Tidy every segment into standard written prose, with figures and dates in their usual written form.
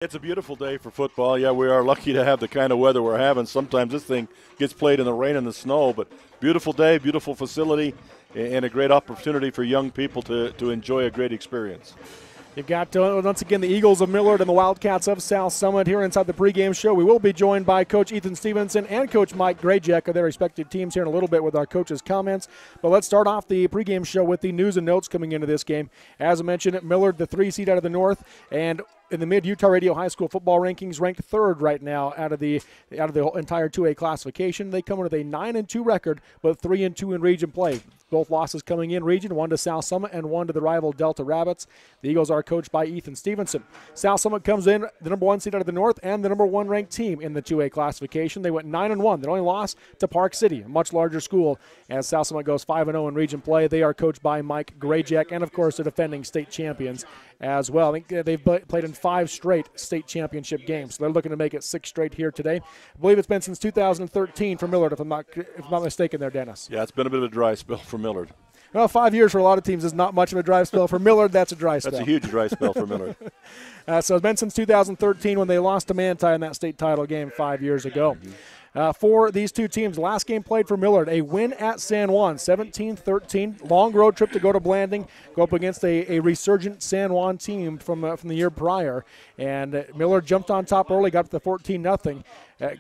It's a beautiful day for football. Yeah, we are lucky to have the kind of weather we're having. Sometimes this thing gets played in the rain and the snow, but beautiful day, beautiful facility, and a great opportunity for young people to enjoy a great experience. You've got, once again, the Eagles of Millard and the Wildcats of South Summit here inside the pregame show. We will be joined by Coach Ethan Stevenson and Coach Mike Grajek of their respective teams here in a little bit with our coaches' comments. But let's start off the pregame show with the news and notes coming into this game. As I mentioned, Millard, the 3 seed out of the North, and in the Mid-Utah Radio High School football rankings, ranked 3rd right now out of the entire 2A classification. They come with a 9-2 record, but 3-2 in region play. Both losses coming in region, one to South Summit and one to the rival Delta Rabbits. The Eagles are coached by Ethan Stevenson. South Summit comes in the number 1 seed out of the North and the number 1 ranked team in the 2A classification. They went 9-1. Their only loss to Park City, a much larger school, as South Summit goes 5-0 in region play. They are coached by Mike Grajek and, of course, the defending state champions as well. I think they've played in 5 straight state championship games. So they're looking to make it 6 straight here today. I believe it's been since 2013 for Millard, if I'm not mistaken there, Dennis. Yeah, it's been a bit of a dry spell for Millard. Well, 5 years for a lot of teams is not much of a dry spell. For Millard, that's a dry spell. That's a huge dry spell for Millard. So it's been since 2013 when they lost to Manti in that state title game 5 years ago. For these two teams, the last game played for Millard, a win at San Juan, 17-13. Long road trip to go to Blanding, go up against a resurgent San Juan team from the year prior. And Millard jumped on top early, got up to 14-0.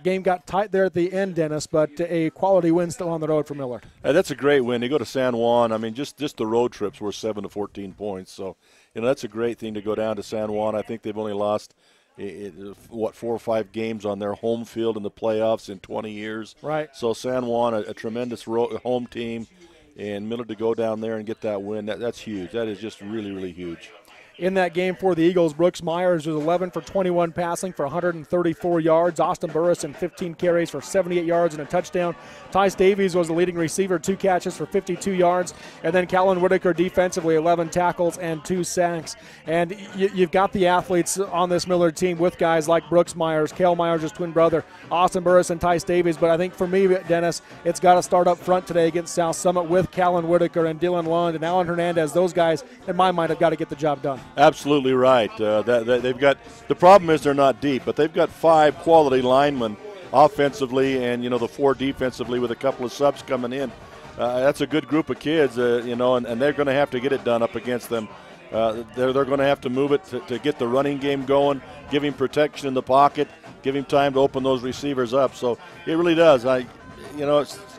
Game got tight there at the end, Dennis, but a quality win still on the road for Millard. That's a great win. They go to San Juan. I mean, just the road trips were 7 to 14 points. So, that's a great thing to go down to San Juan. I think they've only lost 4 or 5 games on their home field in the playoffs in 20 years. Right. So San Juan, a tremendous home team, and Millard to go down there and get that win, that's huge. That is just really, really huge. In that game for the Eagles, Brooks Myers was 11 for 21 passing for 134 yards. Austin Burrison, 15 carries for 78 yards and a touchdown. Tice Davies was the leading receiver, 2 catches for 52 yards. And then Callan Whitaker defensively, 11 tackles and 2 sacks. And you've got the athletes on this Millard team with guys like Brooks Myers, Kel Myers' twin brother, Austin Burrison, Tice Davies. But I think for me, Dennis, it's got to start up front today against South Summit with Callan Whitaker and Dylan Lund and Alan Hernandez. Those guys, in my mind, have got to get the job done. Absolutely right. They've got, the problem is they're not deep, but they've got 5 quality linemen offensively and, the 4 defensively with a couple of subs coming in. That's a good group of kids, and they're going to have to get it done up against them. They're going to have to move it to get the running game going, give him protection in the pocket, give him time to open those receivers up. So it really does. It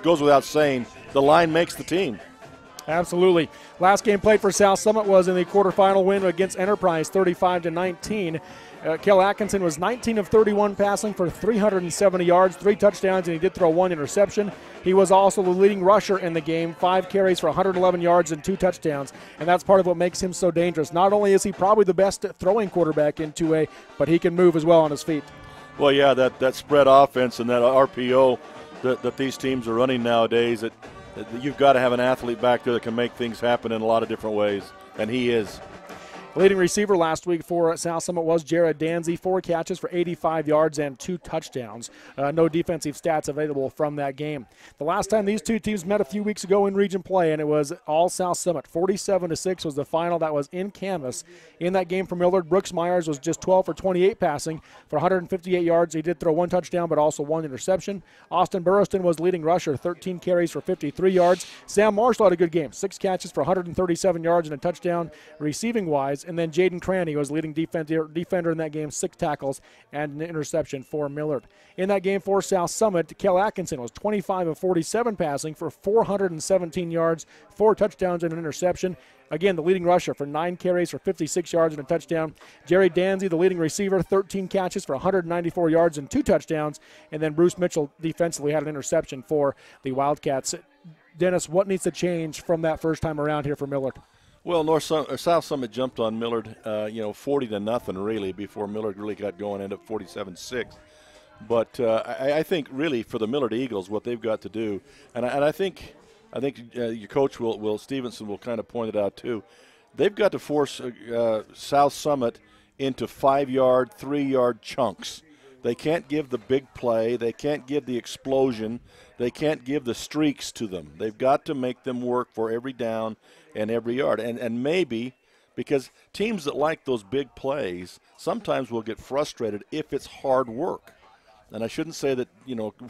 goes without saying, the line makes the team. Absolutely. Last game played for South Summit was in the quarterfinal win against Enterprise, 35-19. Kel Atkinson was 19 of 31 passing for 370 yards, 3 touchdowns, and he did throw 1 interception. He was also the leading rusher in the game, 5 carries for 111 yards and 2 touchdowns, and that's part of what makes him so dangerous. Not only is he probably the best throwing quarterback in 2A, but he can move as well on his feet. Well, yeah, that spread offense and that RPO that these teams are running nowadays, you've got to have an athlete back there that can make things happen in a lot of different ways, and he is. Leading receiver last week for South Summit was Jared Danzy, 4 catches for 85 yards and 2 touchdowns. No defensive stats available from that game. The last time these two teams met a few weeks ago in region play, and it was all South Summit. 47-6 was the final. That was in canvas. In that game for Millard, Brooks Myers was just 12 for 28 passing for 158 yards. He did throw 1 touchdown, but also 1 interception. Austin Burrison was leading rusher, 13 carries for 53 yards. Sam Marshall had a good game, 6 catches for 137 yards and a touchdown receiving-wise. And then Jaden Cranny was leading defender in that game, 6 tackles and an interception for Millard. In that game for South Summit, Kel Atkinson was 25 of 47 passing for 417 yards, 4 touchdowns and an interception. Again, the leading rusher for 9 carries for 56 yards and a touchdown. Jerry Danzy, the leading receiver, 13 catches for 194 yards and 2 touchdowns. And then Bruce Mitchell defensively had an interception for the Wildcats. Dennis, what needs to change from that first time around here for Millard? Well, South Summit jumped on Millard, 40-0 really before Millard really got going, ended up 47-6. But I think really for the Millard Eagles, what they've got to do, and I think your coach Will Stevenson will kind of point it out too. They've got to force South Summit into 5-yard, 3-yard chunks. They can't give the big play. They can't give the explosion. They can't give the streaks to them. They've got to make them work for every down and every yard. And maybe because teams that like those big plays sometimes will get frustrated if it's hard work. And I shouldn't say that,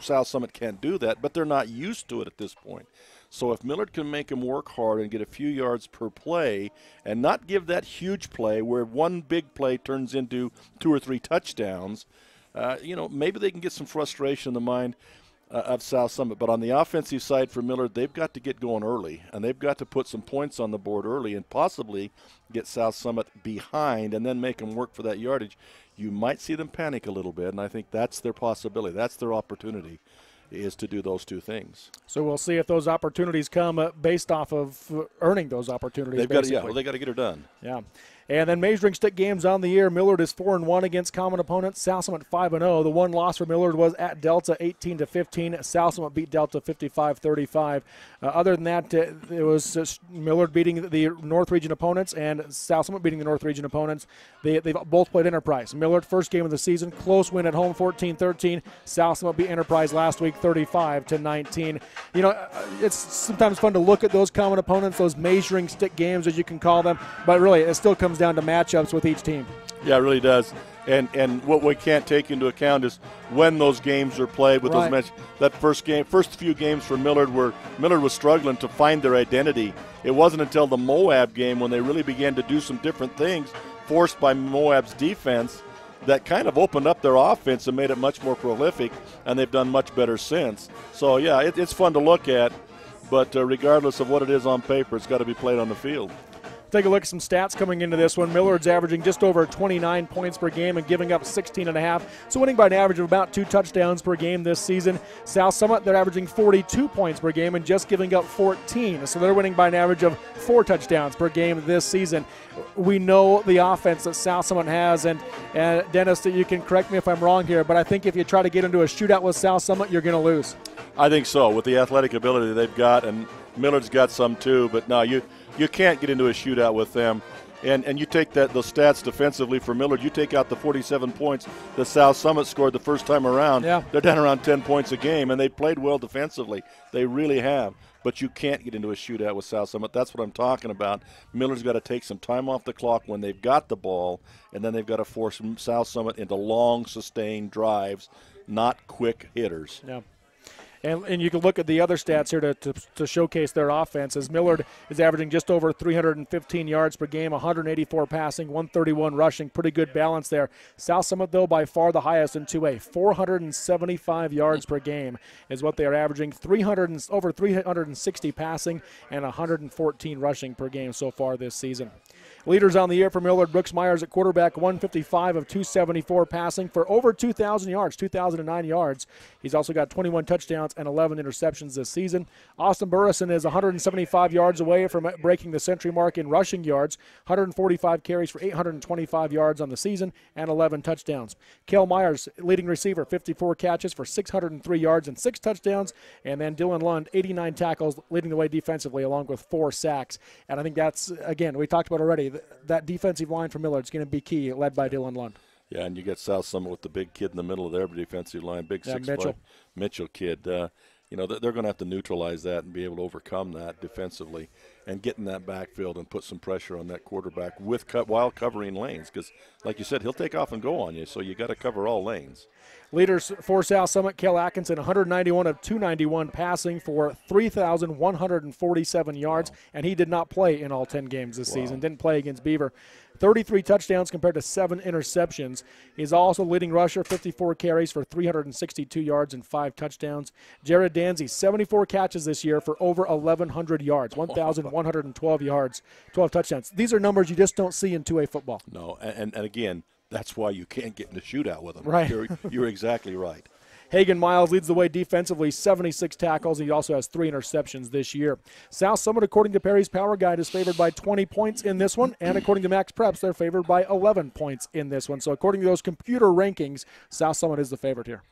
South Summit can't do that, but they're not used to it at this point. So if Millard can make them work hard and get a few yards per play and not give that huge play where one big play turns into 2 or 3 touchdowns, maybe they can get some frustration in the mind of South Summit. But on the offensive side for Millard, they've got to get going early, and they've got to put some points on the board early and possibly get South Summit behind and then make them work for that yardage. You might see them panic a little bit, and I think that's their possibility. That's their opportunity, is to do those two things. So we'll see if those opportunities come based off of earning those opportunities. They got to get her done. Yeah. And then measuring stick games on the year, Millard is 4-1 against common opponents. South Summit 5-0. The one loss for Millard was at Delta, 18-15. South Summit beat Delta 55-35. Other than that, it was Millard beating the North Region opponents and South Summit beating the North Region opponents. They've both played Enterprise. Millard, first game of the season, close win at home, 14-13. South Summit beat Enterprise last week, 35-19. It's sometimes fun to look at those common opponents, those measuring stick games, as you can call them, but really it still comes down to matchups with each team. Yeah, it really does. And what we can't take into account is when those games are played with those matches. That first few games for Millard, where Millard was struggling to find their identity. It wasn't until the Moab game when they really began to do some different things, forced by Moab's defense, that kind of opened up their offense and made it much more prolific, and they've done much better since. So, yeah, it's fun to look at, but regardless of what it is on paper, it's got to be played on the field. Take a look at some stats coming into this one. Millard's averaging just over 29 points per game and giving up 16.5. So winning by an average of about 2 touchdowns per game this season. South Summit, they're averaging 42 points per game and just giving up 14. So they're winning by an average of 4 touchdowns per game this season. We know the offense that South Summit has, and Dennis, you can correct me if I'm wrong here, but I think if you try to get into a shootout with South Summit, you're going to lose. I think so, with the athletic ability they've got, and Millard's got some too, but no, you can't get into a shootout with them. And you take those stats defensively for Millard, you take out the 47 points that South Summit scored the first time around. Yeah. They're down around 10 points a game, and they played well defensively. They really have. But you can't get into a shootout with South Summit. That's what I'm talking about. Millard's got to take some time off the clock when they've got the ball, and then they've got to force South Summit into long, sustained drives, not quick hitters. Yeah. And you can look at the other stats here to showcase their offense. As Millard is averaging just over 315 yards per game, 184 passing, 131 rushing. Pretty good balance there. South Summit, though, by far the highest in 2A. 475 yards per game is what they are averaging. Over 360 passing and 114 rushing per game so far this season. Leaders on the year for Millard, Brooks Myers at quarterback, 155 of 274 passing for over 2,000 yards, 2,009 yards. He's also got 21 touchdowns and 11 interceptions this season. Austin Burrison is 175 yards away from breaking the century mark in rushing yards, 145 carries for 825 yards on the season and 11 touchdowns. Kel Myers, leading receiver, 54 catches for 603 yards and 6 touchdowns. And then Dylan Lund, 89 tackles, leading the way defensively along with 4 sacks. And I think that's, again, we talked about already, that defensive line for Millard is going to be key, led by Dylan Lund. Yeah, and you get South Summit with the big kid in the middle of their defensive line, big 6'5" Mitchell kid. They're going to have to neutralize that and be able to overcome that defensively and get in that backfield and put some pressure on that quarterback while covering lanes, because, like you said, he'll take off and go on you, so you got to cover all lanes. Leaders for South Summit, Kel Atkinson, 191 of 291 passing for 3,147 yards, and he did not play in all 10 games this season. Didn't play against Beaver. 33 touchdowns compared to 7 interceptions. He's also leading rusher, 54 carries for 362 yards and 5 touchdowns. Jared Danzy, 74 catches this year for over 1,100 yards, 1,112 yards, 12 touchdowns. These are numbers you just don't see in 2A football. No, and again, that's why you can't get in a shootout with them. Right. You're exactly right. Hagan Miles leads the way defensively, 76 tackles. He also has 3 interceptions this year. South Summit, according to Perry's Power Guide, is favored by 20 points in this one, and according to Max Preps, they're favored by 11 points in this one. So according to those computer rankings, South Summit is the favorite here.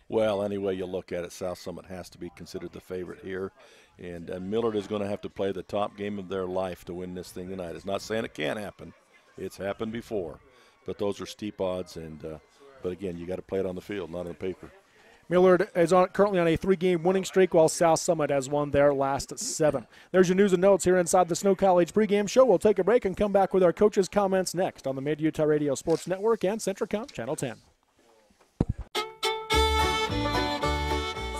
Well, any way you look at it, South Summit has to be considered the favorite here. And Millard is going to have to play the top game of their life to win this thing tonight. It's not saying it can't happen. It's happened before. But those are steep odds. But again, you got to play it on the field, not on paper. Millard is currently on a 3-game winning streak, while South Summit has won their last 7. There's your news and notes here inside the Snow College pregame show. We'll take a break and come back with our coaches' comments next on the Mid-Utah Radio Sports Network and Centricom Channel 10.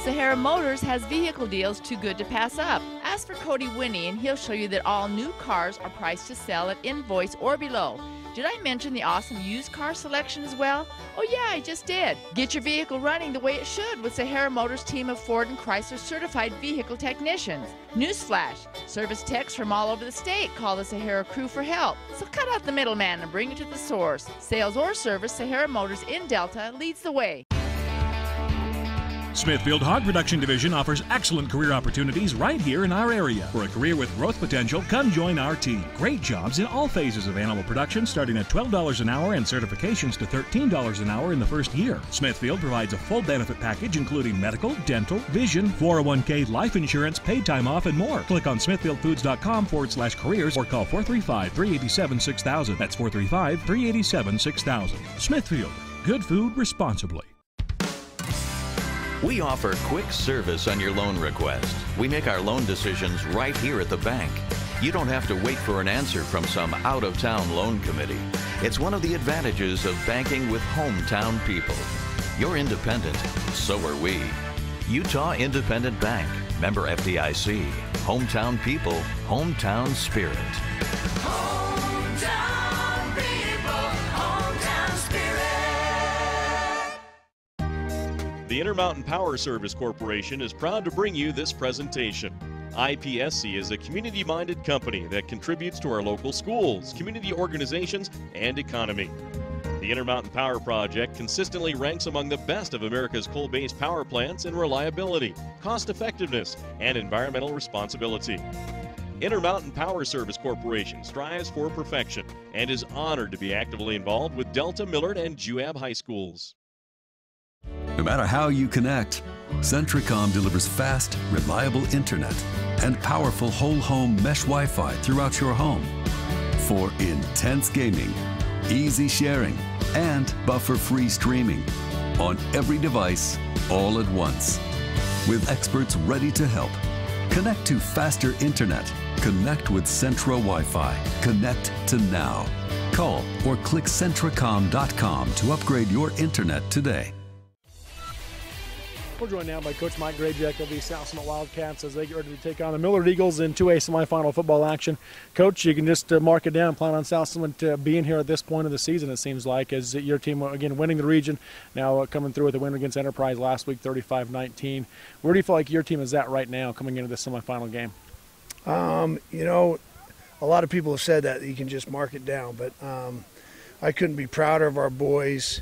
Sahara Motors has vehicle deals too good to pass up. Ask for Cody Winnie and he'll show you that all new cars are priced to sell at invoice or below. Did I mention the awesome used car selection as well? Oh yeah, I just did. Get your vehicle running the way it should with Sahara Motors' team of Ford and Chrysler certified vehicle technicians. Newsflash, service techs from all over the state call the Sahara crew for help. So cut out the middleman and bring it to the source. Sales or service, Sahara Motors in Delta leads the way. Smithfield Hog Production Division offers excellent career opportunities right here in our area. For a career with growth potential, come join our team. Great jobs in all phases of animal production, starting at $12 an hour and certifications to $13 an hour in the first year. Smithfield provides a full benefit package including medical, dental, vision, 401k, life insurance, paid time off, and more. Click on smithfieldfoods.com/careers or call 435-387-6000. That's 435-387-6000. Smithfield, good food responsibly. We offer quick service on your loan request. We make our loan decisions right here at the bank. You don't have to wait for an answer from some out-of-town loan committee. It's one of the advantages of banking with hometown people. You're independent, so are we. Utah Independent Bank, member FDIC. Hometown people, hometown spirit. Hometown people, hometown spirit. The Intermountain Power Service Corporation is proud to bring you this presentation. IPSC is a community-minded company that contributes to our local schools, community organizations, and economy. The Intermountain Power Project consistently ranks among the best of America's coal-based power plants in reliability, cost-effectiveness, and environmental responsibility. Intermountain Power Service Corporation strives for perfection and is honored to be actively involved with Delta, Millard, and Juab high schools. No matter how you connect, Centricom delivers fast, reliable internet and powerful whole-home mesh Wi-Fi throughout your home for intense gaming, easy sharing, and buffer-free streaming on every device all at once. With experts ready to help. Connect to faster internet. Connect with Centra Wi-Fi. Connect to now. Call or click Centricom.com to upgrade your internet today. We're joined now by Coach Mike Grajek of the South Summit Wildcats as they get ready to take on the Millard Eagles in 2A semifinal football action. Coach, you can just mark it down, plan on South Summit being here at this point of the season, it seems like, as your team, again, winning the region, now coming through with a win against Enterprise last week, 35-19. Where do you feel like your team is at right now coming into this semifinal game? You know, a lot of people have said that you can just mark it down, but I couldn't be prouder of our boys,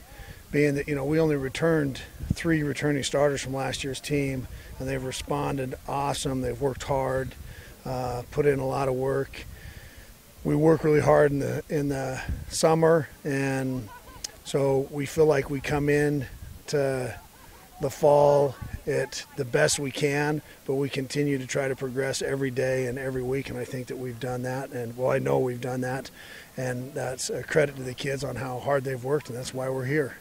being that, you know, we only returned 3 returning starters from last year's team, and they've responded awesome. They've worked hard, put in a lot of work. We work really hard in the summer, and so we feel like we come in to the fall at the best we can, but we continue to try to progress every day and every week, and I think that we've done that, and well, I know we've done that, and that's a credit to the kids on how hard they've worked, and that's why we're here.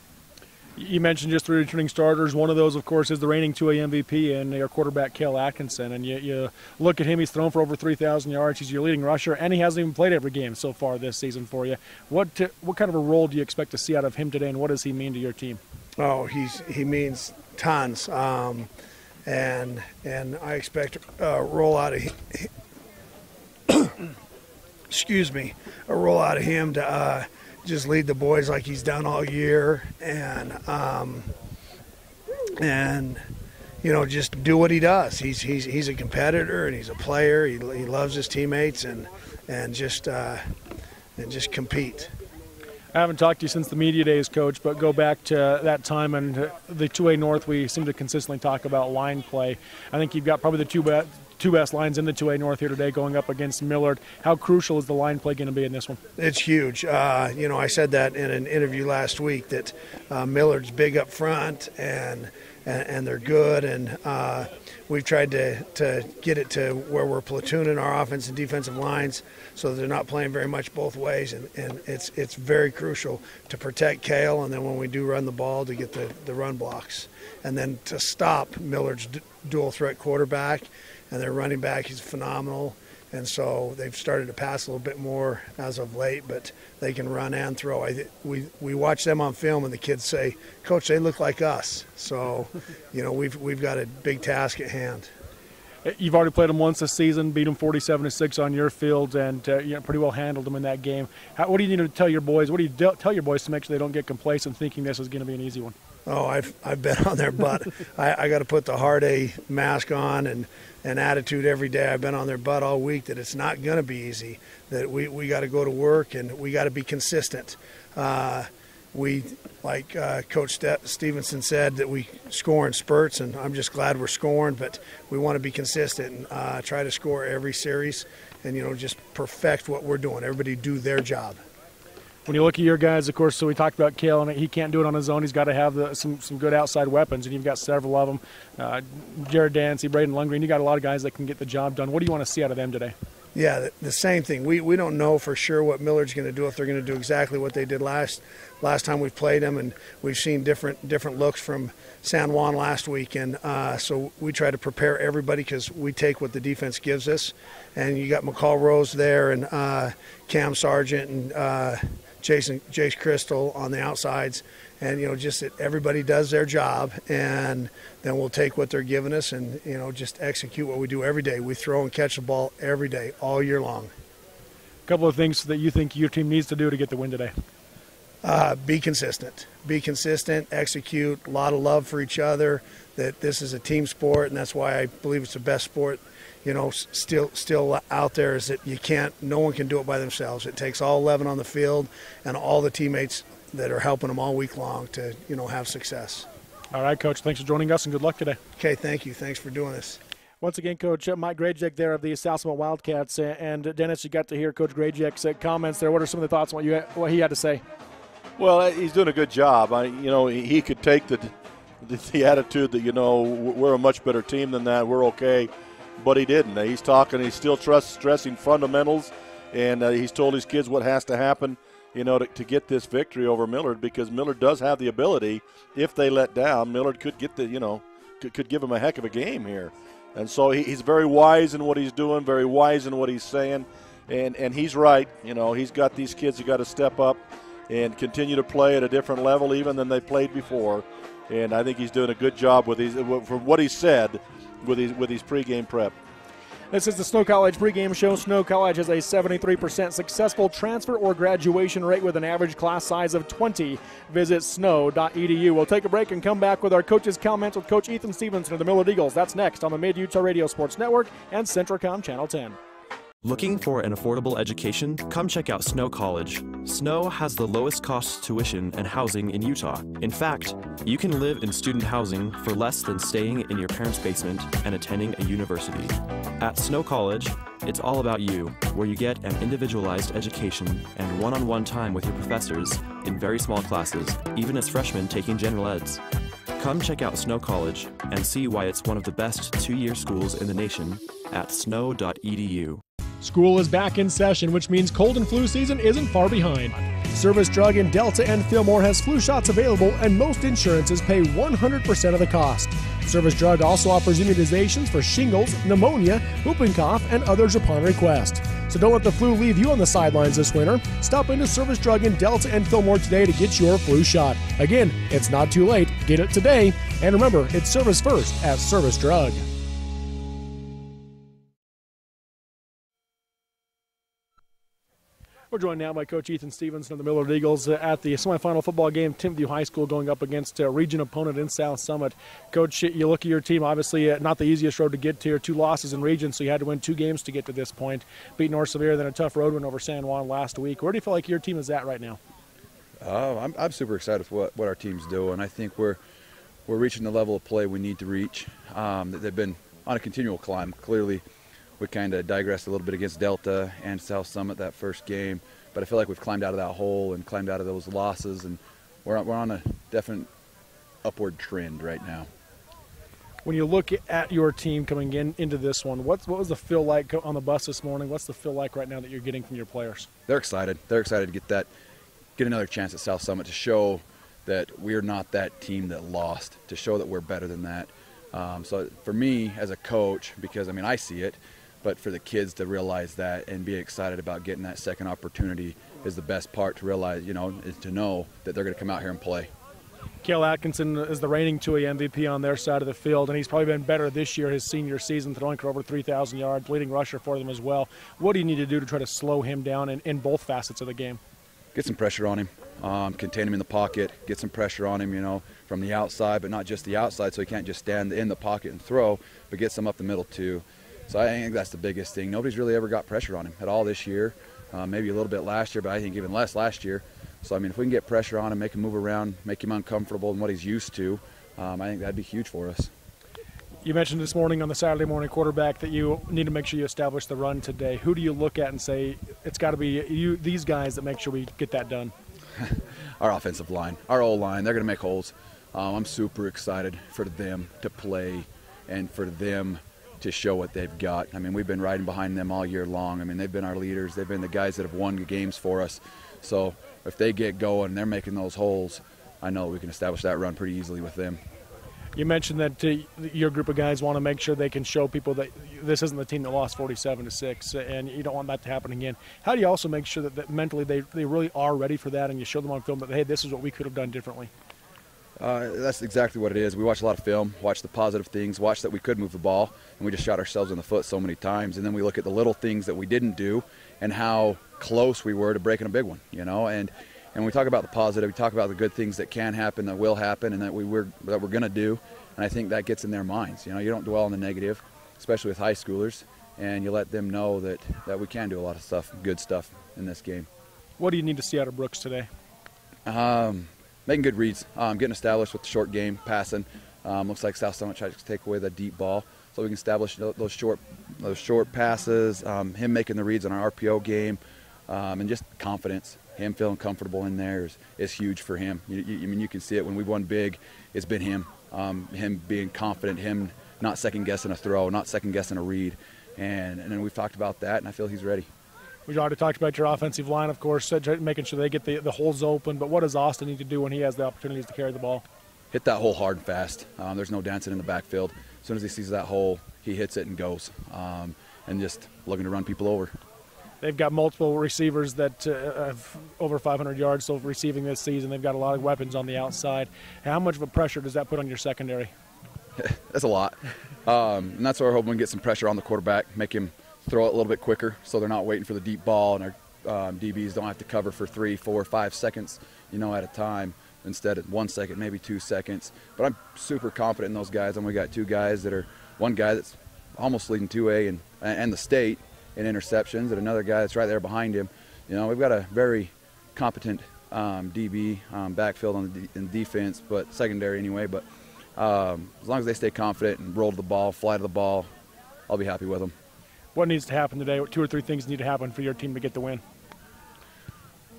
You mentioned just 3 returning starters. One of those, of course, is the reigning 2A MVP and your quarterback, Kel Atkinson. And you look at him, he's thrown for over 3,000 yards. He's your leading rusher, and he hasn't even played every game so far this season for you. What kind of a role do you expect to see out of him today, and what does he mean to your team? Oh, he means tons. And I expect a rollout of a rollout of him to just lead the boys like he's done all year, and you know, just do what he does. He's a competitor and he's a player. He loves his teammates and just compete. I haven't talked to you since the media days, Coach, but go back to that time and the 2A North, we seem to consistently talk about line play. I think you've got probably the two best lines in the 2A North here today going up against Millard. How crucial is the line play going to be in this one? It's huge. I said that in an interview last week that Millard's big up front and they're good, and we've tried to get it to where we're platooning our offense and defensive lines so that they're not playing very much both ways, and it's very crucial to protect Kel, and then when we do run the ball to get the run blocks, and then to stop Millard's dual threat quarterback, and their running back is phenomenal. And so they've started to pass a little bit more as of late, but they can run and throw. We watch them on film, and the kids say, "Coach, they look like us." So, we've got a big task at hand. You've already played them once this season, beat them 47-6 on your field, and pretty well handled them in that game. What do you need to tell your boys? What do you tell your boys to make sure they don't get complacent thinking this is going to be an easy one? Oh, I've been on their butt. I got to put the hard A mask on and attitude every day. I've been on their butt all week that it's not going to be easy, that we got to go to work and we got to be consistent. Coach Stevenson said that we score in spurts, and I'm just glad we're scoring, but we want to be consistent and try to score every series and, just perfect what we're doing. Everybody do their job. When you look at your guys, of course, so we talked about Kel, and he can't do it on his own. He's got to have some good outside weapons, and you've got several of them. Jared Dancy, Braden Lundgren, you got a lot of guys that can get the job done. What do you want to see out of them today? Yeah, the same thing. We don't know for sure what Millard's going to do, if they're going to do exactly what they did last time we played them, and we've seen different looks from San Juan last week, and so we try to prepare everybody because we take what the defense gives us. And you got McCall Rose there, and Cam Sargent, and Jace Crystal on the outsides, and just that everybody does their job, and then we'll take what they're giving us and just execute what we do every day. We throw and catch the ball every day, all year long. A couple of things that you think your team needs to do to get the win today. Be consistent, execute, a lot of love for each other, that this is a team sport, and that's why I believe it's the best sport still out there, is that no one can do it by themselves. It takes all 11 on the field and all the teammates that are helping them all week long to, have success. All right, Coach, thanks for joining us and good luck today. Okay, thank you. Thanks for doing this. Once again, Coach Mike Grajek there of the South Summit Wildcats. And Dennis, you got to hear Coach Grajek's comments there. What are some of the thoughts on what he had to say? Well, he's doing a good job. He could take the attitude that, we're a much better team than that, we're okay. But he didn't. He's still stressing fundamentals, and he's told his kids what has to happen, to get this victory over Millard, because Millard does have the ability. If they let down, Millard could get could give him a heck of a game here. And so he's very wise in what he's doing, very wise in what he's saying, and he's right. He's got these kids who got to step up and continue to play at a different level even than they played before. And I think he's doing a good job from what he said with his pregame prep. This is the Snow College pregame show. Snow College has a 73% successful transfer or graduation rate with an average class size of 20. Visit snow.edu. We'll take a break and come back with our coaches' comments with Coach Ethan Stevenson of the Millard Eagles. That's next on the Mid-Utah Radio Sports Network and Centricom Channel 10. Looking for an affordable education? Come check out Snow College. Snow has the lowest cost tuition and housing in Utah. In fact, you can live in student housing for less than staying in your parents' basement and attending a university. At Snow College, it's all about you, where you get an individualized education and one-on-one time with your professors in very small classes, even as freshmen taking general eds. Come check out Snow College and see why it's one of the best two-year schools in the nation at snow.edu. School is back in session, which means cold and flu season isn't far behind. Service Drug in Delta and Fillmore has flu shots available, and most insurances pay 100% of the cost. Service Drug also offers immunizations for shingles, pneumonia, whooping cough, and others upon request. So don't let the flu leave you on the sidelines this winter. Stop into Service Drug in Delta and Fillmore today to get your flu shot. Again, it's not too late. Get it today. And remember, it's service first at Service Drug. We're joined now by Coach Ethan Stevenson of the Millard Eagles at the semifinal football game, Timothy High School going up against a region opponent in South Summit. Coach, you look at your team, obviously not the easiest road to get to. 2 losses in region, so you had to win 2 games to get to this point. Beat North Sevier, then a tough road win over San Juan last week. Where do you feel like your team is at right now? I'm super excited for what our team's doing. I think we're reaching the level of play we need to reach. They've been on a continual climb. Clearly, we kind of digressed a little bit against Delta and South Summit that first game, but I feel like we've climbed out of that hole and climbed out of those losses, and we're on a definite upward trend right now. When you look at your team coming into this one, what was the feel like on the bus this morning? What's the feel like right now that you're getting from your players? They're excited. They're excited to get another chance at South Summit, to show that we're not that team that lost, to show that we're better than that. So for me as a coach, because I see it, but for the kids to realize that and be excited about getting that second opportunity is the best part, to realize, is to know that they're going to come out here and play. Kel Atkinson is the reigning 2A MVP on their side of the field, and he's probably been better this year, his senior season, throwing for over 3,000 yards, leading rusher for them as well. What do you need to do to try to slow him down in both facets of the game? Get some pressure on him, contain him in the pocket, get some pressure on him, from the outside, but not just the outside, so he can't just stand in the pocket and throw, but get some up the middle too. So I think that's the biggest thing. Nobody's really ever got pressure on him at all this year, maybe a little bit last year, but I think even less last year. So, if we can get pressure on him, make him move around, make him uncomfortable in what he's used to, I think that'd be huge for us. You mentioned this morning on the Saturday morning quarterback that you need to make sure you establish the run today. Who do you look at and say, it's got to be these guys that make sure we get that done? Our offensive line, our O-line, they're going to make holes. I'm super excited for them to play and for them to show what they've got. We've been riding behind them all year long. They've been our leaders. They've been the guys that have won the games for us. So if they get going and they're making those holes, I know we can establish that run pretty easily with them. You mentioned that your group of guys want to make sure they can show people that this isn't the team that lost 47-6, and you don't want that to happen again. How do you also make sure that mentally they really are ready for that, and you show them on film that, hey, this is what we could have done differently? That's exactly what it is. We watch a lot of film, watch the positive things, watch that we could move the ball, and we just shot ourselves in the foot so many times. And then we look at the little things that we didn't do and how close we were to breaking a big one, And when we talk about the positive, we talk about the good things that can happen, that will happen, and that we're going to do. And I think that gets in their minds. You don't dwell on the negative, especially with high schoolers, and you let them know that we can do a lot of stuff, good stuff in this game. What do you need to see out of Brooks today? Making good reads, getting established with the short game, passing. Looks like South Summit tries to take away the deep ball, so we can establish those short passes. Him making the reads on our RPO game, and just confidence. Him feeling comfortable in there is huge for him. You can see it when we've won big. It's been him. Him being confident, him not second guessing a throw, not second guessing a read, and then we've talked about that, and I feel he's ready. We've already talked about your offensive line, of course, making sure they get the holes open. But what does Austin need to do when he has the opportunities to carry the ball? Hit that hole hard and fast. There's no dancing in the backfield. As soon as he sees that hole, he hits it and goes, and just looking to run people over. They've got multiple receivers that have over 500 yards so receiving this season. They've got a lot of weapons on the outside. How much of a pressure does that put on your secondary? That's a lot. And that's why we're hoping we can get some pressure on the quarterback, make him throw it a little bit quicker so they're not waiting for the deep ball, and our DBs don't have to cover for 3, 4, 5 seconds, at a time. Instead of 1 second, maybe 2 seconds. But I'm super confident in those guys. And we got two guys that are, one guy that's almost leading 2A and the state in interceptions, and another guy that's right there behind him. We've got a very competent DB backfield in defense, but secondary anyway. But as long as they stay confident and roll to the ball, fly to the ball, I'll be happy with them. What needs to happen today? 2 or 3 things need to happen for your team to get the win?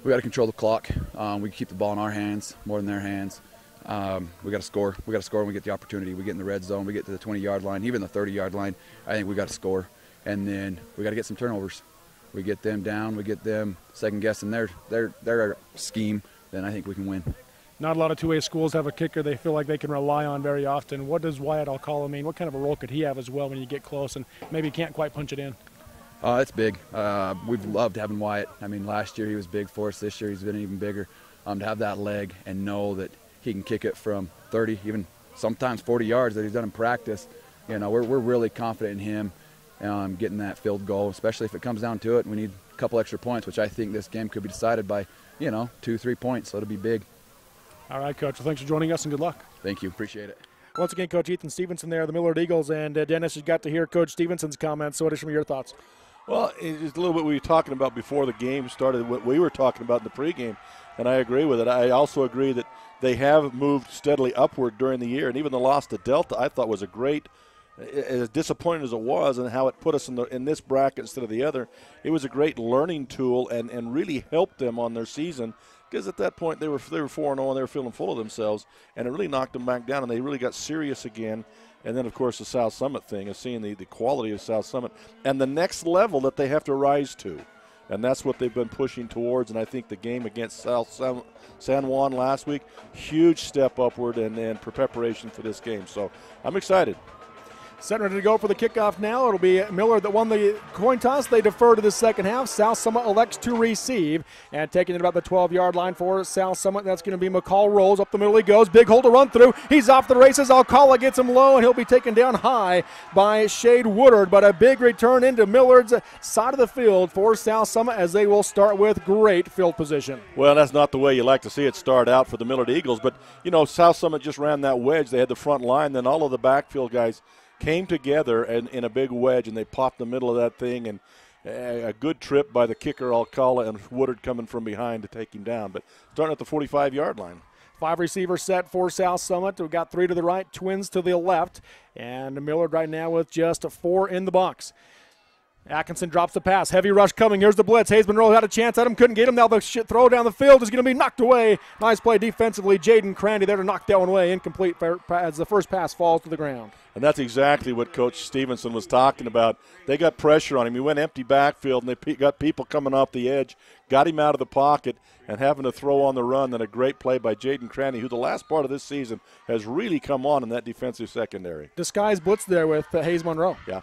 We got to control the clock. We keep the ball in our hands more than their hands. We got to score. We got to score when we get the opportunity. We get in the red zone. We get to the 20-yard line, even the 30-yard line. I think we got to score. And then we got to get some turnovers. We get them down. We get them second-guessing their scheme. Then I think we can win. Not a lot of 2A schools have a kicker they feel like they can rely on very often. What does Wyatt Alcala mean? What kind of a role could he have as well when you get close and maybe can't quite punch it in? It's big. We've loved having Wyatt. Last year he was big for us. This year he's been even bigger. To have that leg and know that he can kick it from 30, even sometimes 40 yards that he's done in practice. We're really confident in him getting that field goal, especially if it comes down to it. We need a couple extra points, which I think this game could be decided by, 2-3 points, so it'll be big. All right, Coach. Well, thanks for joining us, and good luck. Thank you. Appreciate it. Once again, Coach Ethan Stevenson there, the Millard Eagles. And Dennis, you got to hear Coach Stevenson's comments. So what are some of your thoughts? Well, it's a little bit we were talking about before the game started, what we were talking about in the pregame, and I agree with it. I also agree that they have moved steadily upward during the year, and even the loss to Delta I thought was a great as disappointing as it was and how it put us in this bracket instead of the other, it was a great learning tool and really helped them on their season, because at that point they were 4-0 and they were feeling full of themselves, and it really knocked them back down, and they really got serious again. And then, of course, the South Summit thing, of seeing the quality of South Summit and the next level that they have to rise to. And that's what they've been pushing towards. And I think the game against San Juan last week, huge step upward and preparation for this game. So I'm excited. Set ready to go for the kickoff now. It'll be Millard that won the coin toss. They defer to the second half. South Summit elects to receive. And taking it about the 12-yard line for South Summit, that's going to be McCall. Rolls up the middle he goes. Big hole to run through. He's off the races. Alcala gets him low, and he'll be taken down high by Shade Woodard. But a big return into Millard's side of the field for South Summit, as they will start with great field position. Well, that's not the way you like to see it start out for the Millard Eagles. But, you know, South Summit just ran that wedge. They had the front line. Then all of the backfield guys came together in a big wedge, and they popped the middle of that thing, and a good trip by the kicker Alcala and Woodard coming from behind to take him down. But starting at the 45-yard line. 5 receivers set for South Summit. We've got 3 to the right, twins to the left, and Millard right now with just 4 in the box. Atkinson drops the pass. Heavy rush coming. Here's the blitz. Hayes Monroe had a chance at him. Couldn't get him. Now the throw down the field is going to be knocked away. Nice play defensively. Jaden Crandy there to knock that one away. Incomplete as the first pass falls to the ground. And that's exactly what Coach Stevenson was talking about. They got pressure on him. He went empty backfield, and they got people coming off the edge, got him out of the pocket, and having to throw on the run. Then a great play by Jaden Crandy, who the last part of this season has really come on in that defensive secondary. Disguised blitz there with Hayes Monroe. Yeah.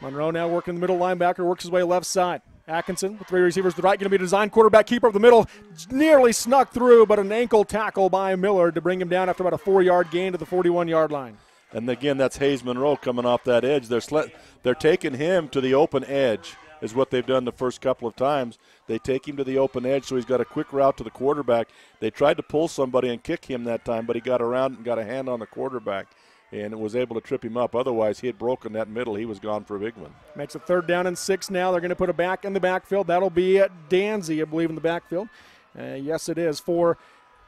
Monroe now working the middle linebacker, works his way left side. Atkinson with 3 receivers to the right, going to be a design quarterback keeper up the middle. Nearly snuck through, but an ankle tackle by Millard to bring him down after about a 4-yard gain to the 41-yard line. And again, that's Hayes Monroe coming off that edge. They're taking him to the open edge is what they've done the first couple of times. They take him to the open edge, so he's got a quick route to the quarterback. They tried to pull somebody and kick him that time, but he got around and got a hand on the quarterback and was able to trip him up. Otherwise, he had broken that middle. He was gone for a big one. Makes it 3rd down and 6 now. They're going to put a back in the backfield. That'll be Danzy, I believe, in the backfield. Yes, it is for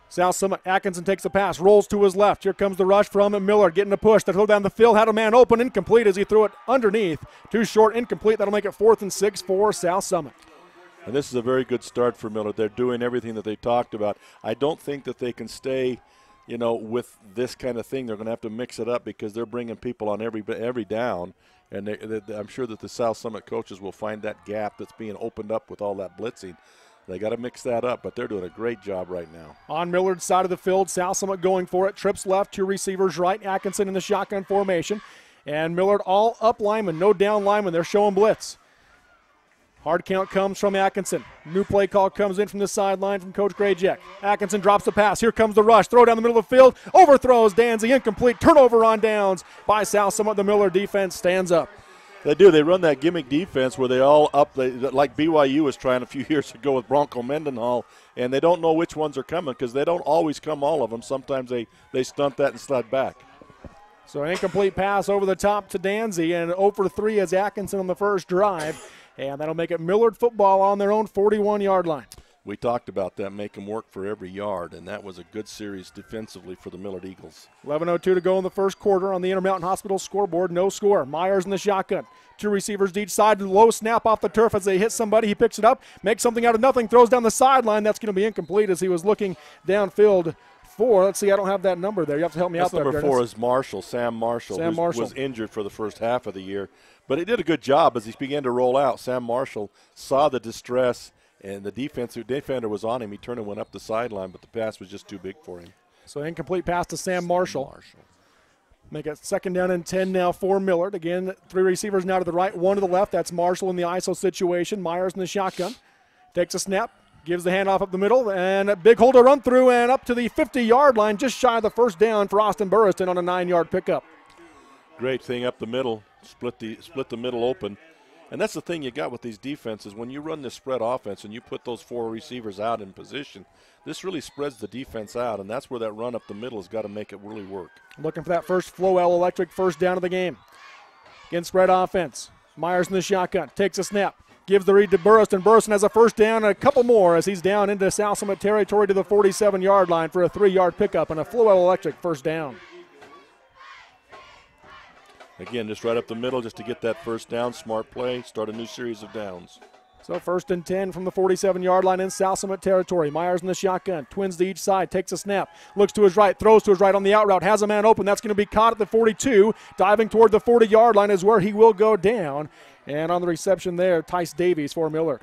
South Summit. Atkinson takes the pass, rolls to his left. Here comes the rush from Millard, getting a push. They throw down the field, had a man open, incomplete as he threw it underneath. Too short, incomplete. That'll make it 4th and 6 for South Summit. And this is a very good start for Millard. They're doing everything that they talked about. I don't think that they can stay, you know, with this kind of thing. They're going to have to mix it up because they're bringing people on every down. And I'm sure that the South Summit coaches will find that gap that's being opened up with all that blitzing. They got to mix that up, but they're doing a great job right now. On Millard's side of the field, South Summit going for it. Trips left, 2 receivers right. Atkinson in the shotgun formation. And Millard all up linemen, no down linemen. They're showing blitz. Hard count comes from Atkinson. New play call comes in from the sideline from Coach Grayjack. Atkinson drops the pass. Here comes the rush. Throw down the middle of the field. Overthrows Danzy. Incomplete. Turnover on downs by South Summit. The Millard defense stands up. They do. They run that gimmick defense where they all up, like BYU was trying a few years ago with Bronco Mendenhall, and they don't know which ones are coming because they don't always come all of them. Sometimes they stunt that and slide back. So an incomplete pass over the top to Danzy, and 0 for 3 as Atkinson on the first drive. And that'll make it Millard football on their own 41-yard line. We talked about that, make them work for every yard, and that was a good series defensively for the Millard Eagles. 11:02 to go in the first quarter on the Intermountain Hospital scoreboard. No score. Myers in the shotgun. 2 receivers to each side. Low snap off the turf as they hit somebody. He picks it up, makes something out of nothing, throws down the sideline. That's going to be incomplete as he was looking downfield. 4. Let's see, I don't have that number there. You have to help me out there. Number 4 is Marshall, Sam Marshall, who was injured for the first half of the year. But he did a good job as he began to roll out. Sam Marshall saw the distress, and the defensive defender was on him. He turned and went up the sideline, but the pass was just too big for him. So incomplete pass to Sam Marshall. Make it 2nd down and 10 now for Millard. Again, 3 receivers now to the right, 1 to the left. That's Marshall in the ISO situation. Myers in the shotgun. Takes a snap. Gives the handoff up the middle, and a big hole to run through, and up to the 50-yard line, just shy of the first down for Austin Burriston on a 9-yard pickup. Great thing up the middle, split the middle open. And that's the thing you got with these defenses. When you run this spread offense and you put those 4 receivers out in position, this really spreads the defense out, and that's where that run up the middle has got to make it really work. Looking for that first Flow-L Electric first down of the game. Again, spread offense. Myers in the shotgun, takes a snap. Gives the read to Burriston. Burriston has a first down and a couple more as he's down into South Summit territory to the 47-yard line for a 3-yard pickup and a Flow-L Electric first down. Again, just right up the middle just to get that first down. Smart play, start a new series of downs. So 1st and 10 from the 47-yard line in South Summit territory. Myers in the shotgun, twins to each side, takes a snap, looks to his right, throws to his right on the out route, has a man open. That's going to be caught at the 42. Diving toward the 40-yard line is where he will go down. And on the reception there, Tice Davies for Millard.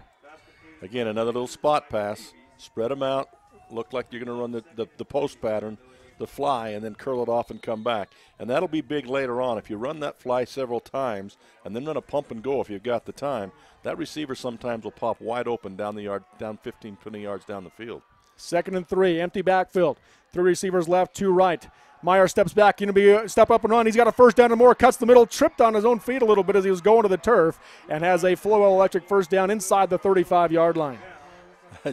Again, another little spot pass. Spread them out. Look like you're going to run the post pattern, the fly, and then curl it off and come back. And that'll be big later on. If you run that fly several times and then run a pump and go if you've got the time, that receiver sometimes will pop wide open down the yard, down 15, 20 yards down the field. 2nd and 3, empty backfield. 3 receivers left, 2 right. Meyer steps back, going to be step up and run. He's got a first down and more, cuts the middle, tripped on his own feet a little bit as he was going to the turf, and has a Flowell Electric first down inside the 35-yard line.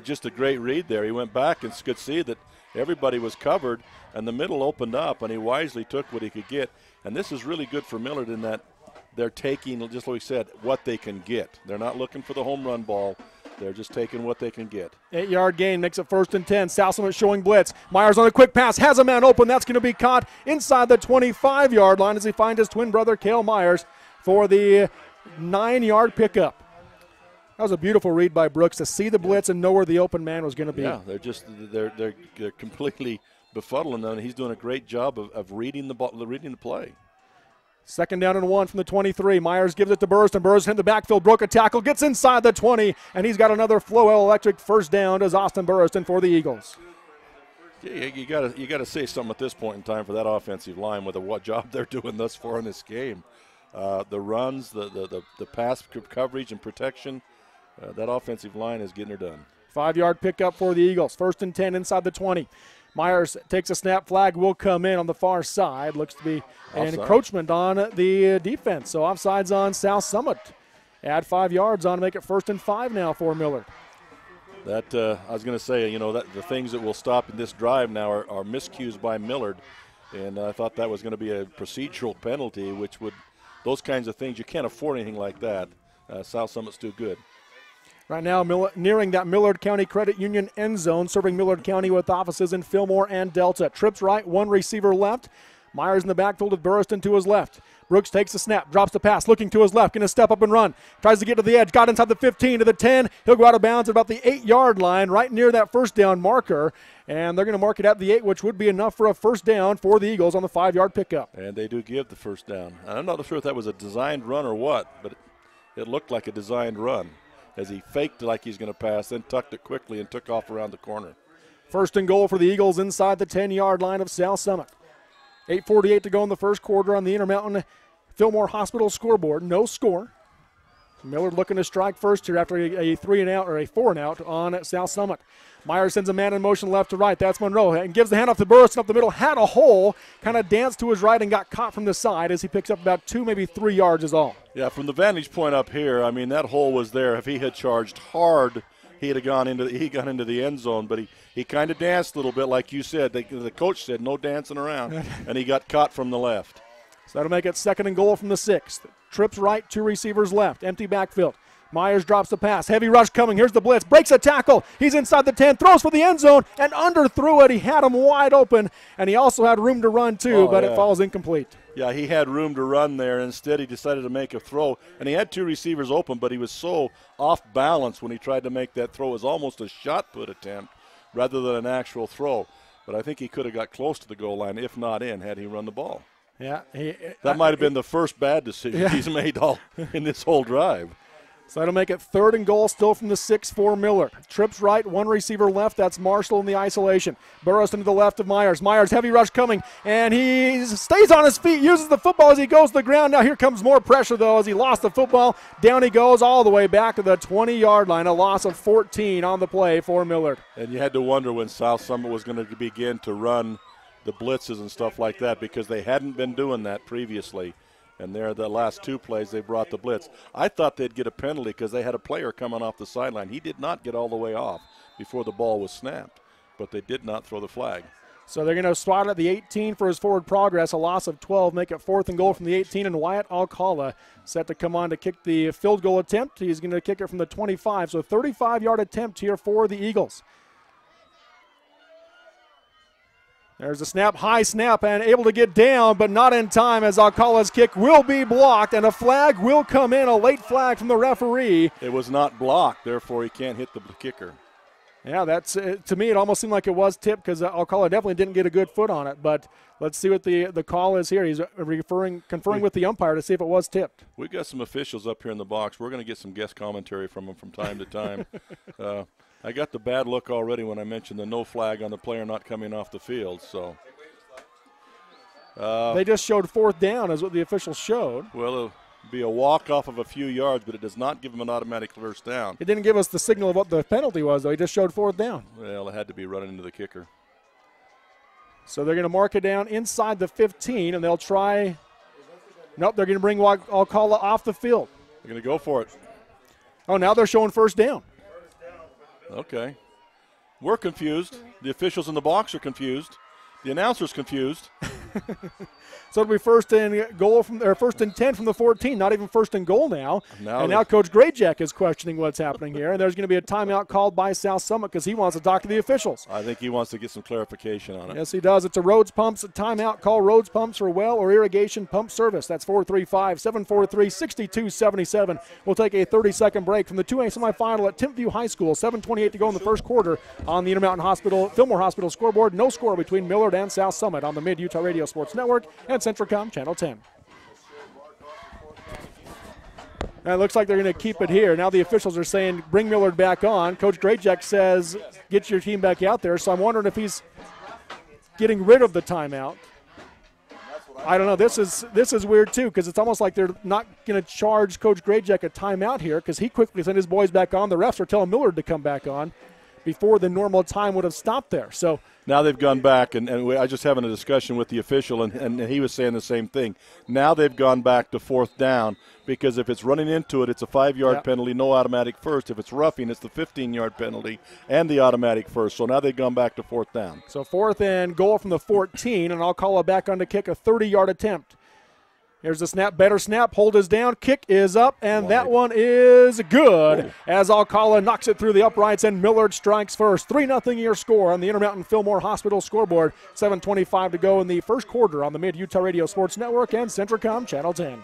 Just a great read there. He went back and could see that everybody was covered, and the middle opened up, and he wisely took what he could get. And this is really good for Millard in that they're taking, just like we said, what they can get. They're not looking for the home run ball. They're just taking what they can get. 8-yard gain makes it 1st and 10. South Summit showing blitz. Myers on a quick pass, has a man open. That's going to be caught inside the 25-yard line as he finds his twin brother, Kel Myers, for the 9-yard pickup. That was a beautiful read by Brooks to see the blitz and know where the open man was going to be. Yeah, they're completely befuddling them. He's doing a great job of reading the ball, reading the play. 2nd down and 1 from the 23. Myers gives it to Burrston. Burrston in the backfield, broke a tackle, gets inside the 20, and he's got another Flowell Electric first down as Austin Burrston for the Eagles. Yeah, you gotta say something at this point in time for that offensive line with what job they're doing thus far in this game. The runs, the pass coverage and protection, that offensive line is getting her done. 5-yard pickup for the Eagles. 1st and 10 inside the 20. Myers takes a snap. Flag will come in on the far side. Looks to be an encroachment on the defense. So offsides on South Summit. Add 5 yards on to make it 1st and 5 now for Millard. That I was going to say, that the things that will stop in this drive now are miscues by Millard, and I thought that was going to be a procedural penalty, which would, those kinds of things, you can't afford anything like that. South Summit's too good. Right now, nearing that Millard County Credit Union end zone, serving Millard County with offices in Fillmore and Delta. Trips right, 1 receiver left. Myers in the backfield with Burriston to his left. Brooks takes the snap, drops the pass, looking to his left, going to step up and run. Tries to get to the edge, got inside the 15 to the 10. He'll go out of bounds at about the 8-yard line, right near that first down marker. And they're going to mark it at the 8, which would be enough for a first down for the Eagles on the 5-yard pickup. And they do give the first down. I'm not sure if that was a designed run or what, but it looked like a designed run as he faked like he's going to pass, then tucked it quickly and took off around the corner. 1st and goal for the Eagles inside the 10-yard line of South Summit. 8:48 to go in the first quarter on the Intermountain Fillmore Hospital scoreboard. No score. Millard looking to strike first here after a 3-and-out or a 4-and-out on South Summit. Myers sends a man in motion left to right. That's Monroe. And gives the handoff to Burriston up the middle. Had a hole. Kind of danced to his right and got caught from the side as he picks up about 2, maybe 3 yards is all. Yeah, from the vantage point up here, I mean, that hole was there. If he had charged hard, he'd have gone into the end zone. But he kind of danced a little bit, like you said. The coach said no dancing around, and he got caught from the left. So that'll make it 2nd and goal from the 6th. Trips right, 2 receivers left. Empty backfield. Myers drops the pass. Heavy rush coming. Here's the blitz. Breaks a tackle. He's inside the 10. Throws for the end zone and underthrew it. He had him wide open, and he also had room to run too, but it falls incomplete. Yeah, he had room to run there. Instead, he decided to make a throw, and he had 2 receivers open, but he was so off balance when he tried to make that throw. It was almost a shot put attempt rather than an actual throw. But I think he could have got close to the goal line, if not in, had he run the ball. Yeah, that might have been the first bad decision he's made all in this whole drive. So that'll make it 3rd and goal still from the 6 for Millard. Trips right, 1 receiver left. That's Marshall in the isolation. Burrows into the left of Myers. Myers, heavy rush coming, and he stays on his feet, uses the football as he goes to the ground. Now here comes more pressure, though, as he lost the football. Down he goes all the way back to the 20-yard line. A loss of 14 on the play for Millard. And you had to wonder when South Summit was going to begin to run the blitzes and stuff like that, because they hadn't been doing that previously. And there, the last 2 plays, they brought the blitz. I thought they'd get a penalty because they had a player coming off the sideline. He did not get all the way off before the ball was snapped, but they did not throw the flag. So they're going to spot at the 18 for his forward progress, a loss of 12, make it 4th and goal from the 18, and Wyatt Alcala set to come on to kick the field goal attempt. He's going to kick it from the 25, so 35-yard attempt here for the Eagles. There's a snap, high snap, and able to get down, but not in time as Alcala's kick will be blocked, and a flag will come in, a late flag from the referee. It was not blocked, therefore he can't hit the kicker. Yeah, that's to me it almost seemed like it was tipped because Alcala definitely didn't get a good foot on it, but let's see what the call is here. He's conferring with the umpire to see if it was tipped. We've got some officials up here in the box. We're going to get some guest commentary from them from time to time. I got the bad look already when I mentioned the no flag on the player not coming off the field. So they just showed fourth down is what the officials showed. Well, it'll be a walk off of a few yards, but it does not give him an automatic first down. It didn't give us the signal of what the penalty was, though. He just showed fourth down. Well, it had to be running into the kicker. So they're going to mark it down inside the 15, and they'll try. Nope, they're going to bring Alcala off the field. They're going to go for it. Oh, now they're showing first down. Okay. We're confused. The officials in the box are confused. The announcer's confused. So it'll be first and goal first and 10 from the 14, not even first and goal now. Now Coach Grayjack is questioning what's happening here, and there's going to be a timeout called by South Summit because he wants to talk to the officials. I think he wants to get some clarification on it. Yes, he does. It's a Rhodes Pumps timeout. Call Rhodes Pumps for well or irrigation pump service. That's 435-743-6277. We'll take a 30-second break from the 2A semifinal at Timpview High School. 7:28 to go in the first quarter on the Intermountain Fillmore Hospital scoreboard. No score between Millard and South Summit on the Mid-Utah Radio Sports Network and Centricom Channel 10. And it looks like they're going to keep it here. Now the officials are saying bring Millard back on. Coach Grayjack says get your team back out there. So I'm wondering if he's getting rid of the timeout. I don't know. This is weird too because it's almost like they're not going to charge Coach Grayjack a timeout here because he quickly sent his boys back on. The refs are telling Millard to come back on before the normal time would have stopped there. So now they've gone back, and I just having a discussion with the official, and he was saying the same thing. Now they've gone back to fourth down because if it's running into it, it's a 5-yard penalty, no automatic first. If it's roughing, it's the 15-yard penalty and the automatic first. So now they've gone back to fourth down. So fourth and goal from the 14, and I'll call it back on to kick a 30-yard attempt. Here's the snap, better snap, hold is down, kick is up, and that one is good as Alcala knocks it through the uprights and Millard strikes first. 3-0 your score on the Intermountain Fillmore Hospital scoreboard. 7:25 to go in the first quarter on the Mid-Utah Radio Sports Network and Centricom Channel 10.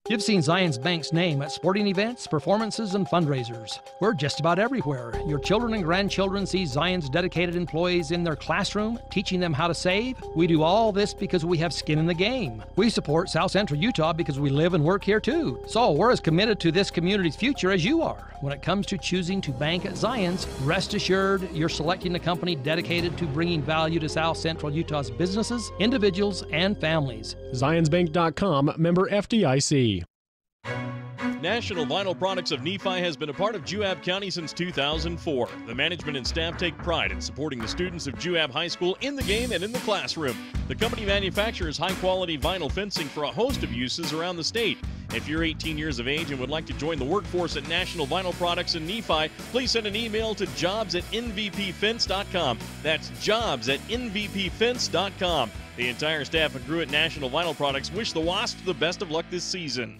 You've seen Zions Bank's name at sporting events, performances, and fundraisers. We're just about everywhere. Your children and grandchildren see Zions' dedicated employees in their classroom, teaching them how to save. We do all this because we have skin in the game. We support South Central Utah because we live and work here too. So we're as committed to this community's future as you are. When it comes to choosing to bank at Zions, rest assured you're selecting a company dedicated to bringing value to South Central Utah's businesses, individuals, and families. ZionsBank.com, member FDIC. National Vinyl Products of Nephi has been a part of Juab County since 2004. The management and staff take pride in supporting the students of Juab High School in the game and in the classroom. The company manufactures high-quality vinyl fencing for a host of uses around the state. If you're 18 years of age and would like to join the workforce at National Vinyl Products in Nephi, please send an email to jobs@nvpfence.com. That's jobs@nvpfence.com. The entire staff and crew at National Vinyl Products wish the Wasps the best of luck this season.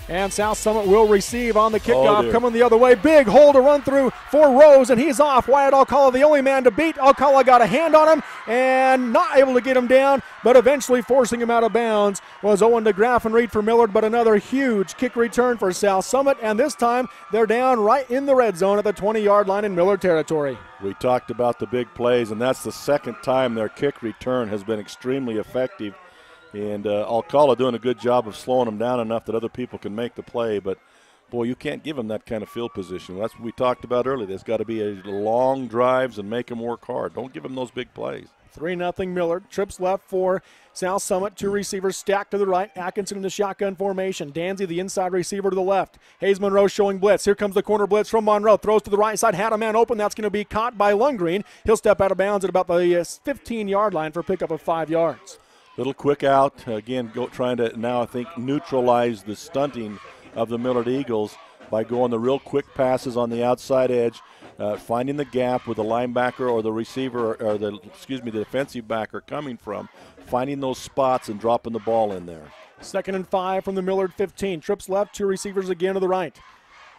And South Summit will receive on the kickoff, coming the other way. Big hole to run through for Rose, and he's off. Wyatt Alcala, the only man to beat. Alcala got a hand on him and not able to get him down, but eventually forcing him out of bounds was Owen DeGraff and Reed for Millard, but another huge kick return for South Summit, and this time they're down right in the red zone at the 20-yard line in Millard territory. We talked about the big plays, and that's the second time their kick return has been extremely effective. And Alcala doing a good job of slowing them down enough that other people can make the play. But, boy, you can't give them that kind of field position. That's what we talked about earlier. There's got to be long drives and make them work hard. Don't give them those big plays. 3-0 Millard. Trips left for South Summit. Two receivers stacked to the right. Atkinson in the shotgun formation. Danzy, the inside receiver, to the left. Hayes Monroe showing blitz. Here comes the corner blitz from Monroe. Throws to the right side. Had a man open. That's going to be caught by Lundgren. He'll step out of bounds at about the 15-yard line for a pickup of 5 yards. Little quick out. Again, trying to now, I think, neutralize the stunting of the Millard Eagles by going the real quick passes on the outside edge, finding the gap where the linebacker or the receiver or the defensive backer coming from, finding those spots and dropping the ball in there. 2nd and 5 from the Millard 15. Trips left, two receivers again to the right.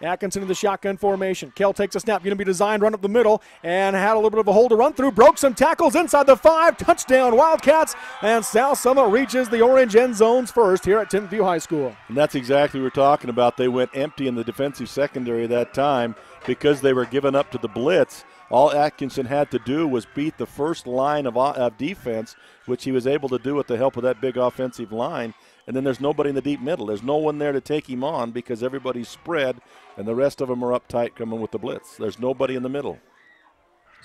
Atkinson in the shotgun formation. Kel takes a snap, going to be designed, run up the middle, and had a little bit of a hole to run through. Broke some tackles inside the 5. Touchdown, Wildcats. And South Summit reaches the orange end zones first here at Tenth View High School. And that's exactly what we're talking about. They went empty in the defensive secondary that time because they were given up to the blitz. All Atkinson had to do was beat the first line of defense, which he was able to do with the help of that big offensive line. And then there's nobody in the deep middle. There's no one there to take him on because everybody's spread, and the rest of them are up tight coming with the blitz. There's nobody in the middle.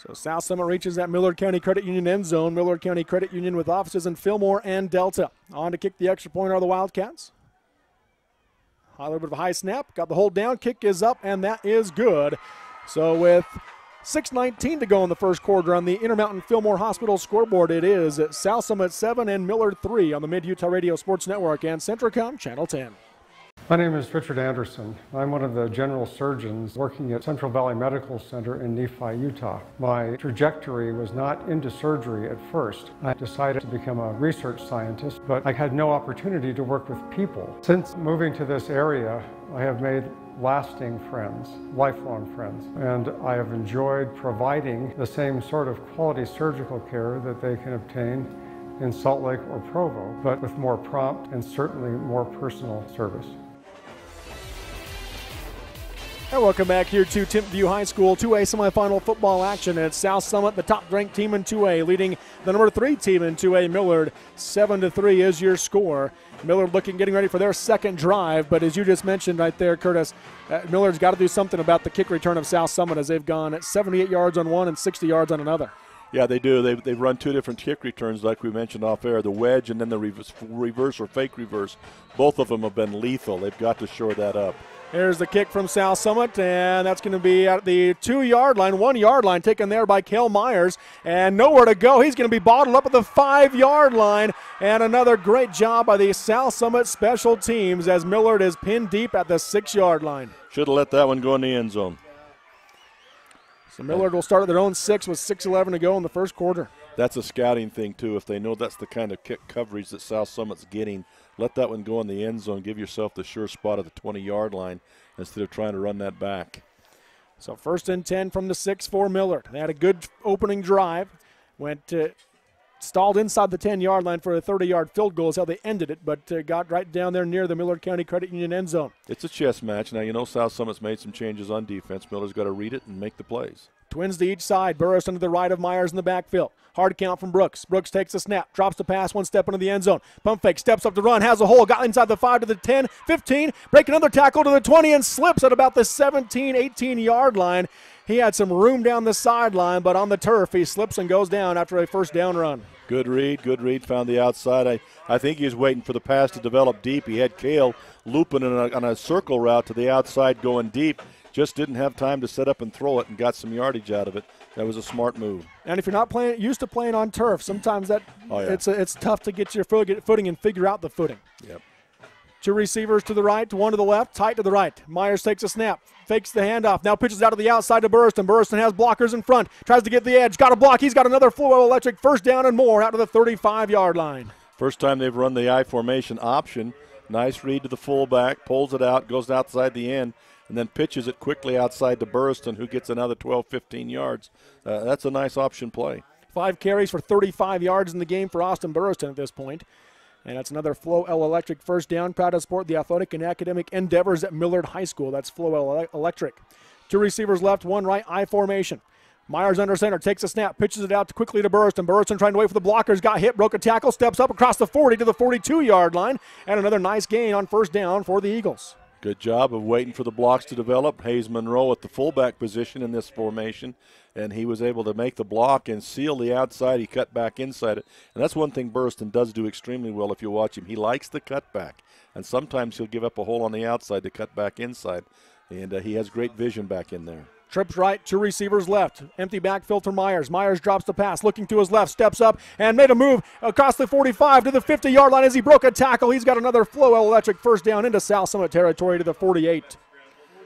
So South Summit reaches that Millard County Credit Union end zone. Millard County Credit Union with offices in Fillmore and Delta. On to kick the extra point are the Wildcats. A little bit of a high snap. Got the hold down. Kick is up, and that is good. So with 6:19 to go in the first quarter on the Intermountain Fillmore Hospital scoreboard, it is South Summit 7 and Millard 3 on the Mid-Utah Radio Sports Network and Centricom Channel 10. My name is Richard Anderson. I'm one of the general surgeons working at Central Valley Medical Center in Nephi, Utah. My trajectory was not into surgery at first. I decided to become a research scientist, but I had no opportunity to work with people. Since moving to this area, I have made lasting friends, lifelong friends, and I have enjoyed providing the same sort of quality surgical care that they can obtain in Salt Lake or Provo, but with more prompt and certainly more personal service. And welcome back here to Tenth View High School 2A semifinal football action. It's South Summit, the top-ranked team in 2A, leading the number 3 team in 2A, Millard. 7-3 is your score. Millard getting ready for their second drive, but as you just mentioned right there, Curtis, Millard's got to do something about the kick return of South Summit as they've gone at 78 yards on one and 60 yards on another. Yeah, they do. They've run 2 different kick returns like we mentioned off air, the wedge and then the reverse or fake reverse. Both of them have been lethal. They've got to shore that up. Here's the kick from South Summit, and that's going to be at the 2-yard line, 1-yard line, taken there by Kel Myers, and nowhere to go. He's going to be bottled up at the 5-yard line, and another great job by the South Summit special teams as Millard is pinned deep at the 6-yard line. Should have let that one go in the end zone. So Millard will start at their own 6 with 6:11 to go in the first quarter. That's a scouting thing, too. If they know that's the kind of kick coverage that South Summit's getting, let that one go in the end zone. Give yourself the sure spot at the 20-yard line instead of trying to run that back. So 1st and 10 from the 6 for Millard. They had a good opening drive. Stalled inside the 10-yard line for a 30-yard field goal is how they ended it, but got right down there near the Millard County Credit Union end zone. It's a chess match. Now, you know South Summit's made some changes on defense. Millard's got to read it and make the plays. Twins to each side. Burris to the right of Myers in the backfield. Hard count from Brooks. Brooks takes a snap, drops the pass, 1 step into the end zone. Pump fake, steps up to run, has a hole, got inside the 5 to the 10, 15, break another tackle to the 20 and slips at about the 17, 18-yard line. He had some room down the sideline, but on the turf he slips and goes down after a first down run. Good read, found the outside. I think he was waiting for the pass to develop deep. He had Kel looping on a circle route to the outside going deep. Just didn't have time to set up and throw it and got some yardage out of it. That was a smart move. And if you're not used to playing on turf, sometimes it's tough to get your footing and figure out the footing. Yep. 2 receivers to the right, 1 to the left, tight to the right. Myers takes a snap, fakes the handoff, now pitches out to the outside to Burriston. Burriston has blockers in front, tries to get the edge, got a block. He's got another Flow Electric first down and more out to the 35-yard line. First time they've run the I formation option. Nice read to the fullback, pulls it out, goes outside the end, and then pitches it quickly outside to Burriston, who gets another 12, 15 yards. That's a nice option play. 5 carries for 35 yards in the game for Austin Burriston at this point. And that's another Flow Electric first down. Proud to support the athletic and academic endeavors at Millard High School. That's Flow Electric. 2 receivers left, 1 right, I formation. Myers under center, takes a snap, pitches it out quickly to Burriston. Burriston trying to wait for the blockers, got hit, broke a tackle, steps up across the 40 to the 42-yard line. And another nice gain on first down for the Eagles. Good job of waiting for the blocks to develop. Hayes Monroe at the fullback position in this formation, and he was able to make the block and seal the outside. He cut back inside it, and that's one thing Burriston does do extremely well if you watch him. He likes the cutback, and sometimes he'll give up a hole on the outside to cut back inside, and he has great vision back in there. Trips right, 2 receivers left. Empty backfield for Myers. Myers drops the pass, looking to his left, steps up, and made a move across the 45 to the 50-yard line as he broke a tackle. He's got another Flow Electric first down into South Summit territory to the 48.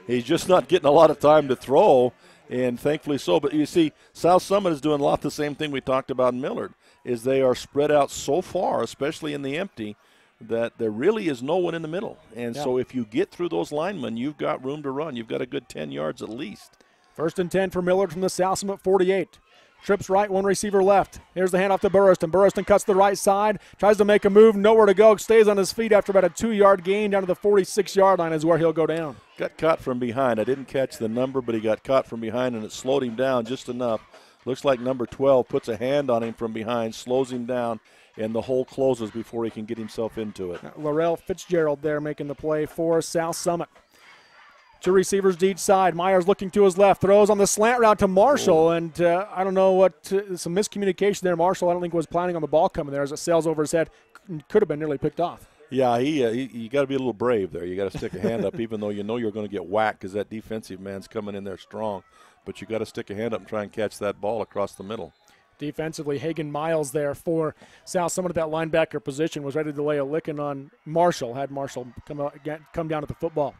He's just not getting a lot of time to throw, and thankfully so. But you see, South Summit is doing a lot the same thing we talked about in Millard, is they are spread out so far, especially in the empty, that there really is no one in the middle. And so if you get through those linemen, you've got room to run. You've got a good 10 yards at least. 1st and 10 for Millard from the South Summit 48. Trips right, one receiver left. Here's the handoff to Burrowston. Burrowston cuts the right side, tries to make a move, nowhere to go, stays on his feet after about a 2-yard gain down to the 46-yard line is where he'll go down. Got caught from behind. I didn't catch the number, but he got caught from behind, and it slowed him down just enough. Looks like number 12 puts a hand on him from behind, slows him down, and the hole closes before he can get himself into it. Laurel Fitzgerald there making the play for South Summit. 2 receivers to each side. Myers looking to his left, throws on the slant route to Marshall, and I don't know what, some miscommunication there. Marshall, I don't think, was planning on the ball coming there as it sails over his head. Could have been nearly picked off. Yeah, you got to be a little brave there. You got to stick a hand up, even though you know you're going to get whacked because that defensive man's coming in there strong. But you got to stick a hand up and try and catch that ball across the middle. Defensively, Hagan Miles there for South Summit at that linebacker position was ready to lay a licking on Marshall. Had Marshall come down at the football.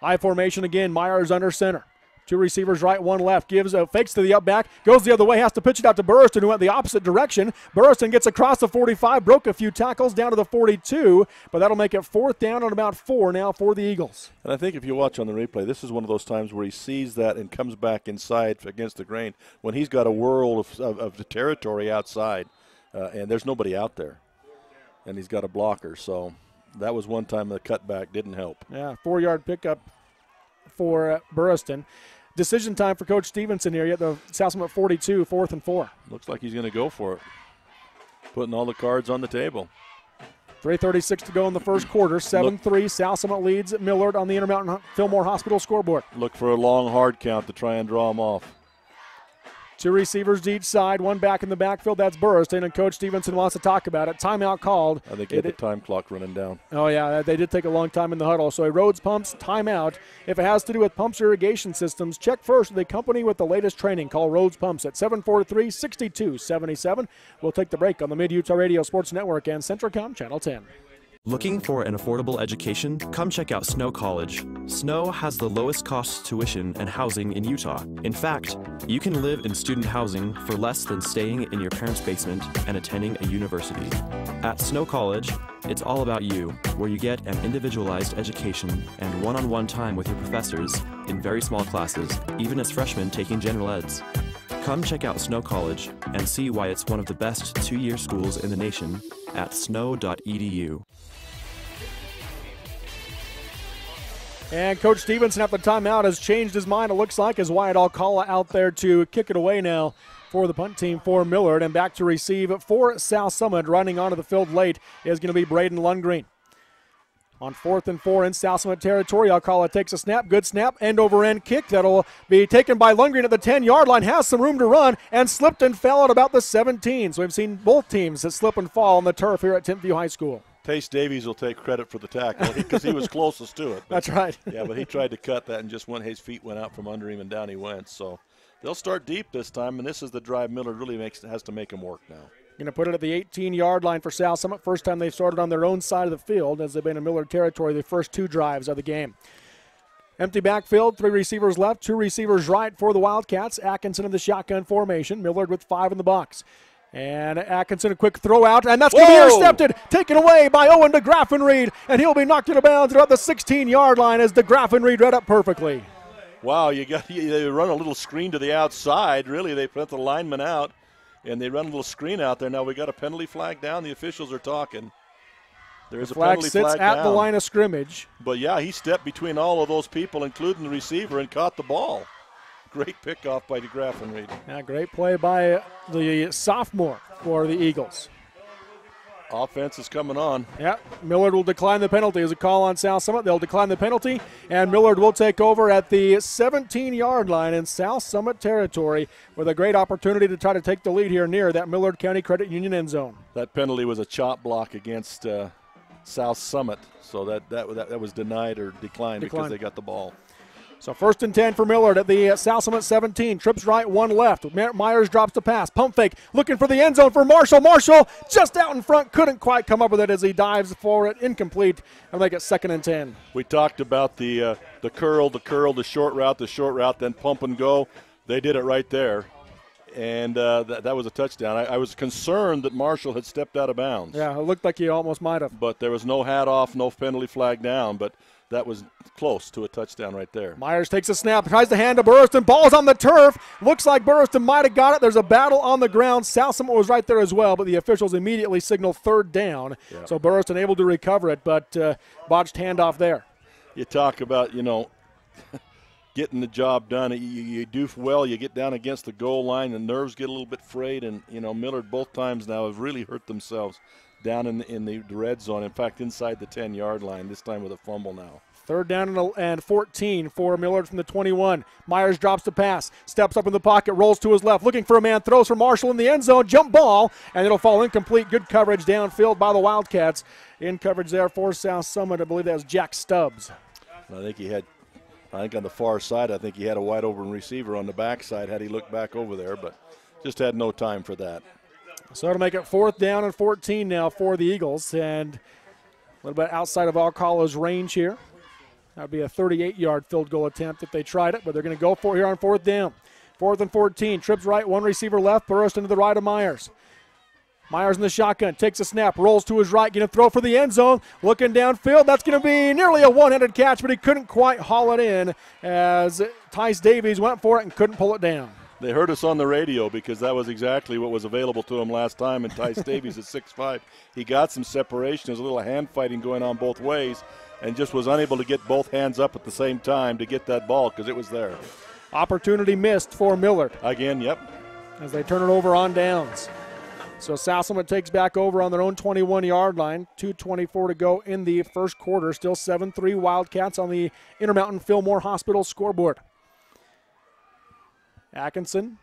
I formation again. Myers under center. 2 receivers right, 1 left. Gives fakes to the up back. Goes the other way. Has to pitch it out to Burrowston, who went the opposite direction. Burrowston gets across the 45. Broke a few tackles down to the 42. But that'll make it 4th down on about 4 now for the Eagles. And I think if you watch on the replay, this is one of those times where he sees that and comes back inside against the grain when he's got a world of the territory outside. And there's nobody out there. And he's got a blocker. So that was one time the cutback didn't help. Yeah, 4-yard pickup for Burrowston. Decision time for Coach Stevenson here at the South Summit 42, 4th and 4. Looks like he's going to go for it. Putting all the cards on the table. 3:36 to go in the first quarter. 7-3, South Summit leads Millard on the Intermountain Fillmore Hospital scoreboard. Look for a long hard count to try and draw him off. 2 receivers to each side, 1 back in the backfield. That's Burrowston, and Coach Stevenson wants to talk about it. Timeout called. I think he had the time clock running down. Oh, yeah, they did take a long time in the huddle. So a Rhodes Pumps timeout. If it has to do with pumps irrigation systems, check first with a company with the latest training. Call Rhodes Pumps at 743-6277. We'll take the break on the Mid-Utah Radio Sports Network and Centricom Channel 10. Looking for an affordable education? Come check out Snow College. Snow has the lowest cost tuition and housing in Utah. In fact, you can live in student housing for less than staying in your parents' basement and attending a university. At Snow College, it's all about you, where you get an individualized education and one-on-one time with your professors in very small classes, even as freshmen taking general eds. Come check out Snow College and see why it's one of the best 2-year schools in the nation at snow.edu. And Coach Stevenson at the timeout has changed his mind, it looks like, as Wyatt Alcala out there to kick it away now for the punt team for Millard. And back to receive for South Summit, running onto the field late, is going to be Braden Lundgreen. On 4th and 4 in South Summit territory, Alcala takes a snap, good snap, end-over-end kick. That'll be taken by Lundgreen at the 10-yard line, has some room to run, and slipped and fell at about the 17. So we've seen both teams that slip and fall on the turf here at Tentview High School. Tace Davies will take credit for the tackle because he was closest to it. That's right. Yeah, but he tried to cut that and just his feet went out from under him and down he went. So they'll start deep this time, and this is the drive Millard really has to make him work now. Going to put it at the 18-yard line for South Summit. First time they've started on their own side of the field as they've been in Millard territory the first 2 drives of the game. Empty backfield, 3 receivers left, 2 receivers right for the Wildcats. Atkinson in the shotgun formation. Millard with 5 in the box. And Atkinson, a quick throw out, and that's going to be intercepted, taken away by Owen DeGraffenried, and he'll be knocked out of bounds about the 16-yard line as DeGraffenried read up perfectly. Wow, they run a little screen to the outside. Really, they put the lineman out, and they run a little screen out there. Now we got a penalty flag down. The officials are talking. There's a penalty flag sits at down. the line of scrimmage. But, yeah, he stepped between all of those people, including the receiver, and caught the ball. Great pickoff by DeGraffenried. Yeah, great play by the sophomore for the Eagles. Offense is coming on. Yeah, Millard will decline the penalty. As a call on South Summit, they'll decline the penalty, and Millard will take over at the 17-yard line in South Summit territory with a great opportunity to try to take the lead here near that Millard County Credit Union end zone. That penalty was a chop block against South Summit, so that was denied or declined because they got the ball. So 1st and 10 for Millard at the South Summit 17. Trips right, 1 left. Myers drops the pass. Pump fake, looking for the end zone for Marshall. Marshall just out in front, couldn't quite come up with it as he dives for it. Incomplete. I'll make it 2nd and 10. We talked about the curl, the short route, then pump and go. They did it right there. And that was a touchdown. I was concerned that Marshall had stepped out of bounds. Yeah, it looked like he almost might have. But there was no hat off, no penalty flag down, but that was close to a touchdown right there. Myers takes a snap, tries to hand to Burriston. Ball's on the turf. Looks like Burriston might have got it. There's a battle on the ground. South Summit was right there as well, but the officials immediately signal third down. Yeah. So Burriston able to recover it, but botched handoff there. You talk about, getting the job done. You do well. You get down against the goal line, the nerves get a little bit frayed, and Millard both times now have really hurt themselves down in the red zone. In fact, inside the 10-yard line. This time with a fumble now. Third down and 14 for Millard from the 21. Myers drops the pass, steps up in the pocket, rolls to his left, looking for a man, throws for Marshall in the end zone, jump ball, and it'll fall incomplete. Good coverage downfield by the Wildcats. In coverage there for South Summit. I believe that was Jack Stubbs. I think on the far side, I think he had a wide open receiver on the backside had he looked back over there, but just had no time for that. So to make it 4th down and 14 now for the Eagles, and a little bit outside of Alcala's range here. That would be a 38-yard field goal attempt if they tried it, but they're going to go for it here on 4th down. 4th and 14, trips right, one receiver left, Burriston to the right of Myers. Myers in the shotgun, takes a snap, rolls to his right, going to throw for the end zone, looking downfield. That's going to be nearly a one-handed catch, but he couldn't quite haul it in as Tice Davies went for it and couldn't pull it down. They heard us on the radio because that was exactly what was available to him last time, and Tice Davies at 6'5". He got some separation. There's a little hand fighting going on both ways and just was unable to get both hands up at the same time to get that ball because it was there. Opportunity missed for Millard. Again, yep. As they turn it over on downs. So South Summit takes back over on their own 21-yard line. 2:24 to go in the first quarter. Still 7-3 Wildcats on the Intermountain Fillmore Hospital scoreboard. Atkinson,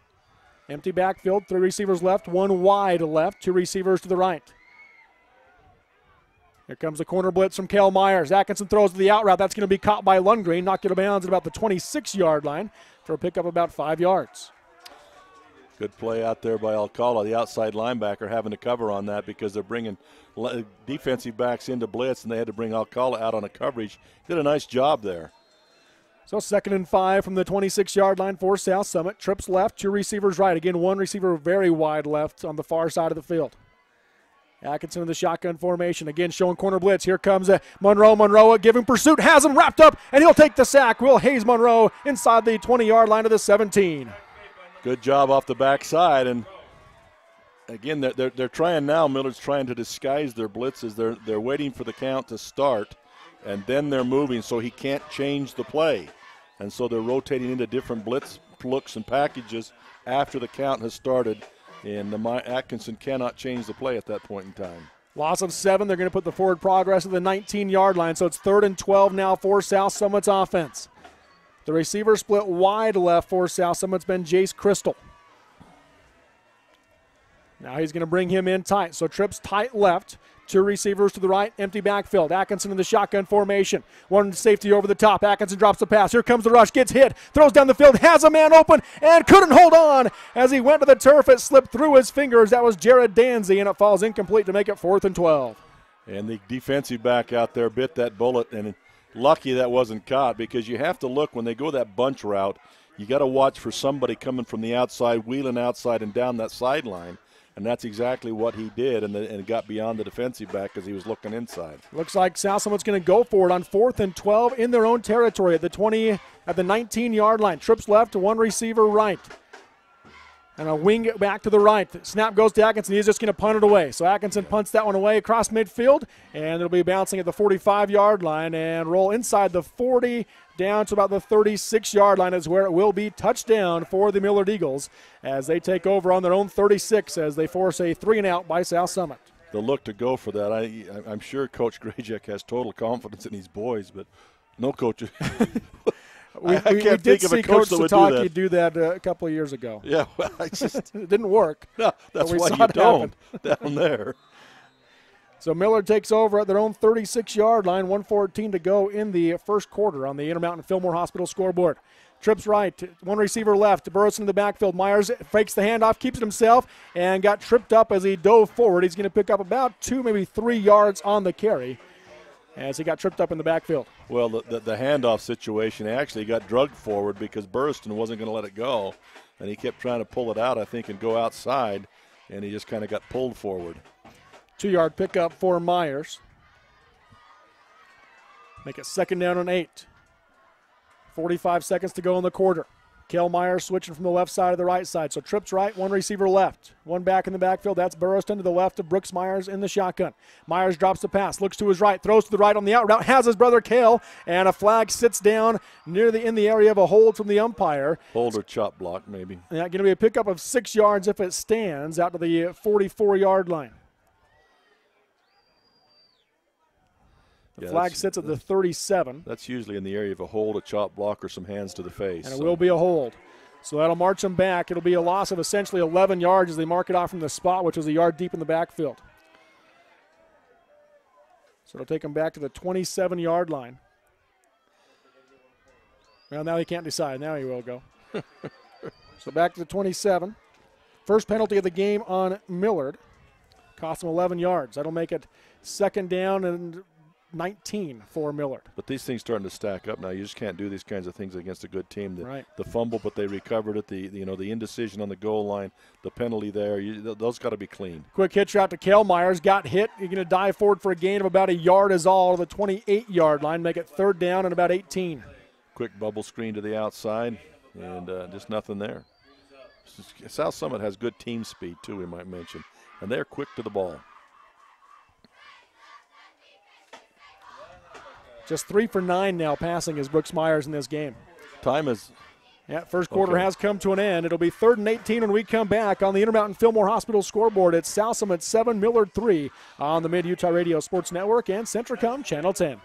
empty backfield. 3 receivers left, 1 wide left, 2 receivers to the right. Here comes the corner blitz from Kel Myers. Atkinson throws to the out route. That's going to be caught by Lundgren. Knocked it out of bounds at about the 26-yard line for a pickup about 5 yards. Good play out there by Alcala, the outside linebacker, having to cover on that because they're bringing defensive backs into blitz, and they had to bring Alcala out on a coverage. Did a nice job there. So 2nd and 5 from the 26-yard line for South Summit. Trips left, 2 receivers right. Again, 1 receiver very wide left on the far side of the field. Atkinson in the shotgun formation. Again, showing corner blitz. Here comes Monroe. Monroe giving pursuit. Has him wrapped up, and he'll take the sack. Will Hayes Monroe inside the 20-yard line of the 17. Good job off the backside, and again, they're trying now. Millard's trying to disguise their blitzes. They're waiting for the count to start, and then they're moving, so he can't change the play. And so they're rotating into different blitz looks and packages after the count has started, and Atkinson cannot change the play at that point in time. Loss of 7. They're going to put the forward progress at the 19-yard line, so it's 3rd and 12 now for South Summit's offense. The receiver split wide left for South Summit's been Jace Crystal. Now he's going to bring him in tight. So trips tight left, 2 receivers to the right, empty backfield. Atkinson in the shotgun formation. 1 safety over the top. Atkinson drops the pass. Here comes the rush, gets hit, throws down the field, has a man open, and couldn't hold on. As he went to the turf, it slipped through his fingers. That was Jared Danzy, and it falls incomplete to make it 4th and 12. And the defensive back out there bit that bullet, and lucky that wasn't caught because you have to look when they go that bunch route. You got to watch for somebody coming from the outside, wheeling outside and down that sideline, and that's exactly what he did, and got beyond the defensive back because he was looking inside. Looks like South Summit's going to go for it on 4th and 12 in their own territory at the 19-yard line. Trips left, 1 receiver right. And a wing back to the right. Snap goes to Atkinson. He's just going to punt it away. So Atkinson punts that one away across midfield, and it'll be bouncing at the 45-yard line and roll inside the 40 down to about the 36-yard line is where it will be. Touchdown for the Millard Eagles as they take over on their own 36 as they force a 3-and-out by South Summit. The look to go for that. I'm sure Coach Grajek has total confidence in these boys, but no coach. We did see Coach Sataki do that a couple of years ago. Yeah, well, it didn't work. No, that's why you don't down there. So Millard takes over at their own 36-yard line, 1:14 to go in the first quarter on the Intermountain Fillmore Hospital scoreboard. Trips right, 1 receiver left, Burris in the backfield. Myers fakes the handoff, keeps it himself, and got tripped up as he dove forward. He's going to pick up about 2, maybe 3 yards on the carry as he got tripped up in the backfield. Well, the handoff situation actually got drugged forward because Burriston wasn't going to let it go. and he kept trying to pull it out, I think, and go outside, and he just kind of got pulled forward. 2-yard pickup for Myers. Make it 2nd down and 8. 45 seconds to go in the quarter. Kel Myers switching from the left side to the right side. So trips right, one receiver left. One back in the backfield. That's Burrowston to the left of Brooks Myers in the shotgun. Myers drops the pass, looks to his right, throws to the right on the out route, has his brother Kel, and a flag sits down in the area of a hold from the umpire. Hold or chop block, maybe. Yeah, going to be a pickup of 6 yards if it stands out to the 44-yard line. The flag sits at the 37. That's usually in the area of a hold, a chop block, or some hands to the face. And it will be a hold. So that'll march them back. It'll be a loss of essentially 11 yards as they mark it off from the spot, which was a yard deep in the backfield. So it'll take them back to the 27-yard line. Well, now he can't decide. Now he will go. So back to the 27. First penalty of the game on Millard. Cost him 11 yards. That'll make it 2nd down and 19 for Millard. But these things starting to stack up now. You just can't do these kinds of things against a good team. Right. The fumble, but they recovered it. The indecision on the goal line, the penalty there. Those got to be clean. Quick hitch route to Kel Myers. Got hit. You're going to dive forward for a gain of about a yard is all to the 28-yard line. Make it 3rd down and about 18. Quick bubble screen to the outside, and just nothing there. South Summit has good team speed, too, we might mention. And they're quick to the ball. Just 3 for 9 now passing is Brooks Myers in this game. Time is. Yeah, first quarter has come to an end. It'll be 3rd and 18 when we come back on the Intermountain Fillmore Hospital scoreboard. It's South Summit 7, Millard 3 on the Mid-Utah Radio Sports Network and Centricom Channel 10.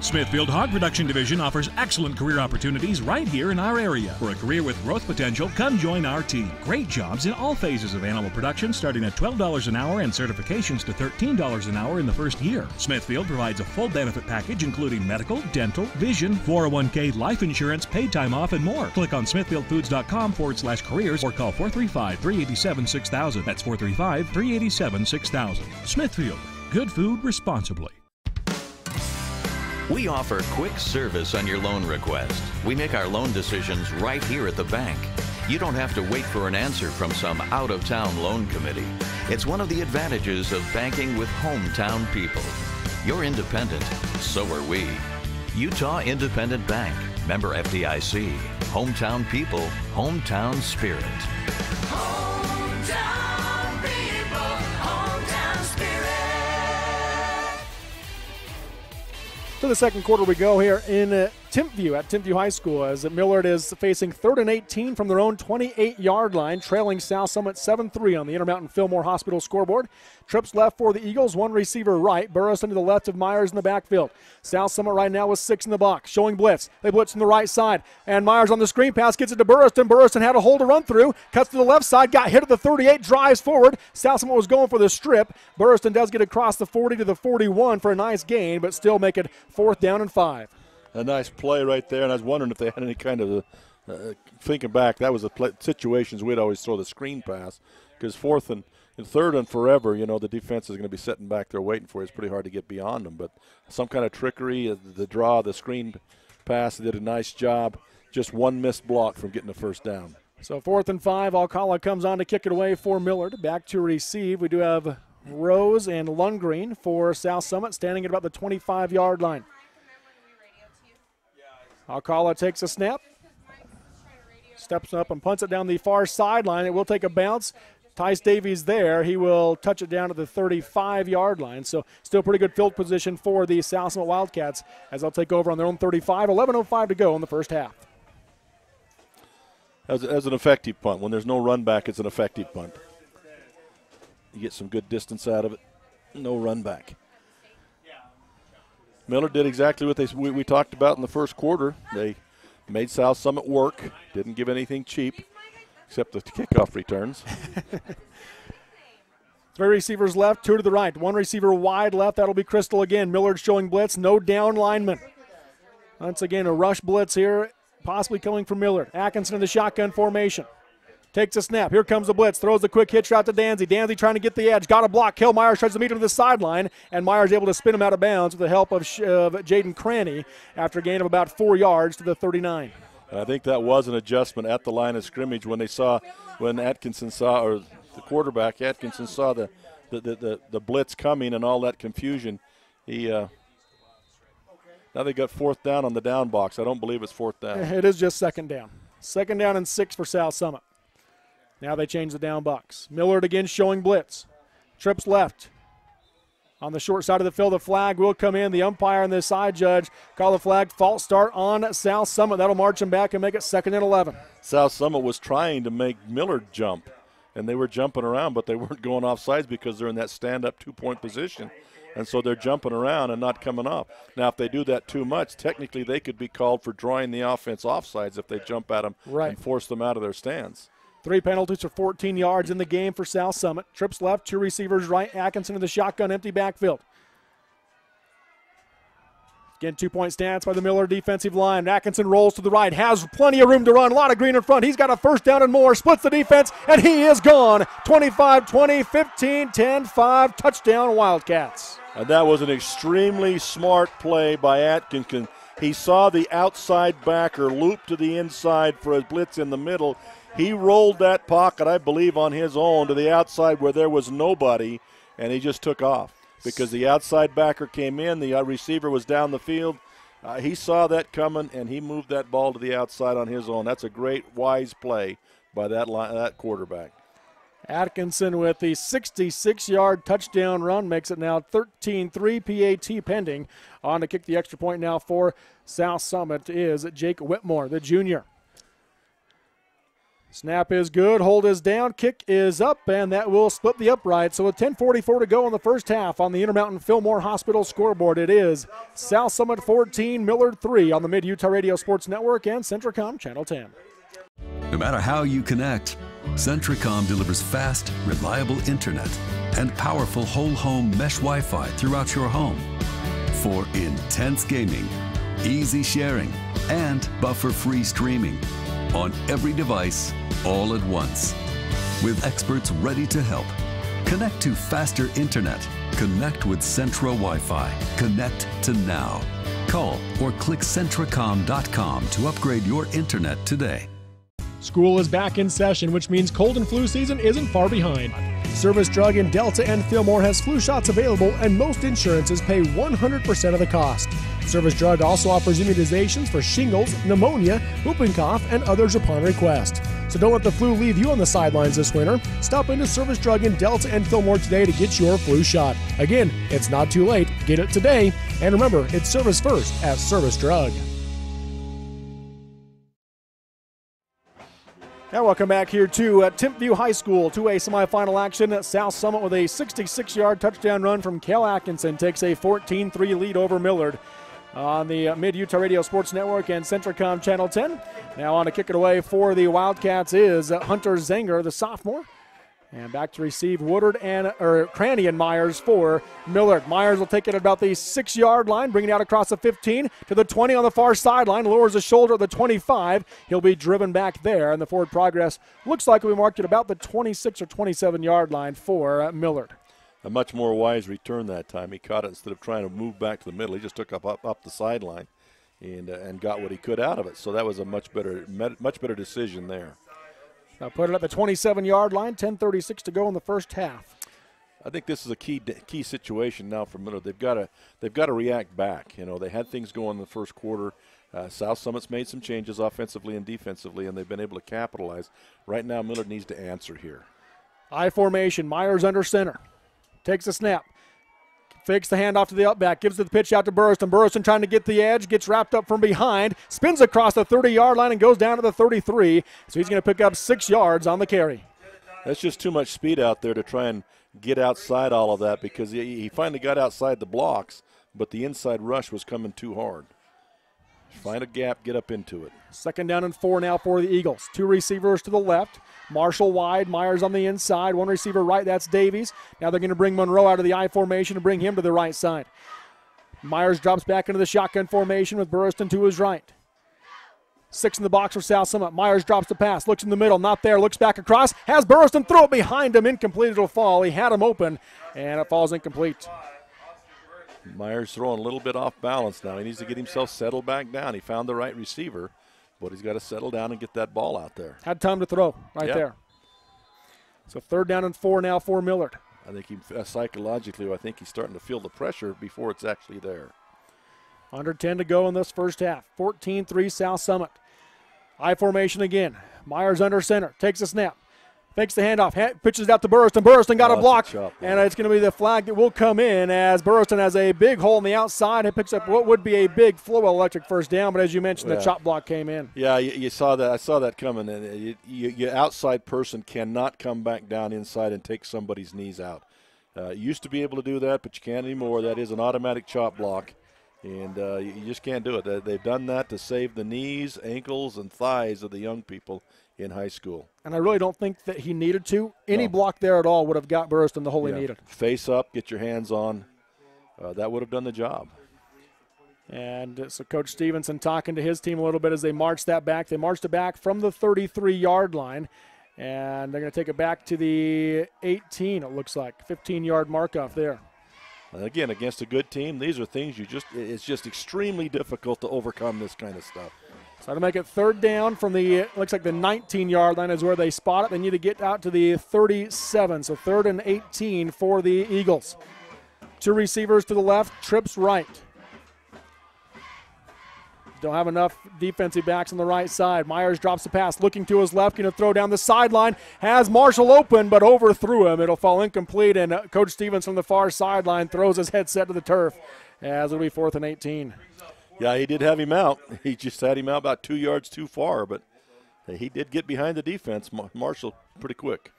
Smithfield Hog Production Division offers excellent career opportunities right here in our area. For a career with growth potential, come join our team. Great jobs in all phases of animal production, starting at $12 an hour and certifications to $13 an hour in the first year. Smithfield provides a full benefit package including medical, dental, vision, 401k, life insurance, paid time off, and more. Click on smithfieldfoods.com/careers or call 435-387-6000. That's 435-387-6000. Smithfield. Good food responsibly. We offer quick service on your loan request. We make our loan decisions right here at the bank. You don't have to wait for an answer from some out-of-town loan committee. It's one of the advantages of banking with hometown people. You're independent, so are we. Utah Independent Bank, member FDIC. Hometown people, hometown spirit. Hometown people, hometown spirit. To the second quarter we go here in Timpview at Timpview High School as Millard is facing 3rd and 18 from their own 28-yard line, trailing South Summit 7-3 on the Intermountain Fillmore Hospital scoreboard. Trips left for the Eagles, one receiver right. Burrowston to the left of Myers in the backfield. South Summit right now with 6 in the box, showing blitz. They blitz from the right side, and Myers on the screen pass gets it to Burrowston. Burrowston had a hole to run through, cuts to the left side, got hit at the 38, drives forward. South Summit was going for the strip. Burrowston does get across the 40 to the 41 for a nice gain, but still make it 4th down and 5. A nice play right there, and I was wondering if they had any kind of thinking back, that was the situations we'd always throw the screen pass, because 4th and 3rd and forever, the defense is going to be sitting back there waiting for you. It's pretty hard to get beyond them, but some kind of trickery, the draw, the screen pass, they did a nice job. Just one missed block from getting the 1st down. So 4th and 5, Alcala comes on to kick it away for Millard. Back to receive. We do have Rose and Lundgren for South Summit, standing at about the 25-yard line. Alcala takes a snap, steps up and punts it down the far sideline. It will take a bounce. Tice Davies there. He will touch it down to the 35-yard line. So still pretty good field position for the South Summit Wildcats as they'll take over on their own 35. 11:05 to go in the first half. As an effective punt. When there's no run back, it's an effective punt. You get some good distance out of it. No run back. Millard did exactly what we talked about in the first quarter. They made South Summit work, didn't give anything cheap except the kickoff returns. 3 receivers left, 2 to the right. 1 receiver wide left. That'll be Crystal again. Millard showing blitz, no down lineman. Once again, a rush blitz here, possibly coming from Millard. Atkinson in the shotgun formation. Takes a snap. Here comes the blitz. Throws the quick hitch route to Danzy. Danzy trying to get the edge. Got a block. Kel Myers tries to meet him to the sideline, and Myers able to spin him out of bounds with the help of Jaden Cranny after a gain of about 4 yards to the 39. And I think that was an adjustment at the line of scrimmage when Atkinson saw, or the quarterback Atkinson saw the blitz coming and all that confusion. Now they got 4th down on the down box. I don't believe it's 4th down. It is just 2nd down. 2nd down and 6 for South Summit. Now they change the down box. Millard again showing blitz. Trips left. On the short side of the field, the flag will come in. The umpire and the side judge call the flag. False start on South Summit. That'll march them back and make it 2nd and 11. South Summit was trying to make Millard jump, and they were jumping around, but they weren't going off sides because they're in that stand-up 2-point position. And so they're jumping around and not coming off. Now, if they do that too much, technically they could be called for drawing the offense offsides if they jump at them and force them out of their stands. 3 penalties for 14 yards in the game for South Summit. Trips left, 2 receivers right. Atkinson in the shotgun, empty backfield. Again, 2-point stance by the Millard defensive line. Atkinson rolls to the right, has plenty of room to run, a lot of green in front. He's got a 1st down and more, splits the defense, and he is gone. 25-20, 15-10-5, touchdown Wildcats. And that was an extremely smart play by Atkinson. He saw the outside backer loop to the inside for a blitz in the middle. He rolled that pocket, I believe, on his own to the outside where there was nobody, and he just took off because the outside backer came in. The receiver was down the field. He saw that coming, and he moved that ball to the outside on his own. That's a great, wise play by that quarterback. Atkinson with the 66-yard touchdown run makes it now 13-3, PAT pending. On to kick the extra point now for South Summit is Jake Whitmore, the junior. Snap is good, hold is down, kick is up, and that will split the upright. So with 10:44 to go in the first half on the Intermountain Fillmore Hospital scoreboard, it is South Summit 14, Millard 3 on the Mid-Utah Radio Sports Network and Centricom Channel 10. No matter how you connect, Centricom delivers fast, reliable internet and powerful whole-home mesh Wi-Fi throughout your home for intense gaming, easy sharing, and buffer-free streaming on every device all at once. With experts ready to help. Connect to faster internet. Connect with Centra Wi-Fi. Connect to now. Call or click Centricom.com to upgrade your internet today. School is back in session, which means cold and flu season isn't far behind. Service Drug in Delta and Fillmore has flu shots available, and most insurances pay 100% of the cost. Service Drug also offers immunizations for shingles, pneumonia, whooping cough, and others upon request. So don't let the flu leave you on the sidelines this winter. Stop into Service Drug in Delta and Fillmore today to get your flu shot. Again, it's not too late. Get it today. And remember, it's service first at Service Drug. Now welcome back here to Timpview High School, 2A semifinal action. South Summit with a 66-yard touchdown run from Kel Atkinson takes a 14-3 lead over Millard on the Mid-Utah Radio Sports Network and Centricom Channel 10. Now on to kick it away for the Wildcats is Hunter Zenger, the sophomore. And back to receive Woodard Cranny and Myers for Millard. Myers will take it at about the 6-yard line, bring it out across the 15 to the 20 on the far sideline, lowers the shoulder at the 25. He'll be driven back there, and the forward progress looks like we marked at about the 26 or 27-yard line for Millard. A much more wise return that time. He caught it instead of trying to move back to the middle. He just took up the sideline and got what he could out of it. So that was a much better decision there. Now put it at the 27-yard line, 10:36 to go in the first half. I think this is a key situation now for Millard. They've got to react back. You know, they had things going in the first quarter. South Summit's made some changes offensively and defensively, and they've been able to capitalize. Right now, Millard needs to answer here. I formation, Myers under center. Takes a snap. Fakes the handoff to the up-back, gives the pitch out to Burrowston. Burrowston trying to get the edge, gets wrapped up from behind, spins across the 30-yard line and goes down to the 33. So he's going to pick up 6 yards on the carry. That's just too much speed out there to try and get outside all of that because he finally got outside the blocks, but the inside rush was coming too hard. Find a gap, get up into it. 2nd down and 4 now for the Eagles. 2 receivers to the left. Marshall wide, Myers on the inside. 1 receiver right, that's Davies. Now they're going to bring Monroe out of the I formation and bring him to the right side. Myers drops back into the shotgun formation with Burrowston to his right. 6 in the box for South Summit. Myers drops the pass, looks in the middle, not there, looks back across, has Burrowston throw it behind him, incomplete, it'll fall. He had him open, and it falls incomplete. Myers throwing a little bit off balance now. He needs to get himself settled back down. He found the right receiver, but he's got to settle down and get that ball out there. Had time to throw right there. So 3rd down and 4 now for Millard. I think he psychologically, I think he's starting to feel the pressure before it's actually there. Under 10 to go in this first half. 14-3 South Summit. I formation again. Myers under center. Takes a snap. Fakes the handoff. Pitches it out to Burrowston. Burrowston got a block. And it's going to be the flag that will come in as Burrowston has a big hole on the outside. It picks up what would be a big Flowell Electric first down. But as you mentioned, the chop block came in. Yeah, you saw that. I saw that coming. And your outside person cannot come back down inside and take somebody's knees out. Used to be able to do that, but you can't anymore. That is an automatic chop block. And you just can't do it. They've done that to save the knees, ankles, and thighs of the young people in high school. And I really don't think that he needed to. Any block there at all would have got Burrowston the hole he needed. Face up, get your hands on. That would have done the job. And so Coach Stevenson talking to his team a little bit as they marched that back. They marched it back from the 33-yard line. And they're going to take it back to the 18, it looks like. 15-yard mark off there. And again, against a good team, these are things it's just extremely difficult to overcome this kind of stuff. So to make it 3rd down from the, looks like the 19-yard line is where they spot it. They need to get out to the 37. So 3rd and 18 for the Eagles. 2 receivers to the left, trips right. Don't have enough defensive backs on the right side. Myers drops the pass, looking to his left, going to throw down the sideline. Has Marshall open, but overthrew him. It'll fall incomplete, and Coach Stevens from the far sideline throws his headset to the turf as it'll be 4th and 18. Yeah, he did have him out. He just had him out about 2 yards too far, but he did get behind the defense, Marshall, pretty quick.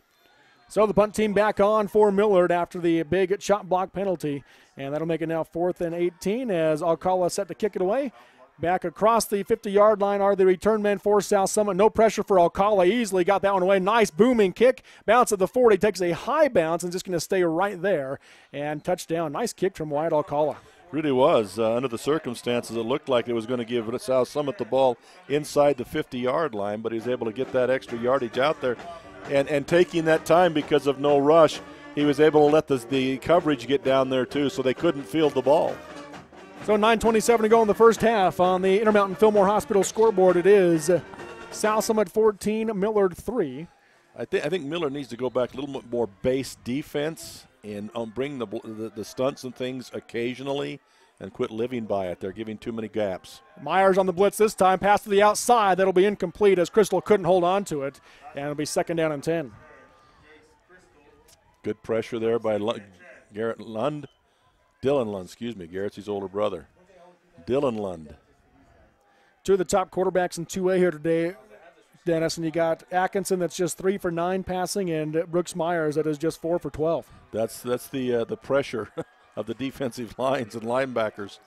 So the punt team back on for Millard after the big shot block penalty, and that'll make it now 4th and 18 as Alcala set to kick it away. Back across the 50-yard line are the return men for South Summit. No pressure for Alcala. Easily got that one away. Nice booming kick. Bounce at the 40. Takes a high bounce and just going to stay right there. And touchdown. Nice kick from Wyatt Alcala. Really was. Under the circumstances, it looked like it was going to give South Summit the ball inside the 50-yard line, but he was able to get that extra yardage out there. And taking that time because of no rush, he was able to let the coverage get down there too, so they couldn't field the ball. So 9:27 to go in the first half. On the Intermountain Fillmore Hospital scoreboard, it is South Summit 14, Millard 3. I think Millard needs to go back a little bit more base defense and bring the stunts and things occasionally and quit living by it. They're giving too many gaps. Myers on the blitz this time. Pass to the outside. That'll be incomplete as Crystal couldn't hold on to it. And it'll be 2nd down and 10. Good pressure there by Garrett Lund. Dylan Lund, excuse me. Garrett's his older brother. Dylan Lund. 2 of the top quarterbacks in 2A here today, Dennis, and you got Atkinson that's just 3 for 9 passing, and Brooks Myers that is just 4 for 12. That's the pressure of the defensive lines and linebackers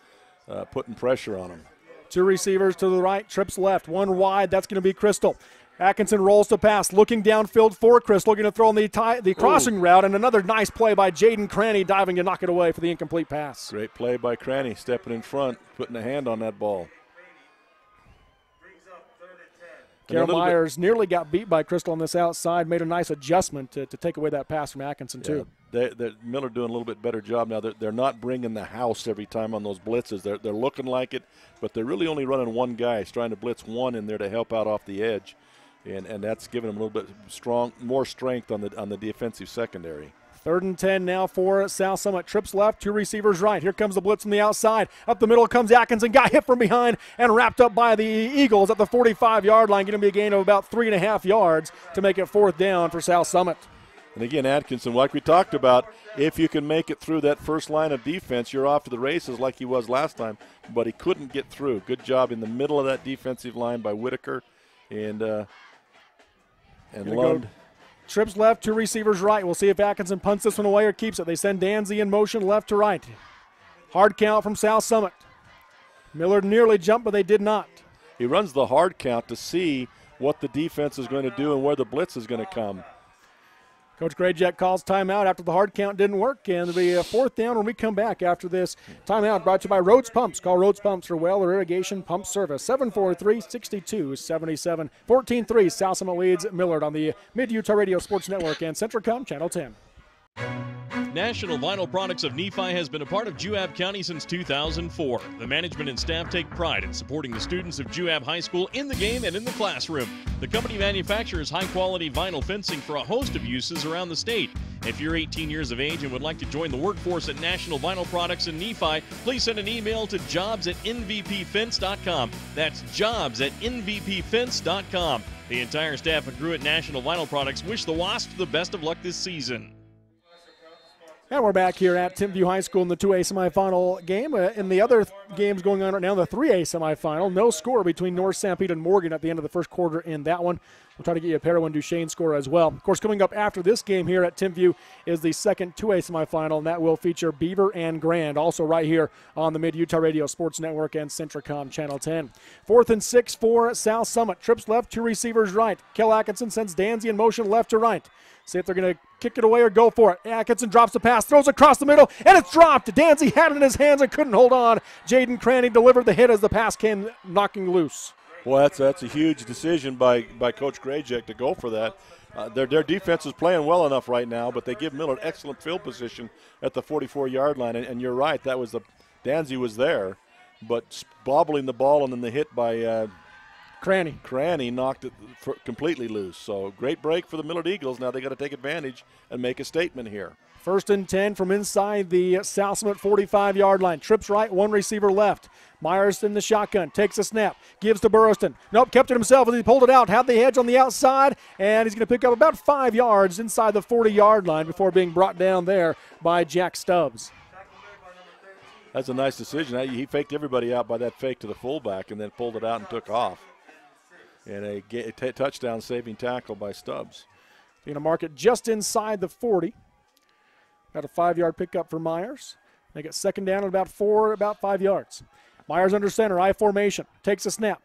putting pressure on them. 2 receivers to the right, trips left, 1 wide. That's going to be Crystal. Atkinson rolls to pass, looking downfield for Crystal, going to throw on the crossing route, and another nice play by Jaden Cranny diving to knock it away for the incomplete pass. Great play by Cranny, stepping in front, putting a hand on that ball. Carol Myers nearly got beat by Crystal on this outside, made a nice adjustment to take away that pass from Atkinson too. Miller doing a little bit better job now. They're not bringing the house every time on those blitzes. They're looking like it, but they're really only running one guy. He's trying to blitz one in there to help out off the edge. And that's giving them a little bit more strength on the defensive secondary. 3rd and 10 now for South Summit. Trips left, 2 receivers right. Here comes the blitz from the outside. Up the middle comes Atkinson. Got hit from behind and wrapped up by the Eagles at the 45-yard line. Going to be a gain of about 3.5 yards to make it 4th down for South Summit. And again, Atkinson, like we talked about, if you can make it through that first line of defense, you're off to the races like he was last time. But he couldn't get through. Good job in the middle of that defensive line by Whitaker and Lund. Trips left, 2 receivers right. We'll see if Atkinson punts this one away or keeps it. They send Danzy in motion left to right. Hard count from South Summit. Millard nearly jumped, but they did not. He runs the hard count to see what the defense is going to do and where the blitz is going to come. Coach Grayjack calls timeout after the hard count didn't work, and it'll be a 4th down when we come back after this timeout. Brought to you by Rhodes Pumps. Call Rhodes Pumps for well or irrigation pump service. 743-6277. 14-3 South Summit leads Millard on the Mid-Utah Radio Sports Network and Centricom Channel 10. National Vinyl Products of Nephi has been a part of Juab County since 2004. The management and staff take pride in supporting the students of Juab High School in the game and in the classroom. The company manufactures high-quality vinyl fencing for a host of uses around the state. If you're 18 years of age and would like to join the workforce at National Vinyl Products in Nephi, please send an email to jobs@nvpfence.com. That's jobs@nvpfence.com. The entire staff and crew at National Vinyl Products wish the Wasps the best of luck this season. And we're back here at Timpview High School in the 2A semifinal game. In the other games going on right now, the 3A semifinal, no score between North Sanpete and Morgan at the end of the first quarter in that one. We'll try to get you a Parowan Duchesne score as well. Of course, coming up after this game here at Timpview is the second 2A semifinal, and that will feature Beaver and Grand, also right here on the Mid-Utah Radio Sports Network and Centricom Channel 10. 4th and 6 for South Summit. Trips left, 2 receivers right. Kel Atkinson sends Danzy in motion left to right. See if they're going to kick it away or go for it. Atkinson drops the pass, throws across the middle, and it's dropped. Danzy had it in his hands and couldn't hold on. Jaden Cranny delivered the hit as the pass came knocking loose. Well, that's a huge decision by Coach Grajek to go for that. Their defense is playing well enough right now, but they give Millard excellent field position at the 44-yard line. And you're right, Danzy was there, but bobbling the ball and then the hit by Cranny knocked it completely loose. So great break for the Millard Eagles. Now they got to take advantage and make a statement here. 1st and 10 from inside the South Summit 45-yard line. Trips right, 1 receiver left. Myers in the shotgun, takes a snap, gives to Burrowston. Nope, kept it himself as he pulled it out, had the edge on the outside, and he's going to pick up about 5 yards inside the 40-yard line before being brought down there by Jack Stubbs. That's a nice decision. He faked everybody out by that fake to the fullback and then pulled it out and took off. And a touchdown saving tackle by Stubbs. Going to mark it just inside the 40. Got a 5-yard pickup for Myers. They get second down at about 5 yards. Myers under center, I formation, takes a snap.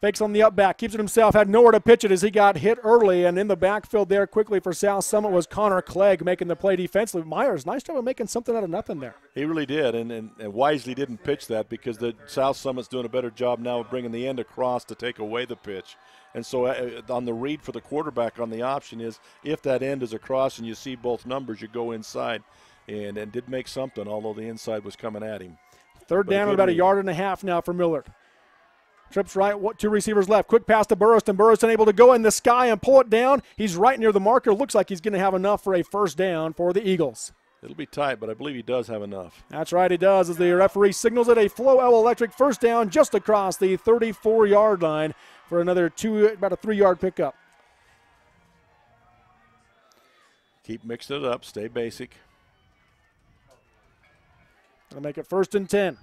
Fakes on the up back, keeps it himself, had nowhere to pitch it as he got hit early, and in the backfield there quickly for South Summit was Connor Clegg making the play defensively. Myers, nice job of making something out of nothing there. He really did, and wisely didn't pitch that because the South Summit's doing a better job now of bringing the end across to take away the pitch. And so on the read for the quarterback on the option is if that end is across and you see both numbers, you go inside, and did make something, although the inside was coming at him. Third down, about 1.5 yards now for Millard. Trips right, 2 receivers left. Quick pass to Burrowston. Burrowston able to go in the sky and pull it down. He's right near the marker. Looks like he's going to have enough for a first down for the Eagles. It'll be tight, but I believe he does have enough. That's right, he does, as the referee signals it a Flow L Electric first down just across the 34-yard line for another about a 3-yard pickup. Keep mixing it up. Stay basic. Going to make it 1st and 10.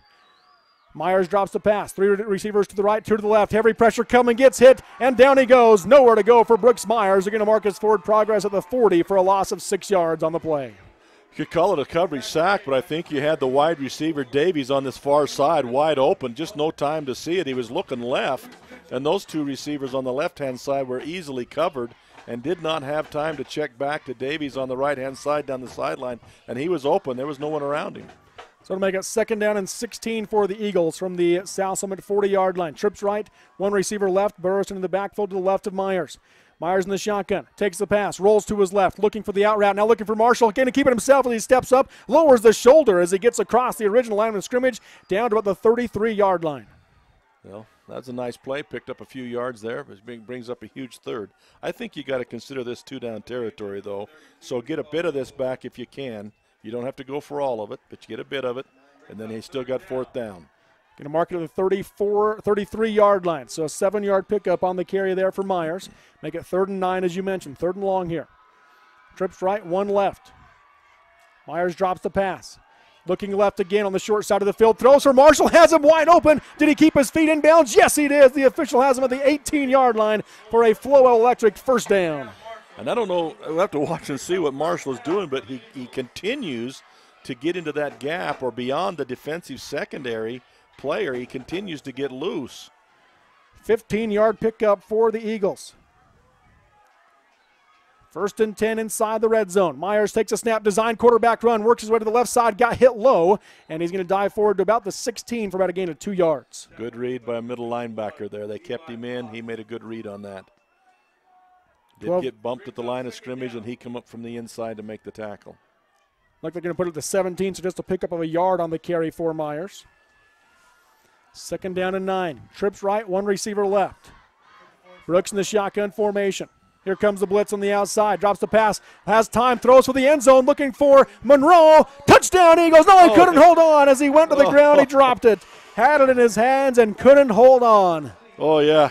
Myers drops the pass. 3 receivers to the right, 2 to the left. Heavy pressure coming, gets hit, and down he goes. Nowhere to go for Brooks Myers. They're going to mark his forward progress at the 40 for a loss of 6 yards on the play. You could call it a coverage sack, but I think you had the wide receiver Davies on this far side wide open. Just no time to see it. He was looking left, and those 2 receivers on the left-hand side were easily covered and did not have time to check back to Davies on the right-hand side down the sideline, and he was open. There was no one around him. So to make it 2nd down and 16 for the Eagles from the South Summit 40-yard line. Trips right, 1 receiver left, Burrowston in the backfield to the left of Myers. Myers in the shotgun, takes the pass, rolls to his left, looking for the out route, now looking for Marshall, going to keep it himself as he steps up, lowers the shoulder as he gets across the original line of scrimmage down to about the 33-yard line. Well, that's a nice play, picked up a few yards there, but brings up a huge third. I think you got to consider this 2-down territory, though, so get a bit of this back if you can. You don't have to go for all of it, but you get a bit of it, and then he still got 4th down. Going to mark it at the 33-yard line. So a 7-yard pickup on the carry there for Myers. Make it 3rd and 9, as you mentioned. 3rd and long here. Trips right, 1 left. Myers drops the pass. Looking left again on the short side of the field. Throws for Marshall. Has him wide open. Did he keep his feet in bounds? Yes, he did. The official has him at the 18-yard line for a Flow Electric first down. And I don't know, we'll have to watch and see what Marshall is doing, but he continues to get into that gap or beyond the defensive secondary player. He continues to get loose. 15-yard pickup for the Eagles. 1st and 10 inside the red zone. Myers takes a snap, design quarterback run, works his way to the left side, got hit low, and he's going to dive forward to about the 16 for about a gain of 2 yards. Good read by a middle linebacker there. They kept him in. He made a good read on that. Did get bumped at the line of scrimmage, and he come up from the inside to make the tackle. Like they're going to put it to 17, so just a pickup of a yard on the carry for Myers. 2nd down and 9. Trips right, 1 receiver left. Brooks in the shotgun formation. Here comes the blitz on the outside. Drops the pass. Has time. Throws for the end zone. Looking for Monroe. Touchdown, Eagles. No, he couldn't hold on. As he went to the ground, he dropped it. Had it in his hands and couldn't hold on. Oh, yeah.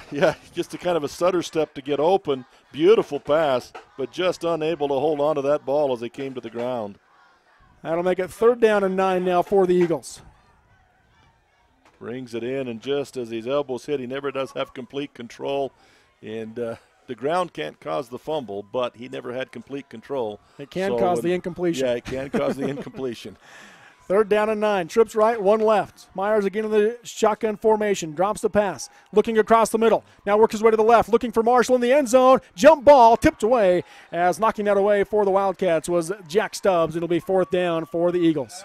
Just a kind of a stutter step to get open. Beautiful pass, but just unable to hold on to that ball as he came to the ground. That'll make it 3rd down and 9 now for the Eagles. Brings it in, and just as his elbows hit, he never does have complete control. And the ground can't cause the fumble, but he never had complete control. It can cause the incompletion. Yeah, it can cause the incompletion. 3rd down and 9. Trips right, 1 left. Myers again in the shotgun formation. Drops the pass. Looking across the middle. Now works his way to the left. Looking for Marshall in the end zone. Jump ball tipped away. As knocking that away for the Wildcats was Jack Stubbs. It'll be 4th down for the Eagles.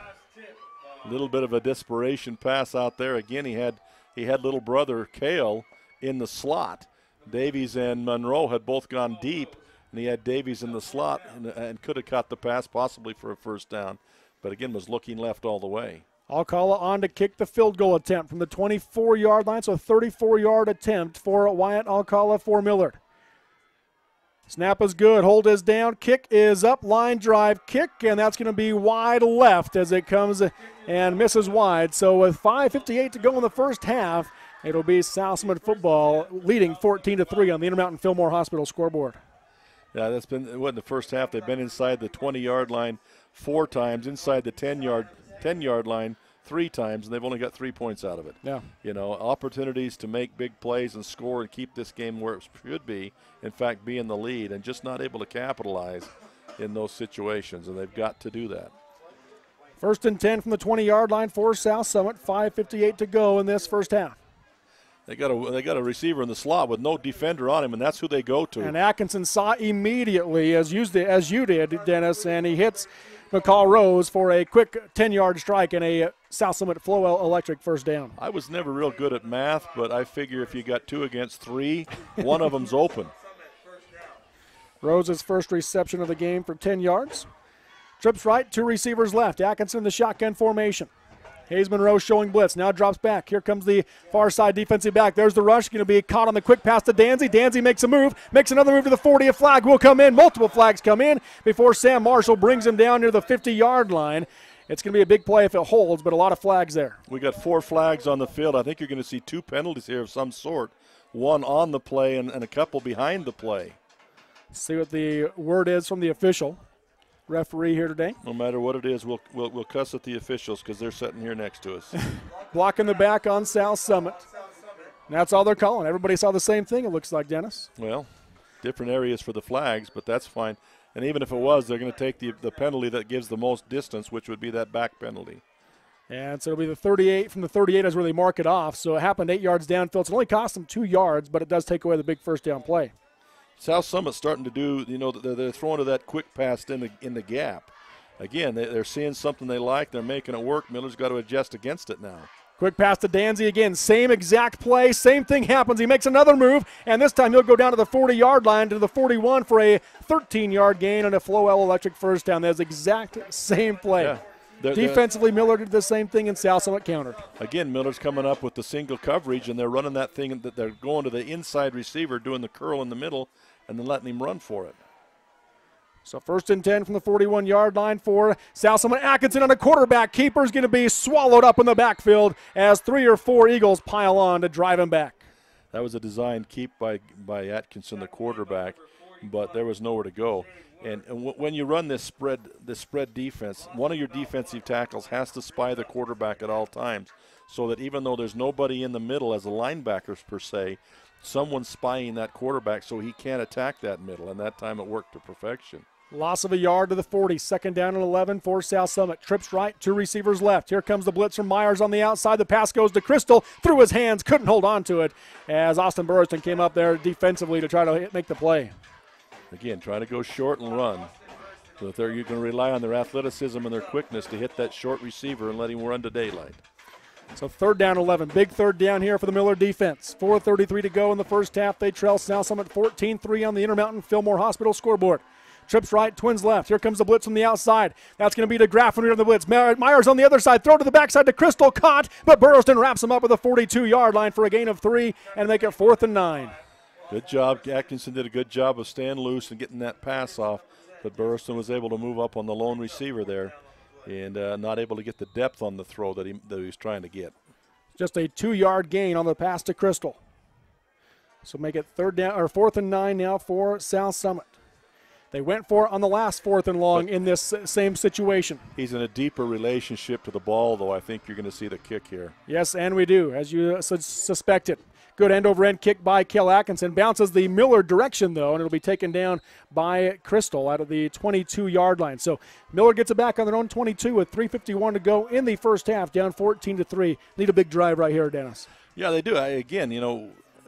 A little bit of a desperation pass out there. Again, he had little brother Kel in the slot. Davies and Monroe had both gone deep, and he had Davies in the slot and could have caught the pass possibly for a 1st down. But again, was looking left all the way. Alcala on to kick the field goal attempt from the 24-yard line, so a 34-yard attempt for Wyatt Alcala for Millard. Snap is good, hold is down, kick is up, line drive kick, and that's going to be wide left as it comes and misses wide. So with 5:58 to go in the first half, it'll be South Summit football leading 14-3 on the Intermountain Fillmore Hospital scoreboard. Yeah, that's been in the first half. They've been inside the 20-yard line 4 times, inside the 10-yard line 3 times, and they've only got 3 points out of it. Yeah. You know, opportunities to make big plays and score and keep this game where it should be, in fact, be in the lead, and just not able to capitalize in those situations, and they've got to do that. 1st and 10 from the 20-yard line for South Summit. 5:58 to go in this first half. They got a receiver in the slot with no defender on him, and that's who they go to. And Atkinson saw immediately, as you did, Dennis, and he hits McCall Rose for a quick 10-yard strike and a South Summit Flowell Electric 1st down. I was never real good at math, but I figure if you got 2 against 3, one of them's open. Rose's first reception of the game for 10 yards. Trips right, 2 receivers left. Atkinson in the shotgun formation. Hayes Monroe showing blitz. Now drops back. Here comes the far side defensive back. There's the rush. Going to be caught on the quick pass to Danzy. Danzy makes a move. Makes another move to the 40. A flag will come in. Multiple flags come in before Sam Marshall brings him down near the 50-yard line. It's going to be a big play if it holds, but a lot of flags there. We got 4 flags on the field. I think you're going to see 2 penalties here of some sort. One on the play and a couple behind the play. See what the word is from the official referee here today. No matter what it is, we'll cuss at the officials because they're sitting here next to us. Blocking the back on South Summit. And that's all they're calling. Everybody saw the same thing, it looks like, Dennis. Well, different areas for the flags, but that's fine. And even if it was, they're going to take the penalty that gives the most distance, which would be that back penalty. And so it'll be the 38. From the 38 is where they mark it off. So it happened 8 yards downfield. It only cost them 2 yards, but it does take away the big 1st down play. South Summit's starting to do, they're throwing to that quick pass in the gap. Again, they're seeing something they like. They're making it work. Miller's got to adjust against it now. Quick pass to Danzy again. Same exact play. Same thing happens. He makes another move, and this time he'll go down to the 40-yard line to the 41 for a 13-yard gain and a Flowell Electric 1st down. That's exact same play. Yeah. Defensively, Millard did the same thing, and South Summit countered. Again, Miller's coming up with the single coverage, and they're running that thing that they're going to the inside receiver, doing the curl in the middle, and then letting him run for it. So 1st and 10 from the 41-yard line for South Summit. Atkinson on a quarterback. Keeper's going to be swallowed up in the backfield as 3 or 4 Eagles pile on to drive him back. That was a designed keep by Atkinson, the quarterback, but there was nowhere to go. And when you run this spread defense, one of your defensive tackles has to spy the quarterback at all times, so that even though there's nobody in the middle as a linebacker per se, someone's spying that quarterback so he can't attack that middle, and that time it worked to perfection. Loss of a yard to the 40. 2nd down and 11 for South Summit. Trips right, 2 receivers left. Here comes the blitz from Myers on the outside. The pass goes to Crystal. Through his hands, couldn't hold on to it as Austin Burriston came up there defensively to try to make the play. Again, try to go short and run. So that you can rely on their athleticism and their quickness to hit that short receiver and let him run to daylight. So 3rd down 11. Big 3rd down here for the Millard defense. 4:33 to go in the first half. They trail South Summit 14-3 on the Intermountain Fillmore Hospital scoreboard. Trips right, Twins left. Here comes the blitz from the outside. That's going to be to Graff on the blitz. Myers on the other side. Throw to the backside to Crystal. Caught, but Burrowston wraps him up with a 42-yard line for a gain of 3 and make it 4th and 9. Good job. Atkinson did a good job of staying loose and getting that pass off, but Burrowston was able to move up on the lone receiver there and not able to get the depth on the throw that he was trying to get. Just a 2-yard gain on the pass to Crystal. So make it 4th and 9 now for South Summit. They went for it on the last 4th and long in this same situation. He's in a deeper relationship to the ball, though. I think you're going to see the kick here. Yes, and we do, as you suspected. Good end-over-end kick by Kel Atkinson. Bounces the Millard direction, though, and it'll be taken down by Crystal out of the 22-yard line. So Millard gets it back on their own 22 with 3:51 to go in the first half, down 14-3. Need a big drive right here, Dennis. Yeah, they do. Again,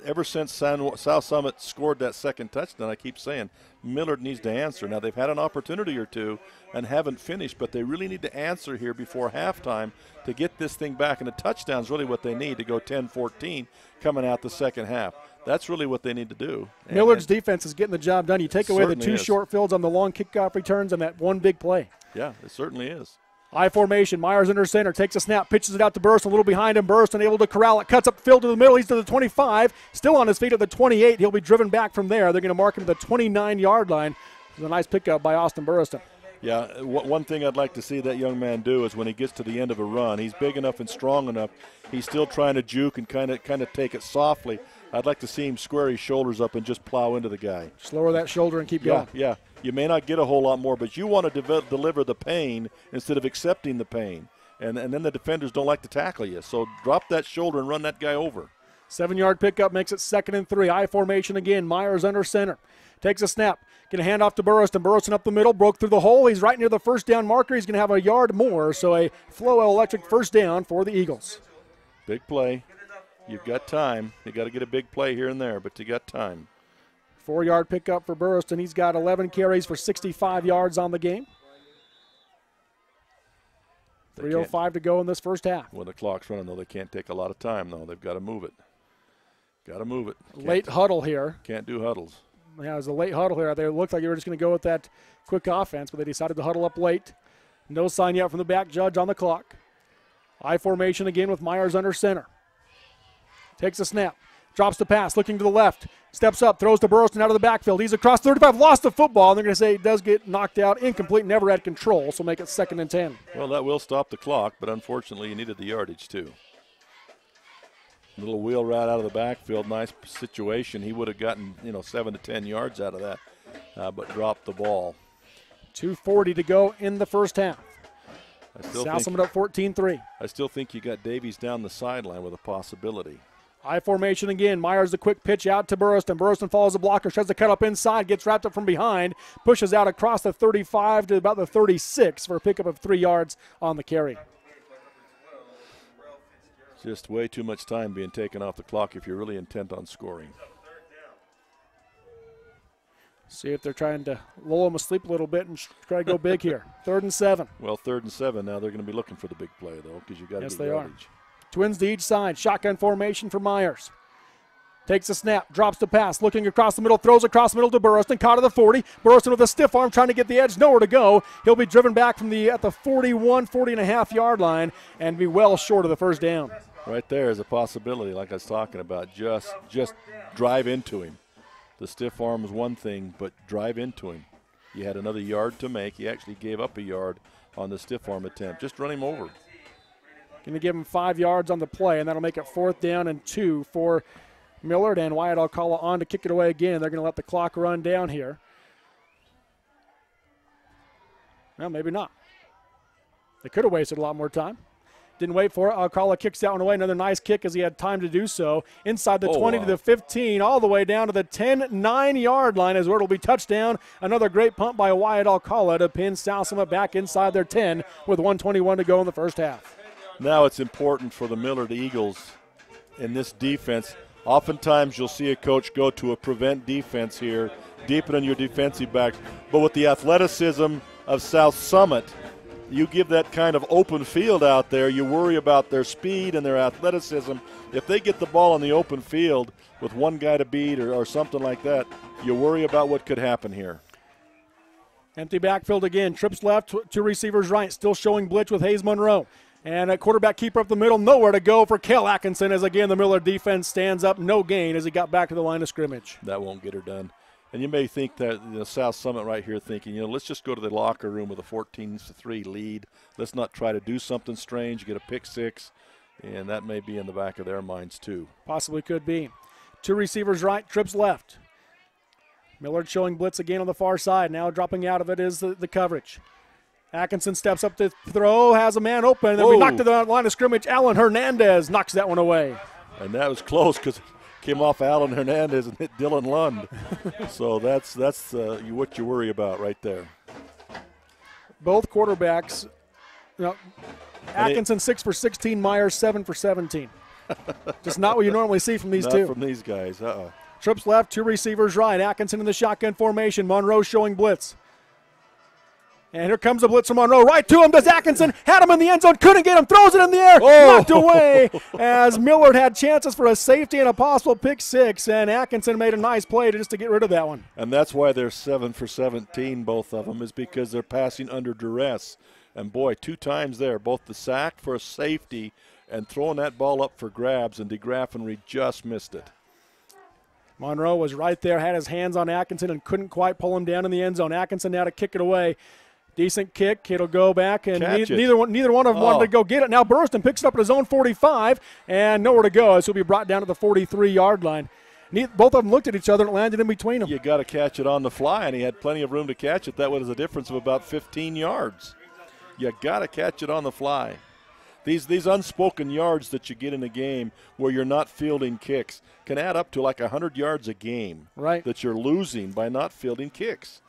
ever since South Summit scored that second touchdown, I keep saying Millard needs to answer. Now, they've had an opportunity or two and haven't finished, but they really need to answer here before halftime to get this thing back. And a touchdown is really what they need to go 10-14 coming out the second half. That's really what they need to do. Millard's defense is getting the job done. You take away the 2 short fields on the long kickoff returns and that one big play. Yeah, it certainly is. I formation, Myers under center, takes a snap, pitches it out to Burrowston, a little behind him. Burrowston able to corral it, cuts up the field to the middle. He's to the 25, still on his feet at the 28. He'll be driven back from there. They're going to mark him at the 29-yard line. It was a nice pickup by Austin Burrowston. Yeah, one thing I'd like to see that young man do is when he gets to the end of a run, he's big enough and strong enough. He's still trying to juke and kind of take it softly. I'd like to see him square his shoulders up and just plow into the guy. Just lower that shoulder and keep going. Yeah. You may not get a whole lot more, but you want to deliver the pain instead of accepting the pain. And then the defenders don't like to tackle you. So drop that shoulder and run that guy over. 7-yard pickup makes it 2nd and 3. I formation again. Myers under center. Takes a snap. Going to hand off to Burrowston. Burrowston up the middle. Broke through the hole. He's right near the first down marker. He's going to have a yard more. So a Flow Electric first down for the Eagles. Big play. You've got time. You got to get a big play here and there, but you got time. 4-yard pickup for Burrowston. He's got 11 carries for 65 yards on the game. 3:05 to go in this first half. When the clock's running, though, they can't take a lot of time, though. They've got to move it. Late huddle here. Can't do huddles. Yeah, it was a late huddle here. They looked like they were just going to go with that quick offense, but they decided to huddle up late. No sign yet from the back judge on the clock. I formation again with Myers under center. Takes a snap. Drops the pass, looking to the left. Steps up, throws to Burrowston out of the backfield. He's across 35, lost the football. And they're going to say he does get knocked out, incomplete, never had control. So make it 2nd and 10. Well, that will stop the clock, but unfortunately you needed the yardage too. Little wheel route out of the backfield, nice situation. He would have gotten 7 to 10 yards out of that, but dropped the ball. 2:40 to go in the first half. South Summit up 14-3. I still think you got Davies down the sideline with a possibility. I formation again. Myers the quick pitch out to Burrowston. Burrowston follows the blocker, tries to cut up inside, gets wrapped up from behind, pushes out across the 35 to about the 36 for a pickup of 3 yards on the carry. Just way too much time being taken off the clock if you're really intent on scoring. See if they're trying to lull him asleep a little bit and try to go big here. 3rd and 7. Well, 3rd and 7 now. They're going to be looking for the big play, though, because you've got to Yes, get they yardage. are. Twins to each side. Shotgun formation for Myers. Takes a snap, drops the pass, looking across the middle, throws across the middle to Burrowston, caught at the 40. Burrowston with a stiff arm trying to get the edge, nowhere to go. He'll be driven back from at the 40.5 yard line and be well short of the first down. Right there is a possibility, like I was talking about. Just drive into him. The stiff arm was one thing, but drive into him. You had another yard to make. He actually gave up a yard on the stiff arm attempt. Just run him over. Going to give him 5 yards on the play, and that'll make it 4th down and 2 for Millard, and Wyatt Alcala on to kick it away again. They're going to let the clock run down here. Well, maybe not. They could have wasted a lot more time. Didn't wait for it. Alcala kicks that one away. Another nice kick as he had time to do so. Inside the 20 to the 15, all the way down to the 9-yard line is where it'll be touchdown. Another great punt by Wyatt Alcala to pin South Summit back inside their 10 with 1:21 to go in the first half. Now it's important for the Millard Eagles in this defense. Oftentimes you'll see a coach go to a prevent defense here, deepen your defensive back. But with the athleticism of South Summit, you give that kind of open field out there, you worry about their speed and their athleticism. If they get the ball on the open field with one guy to beat or something like that, you worry about what could happen here. Empty backfield again. Trips left, two receivers right. Still showing blitz with Hayes Monroe. And a quarterback keeper up the middle. Nowhere to go for Kel Atkinson as, again, the Millard defense stands up. No gain as he got back to the line of scrimmage. That won't get her done. And you may think that South Summit right here thinking, let's just go to the locker room with a 14-3 lead. Let's not try to do something strange, get a pick six. And that may be in the back of their minds too. Possibly could be. Two receivers right, Trips left. Millard showing blitz again on the far side. Now dropping out of it is the coverage. Atkinson steps up to throw, has a man open, and then we knocked to the line of scrimmage. Alan Hernandez knocks that one away. And that was close because it came off Alan Hernandez and hit Dylan Lund. So that's what you worry about right there. Both quarterbacks, Atkinson 6 for 16, Myers 7 for 17. Just not what you normally see from these two. Not from these guys, Trips left, two receivers right. Atkinson in the shotgun formation. Monroe showing blitz. And here comes the blitz from Monroe. Right to him does Atkinson. Had him in the end zone. Couldn't get him. Throws it in the air. Knocked away as Millard had chances for a safety and a possible pick six. And Atkinson made a nice play just to get rid of that one. And that's why they're 7 for 17, both of them, is because they're passing under duress. And, boy, 2 times there, both the sack for a safety and throwing that ball up for grabs, and DeGraffenry just missed it. Monroe was right there, had his hands on Atkinson and couldn't quite pull him down in the end zone. Atkinson now to kick it away. Decent kick. It'll go back, and neither one of them wanted to go get it. Now Burriston picks it up at his own 45, and nowhere to go. So he'll be brought down to the 43-yard line. Both of them looked at each other and it landed in between them. You got to catch it on the fly, and he had plenty of room to catch it. That was a difference of about 15 yards. You got to catch it on the fly. These unspoken yards that you get in a game where you're not fielding kicks can add up to like 100 yards a game that you're losing by not fielding kicks.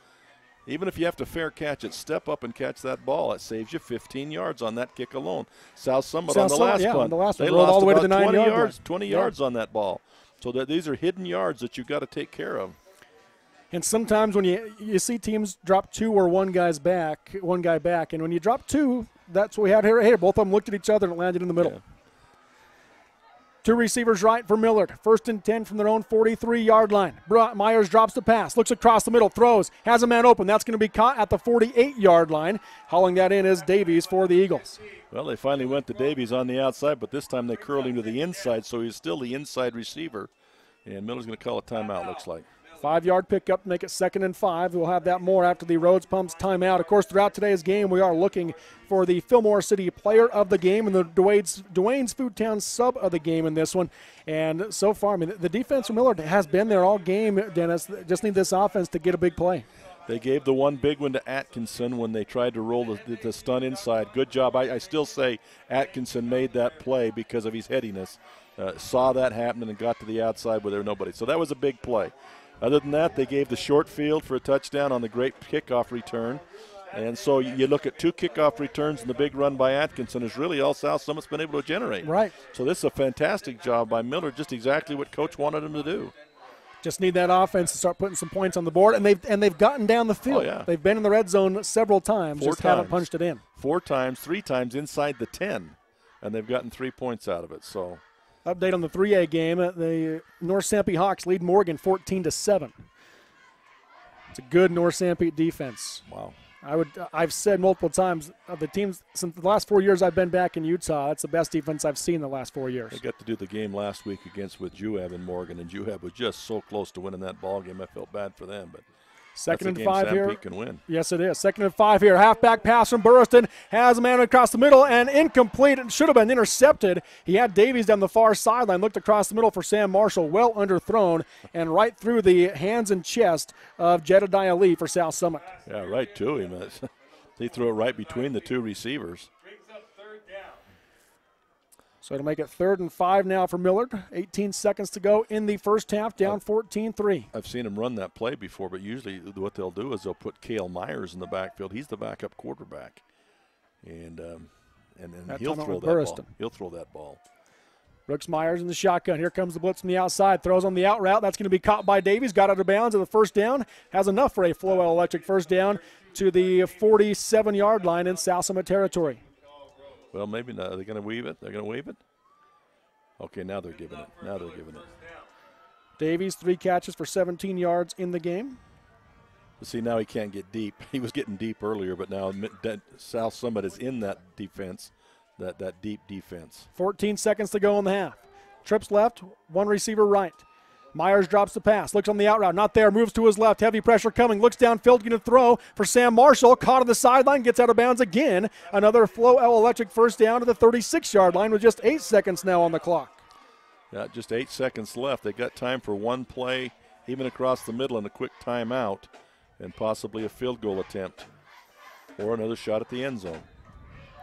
Even if you have to fair catch it, step up and catch that ball. It saves you 15 yards on that kick alone. South Summit on the last one. They lost all the way to the 20 9-yard yards, line. 20 yards on that ball. So these are hidden yards that you've got to take care of. And sometimes when you see teams drop two or one guy back, and when you drop two, that's what we had here. Both of them looked at each other and it landed in the middle. Yeah. Two receivers right for Millard. 1st and 10 from their own 43-yard line. Myers drops the pass, looks across the middle, throws, has a man open. That's going to be caught at the 48-yard line. Hauling that in is Davies for the Eagles. Well, they finally went to Davies on the outside, but this time they curled him to the inside, so he's still the inside receiver. And Miller's going to call a timeout, looks like. 5-yard pickup to make it 2nd and 5. We'll have that more after the Rhodes Pumps timeout. Of course, throughout today's game, we are looking for the Fillmore City Player of the Game and the Dwayne's Foodtown Sub of the Game in this one. And so far, the defense from Millard has been there all game, Dennis. Just need this offense to get a big play. They gave the one big one to Atkinson when they tried to roll the stun inside. Good job. I still say Atkinson made that play because of his headiness. Saw that happen and got to the outside where there was nobody. So that was a big play. Other than that, they gave the short field for a touchdown on the great kickoff return. And so you look at 2 kickoff returns and the big run by Atkinson is really all South Summit's been able to generate. Right. So this is a fantastic job by Millard, just exactly what Coach wanted him to do. Just need that offense to start putting some points on the board, and they've gotten down the field. Oh, yeah. They've been in the red zone several times, haven't punched it in. 4 times, 3 times inside the 10, and they've gotten 3 points out of it. So. Update on the 3A game. The North Sanpete Hawks lead Morgan 14-7. It's a good North Sanpete defense. Wow. I've said multiple times, the teams since the last 4 years I've been back in Utah, that's the best defense I've seen in the last 4 years. I got to do the game last week with Juab in Morgan, and Juab was just so close to winning that ball game. I felt bad for them, but 2nd and 5 Sanpete here. Can win. Yes, it is. 2nd and 5 here. Halfback pass from Burriston. Has a man across the middle and incomplete. It should have been intercepted. He had Davies down the far sideline. Looked across the middle for Sam Marshall. Well underthrown and right through the hands and chest of Jedediah Lee for South Summit. Yeah, right to him. He threw it right between the 2 receivers. So it'll make it 3rd and 5 now for Millard. 18 seconds to go in the first half, down 14-3. I've seen him run that play before, but usually what they'll do is they'll put Cale Myers in the backfield. He's the backup quarterback, and he'll throw that ball. He'll throw that ball. Brooks Myers in the shotgun. Here comes the blitz from the outside. Throws on the out route. That's going to be caught by Davies. Got out of bounds at the first down. Has enough for a Flowell Electric first down to the 47-yard line in South Summit territory. Well, maybe not. Are they going to weave it? They're going to weave it? Okay, now they're giving it. Davies, 3 catches for 17 yards in the game. See, now he can't get deep. He was getting deep earlier, but now South Summit is in that defense, that deep defense. 14 seconds to go in the half. Trips left, one receiver right. Myers drops the pass, looks on the out route, not there, moves to his left, heavy pressure coming, looks downfield, going to throw for Sam Marshall, caught on the sideline, gets out of bounds again. Another Flow Electric first down to the 36-yard line with just 8 seconds now on the clock. Yeah, just 8 seconds left. They got time for one play, even across the middle, and a quick timeout, and possibly a field goal attempt or another shot at the end zone.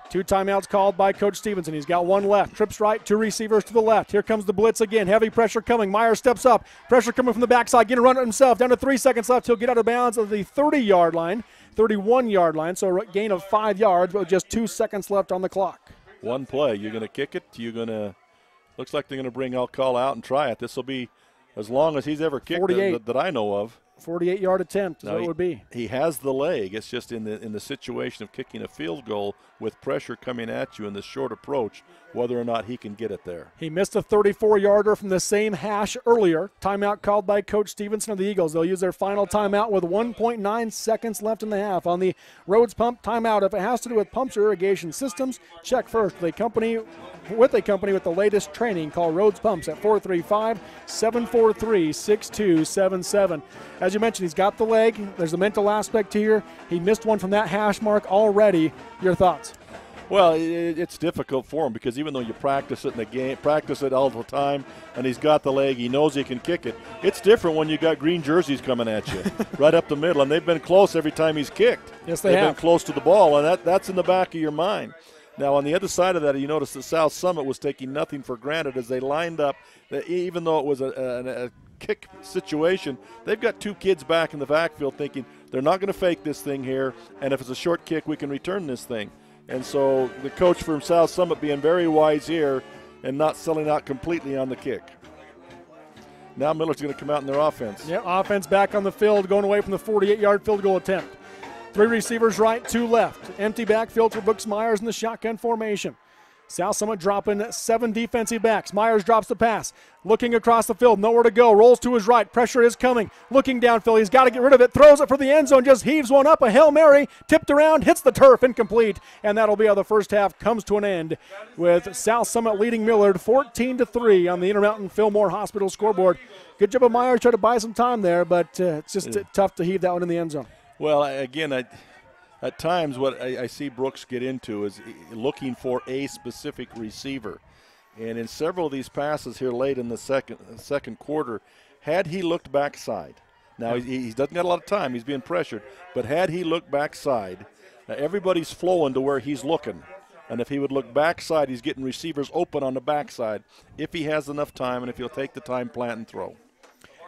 2 timeouts called by Coach Stevenson. He's got one left. Trips right, 2 receivers to the left. Here comes the blitz again. Heavy pressure coming. Myers steps up. Pressure coming from the backside. Going to run it himself. Down to 3 seconds left. He'll get out of bounds at the 30-yard line, 31-yard line. So a gain of 5 yards, but with just 2 seconds left on the clock. One play. You're going to kick it. Looks like they're going to bring call out and try it. This will be as long as he's ever kicked that I know of. 48-yard attempt is what it would be. He has the leg. It's just in the situation of kicking a field goal with pressure coming at you in the short approach, whether or not he can get it there. He missed a 34-yarder from the same hash earlier. Timeout called by Coach Stevenson of the Eagles. They'll use their final timeout with 1.9 seconds left in the half. On the Rhodes Pump timeout, if it has to do with pumps or irrigation systems, check first with a company with the latest training. Call Rhodes Pumps at 435-743-6277. As you mentioned, he's got the leg. There's a mental aspect here. He missed one from that hash mark already. Your thoughts? Well, it's difficult for him because even though you practice it in the game, practice it all the time, and he's got the leg, he knows he can kick it. It's different when you got green jerseys coming at you right up the middle, and they've been close every time he's kicked. Yes, they've been close to the ball, and that's in the back of your mind. Now, on the other side of that, you notice that South Summit was taking nothing for granted as they lined up. Even though it was a kick situation, they've got 2 kids back in the backfield thinking they're not going to fake this thing here, and if it's a short kick, we can return this thing. And so the coach from South Summit being very wise here and not selling out completely on the kick. Now Millard's going to come out in their offense. Yeah, offense back on the field, going away from the 48-yard field goal attempt. 3 receivers right, 2 left. Empty backfield for Brooks Myers in the shotgun formation. South Summit dropping 7 defensive backs. Myers drops the pass. Looking across the field, nowhere to go. Rolls to his right. Pressure is coming. Looking downfield. He's got to get rid of it. Throws it for the end zone. Just heaves one up. A Hail Mary. Tipped around. Hits the turf. Incomplete. And that'll be how the first half comes to an end with South Summit leading Millard 14-3 on the Intermountain Fillmore Hospital scoreboard. Good job of Myers. Tried to buy some time there, but it's just tough to heave that one in the end zone. Well, again, at times what I see Brooks get into is looking for a specific receiver. And in several of these passes here late in the second quarter, had he looked backside, now he doesn't got a lot of time, he's being pressured, but had he looked backside, everybody's flowing to where he's looking. And if he would look backside, he's getting receivers open on the backside if he has enough time and if he'll take the time, plant, and throw.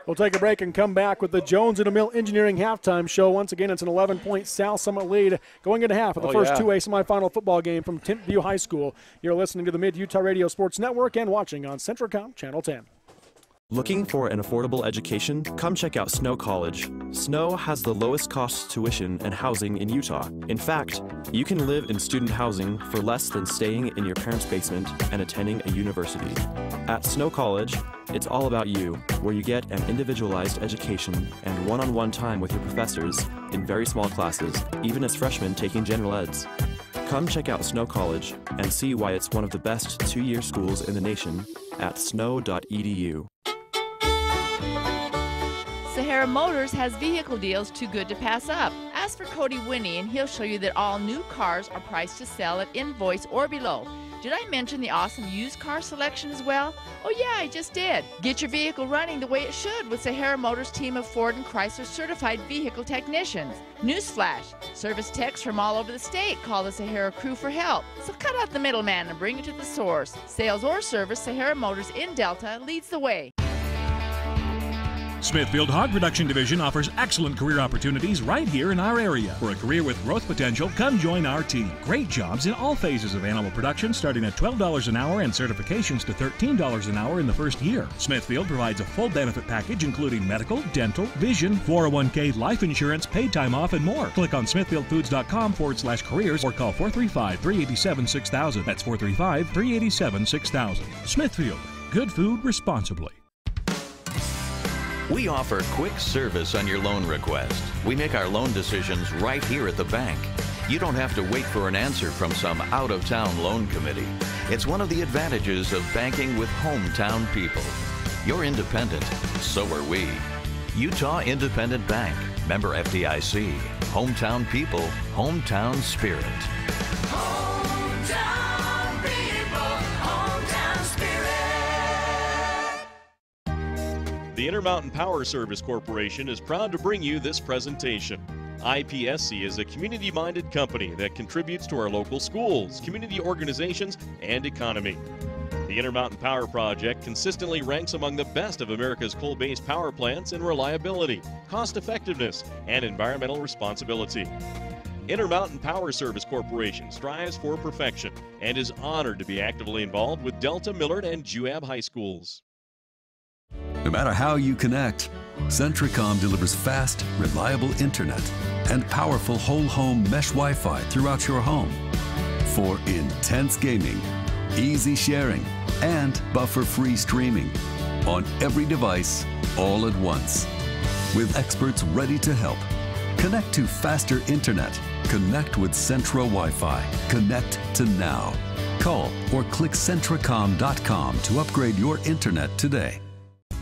We'll take a break and come back with the Jones & Mill Engineering halftime show. Once again, it's an 11-point South Summit lead going into half of the first 2A semifinal football game from Tent View High School. You're listening to the Mid-Utah Radio Sports Network and watching on Centricom Channel 10. Looking for an affordable education? Come check out Snow College. Snow has the lowest cost tuition and housing in Utah. In fact, you can live in student housing for less than staying in your parents' basement and attending a university. At Snow College, it's all about you, where you get an individualized education and one-on-one time with your professors in very small classes, even as freshmen taking general eds. Come check out Snow College and see why it's one of the best 2-year schools in the nation at snow.edu. Sahara Motors has vehicle deals too good to pass up. Ask for Cody Winnie and he'll show you that all new cars are priced to sell at invoice or below. Did I mention the awesome used car selection as well? Oh yeah, I just did. Get your vehicle running the way it should with Sahara Motors' team of Ford and Chrysler certified vehicle technicians. Newsflash, service techs from all over the state call the Sahara crew for help. So cut out the middleman and bring it to the source. Sales or service, Sahara Motors in Delta leads the way. Smithfield Hog Production Division offers excellent career opportunities right here in our area. For a career with growth potential, come join our team. Great jobs in all phases of animal production, starting at $12 an hour and certifications to $13 an hour in the first year. Smithfield provides a full benefit package including medical, dental, vision, 401k, life insurance, paid time off, and more. Click on smithfieldfoods.com/careers or call 435-387-6000. That's 435-387-6000. Smithfield, good food responsibly. We offer quick service on your loan request. We make our loan decisions right here at the bank. You don't have to wait for an answer from some out-of-town loan committee. It's one of the advantages of banking with hometown people. You're independent, so are we. Utah Independent Bank, member FDIC. Hometown people, hometown spirit. Hometown people, hometown spirit. The Intermountain Power Service Corporation is proud to bring you this presentation. IPSC is a community-minded company that contributes to our local schools, community organizations, and economy. The Intermountain Power Project consistently ranks among the best of America's coal-based power plants in reliability, cost-effectiveness, and environmental responsibility. Intermountain Power Service Corporation strives for perfection and is honored to be actively involved with Delta, Millard, and Juab high schools. No matter how you connect, Centricom delivers fast, reliable internet and powerful whole-home mesh Wi-Fi throughout your home for intense gaming, easy sharing, and buffer-free streaming on every device all at once. With experts ready to help. Connect to faster internet. Connect with Centra Wi-Fi. Connect to now. Call or click Centricom.com to upgrade your internet today.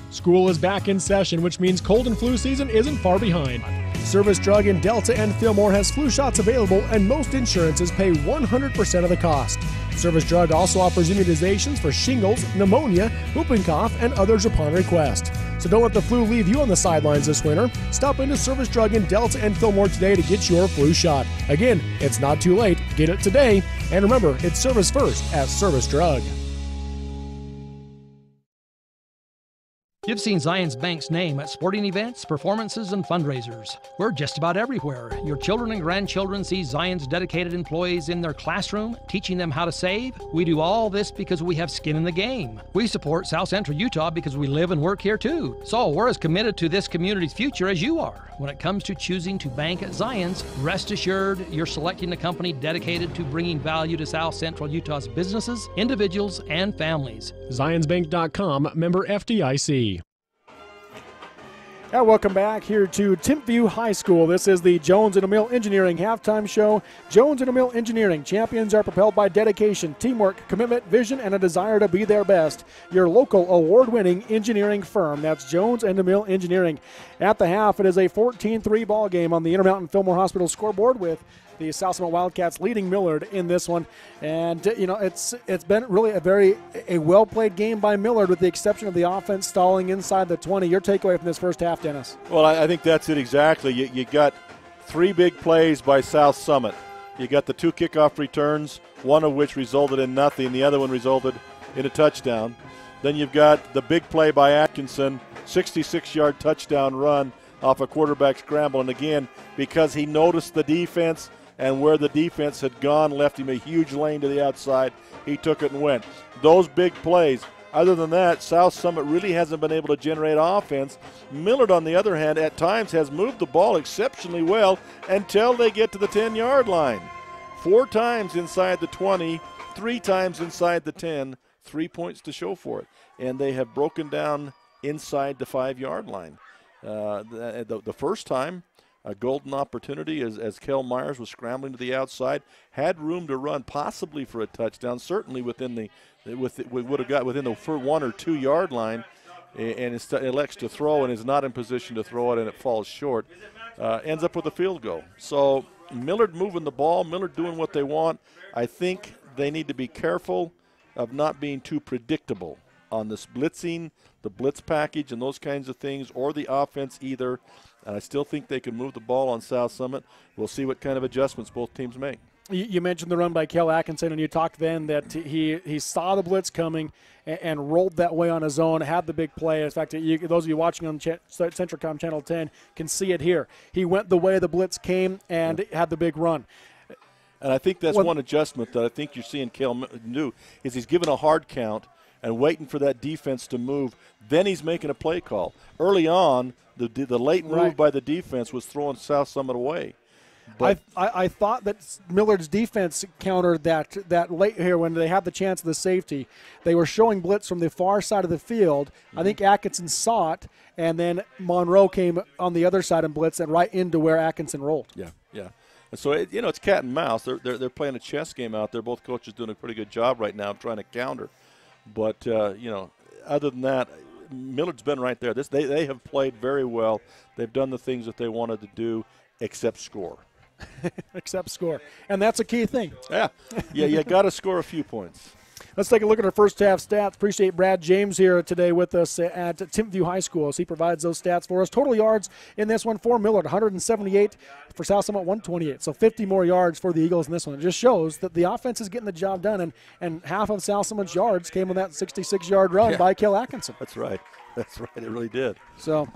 School is back in session, which means cold and flu season isn't far behind. Service Drug in Delta and Fillmore has flu shots available, and most insurances pay 100% of the cost. Service Drug also offers immunizations for shingles, pneumonia, whooping cough, and others upon request. So don't let the flu leave you on the sidelines this winter. Stop into Service Drug in Delta and Fillmore today to get your flu shot. Again, it's not too late. Get it today. And remember, it's service first at Service Drug. You've seen Zions Bank's name at sporting events, performances, and fundraisers. We're just about everywhere. Your children and grandchildren see Zions dedicated employees in their classroom, teaching them how to save. We do all this because we have skin in the game. We support South Central Utah because we live and work here too. So we're as committed to this community's future as you are. When it comes to choosing to bank at Zions, rest assured you're selecting a company dedicated to bringing value to South Central Utah's businesses, individuals, and families. ZionsBank.com, member FDIC. And welcome back here to Timpview High School. This is the Jones and O'Mill Engineering halftime show. Jones and O'Mill Engineering champions are propelled by dedication, teamwork, commitment, vision, and a desire to be their best. Your local award-winning engineering firm. That's Jones and O'Mill Engineering. At the half, it is a 14-3 ball game on the Intermountain Fillmore Hospital scoreboard with the South Summit Wildcats leading Millard in this one. And, it's been really a well-played game by Millard with the exception of the offense stalling inside the 20. Your takeaway from this first half, Dennis? Well, I think that's it exactly. You got three big plays by South Summit. You got the two kickoff returns, one of which resulted in nothing. The other one resulted in a touchdown. Then you've got the big play by Atkinson, 66-yard touchdown run off a quarterback scramble. And again, because he noticed the defense and where the defense had gone, left him a huge lane to the outside, he took it and went. Those big plays. Other than that, South Summit really hasn't been able to generate offense. Millard, on the other hand, at times has moved the ball exceptionally well until they get to the 10-yard line. 4 times inside the 20, 3 times inside the 10, 3 points to show for it. And they have broken down inside the 5-yard line. The first time, a golden opportunity as Kel Myers was scrambling to the outside, had room to run possibly for a touchdown, certainly would have got within the 1 or 2 yard line, and elects to throw and is not in position to throw it, and it falls short. Ends up with a field goal. So Millard moving the ball, Millard doing what they want. I think they need to be careful of not being too predictable on this blitzing, the blitz package and those kinds of things, or the offense either. And I still think they can move the ball on South Summit. We'll see what kind of adjustments both teams make. You mentioned the run by Kel Atkinson, and you talked then that he saw the blitz coming and rolled that way on his own, had the big play. In fact, those of you watching on Centricom Channel 10 can see it here. He went the way the blitz came and had the big run. And I think that's one adjustment that I think you're seeing Kel do, is he's given a hard count and waiting for that defense to move. Then he's making a play call. Early on, the late move by the defense was throwing South Summit away. But I thought that Millard's defense countered that late here when they had the chance of the safety. They were showing blitz from the far side of the field. I think Atkinson saw it, and then Monroe came on the other side and blitzed and right into where Atkinson rolled. Yeah. And so, it's cat and mouse. They're playing a chess game out there. Both coaches doing a pretty good job right now of trying to counter. But, other than that, Millard's been right there. They have played very well. They've done the things that they wanted to do except score. Except score. And that's a key thing. Yeah, you got to score a few points. Let's take a look at our first half stats. Appreciate Brad James here today with us at Timpview High School as he provides those stats for us. Total yards in this one for Millard, 178, for South Summit, 128. So 50 more yards for the Eagles in this one. It just shows that the offense is getting the job done, and half of South Summit's yards came on that 66-yard run by Kel Atkinson. That's right. It really did. So,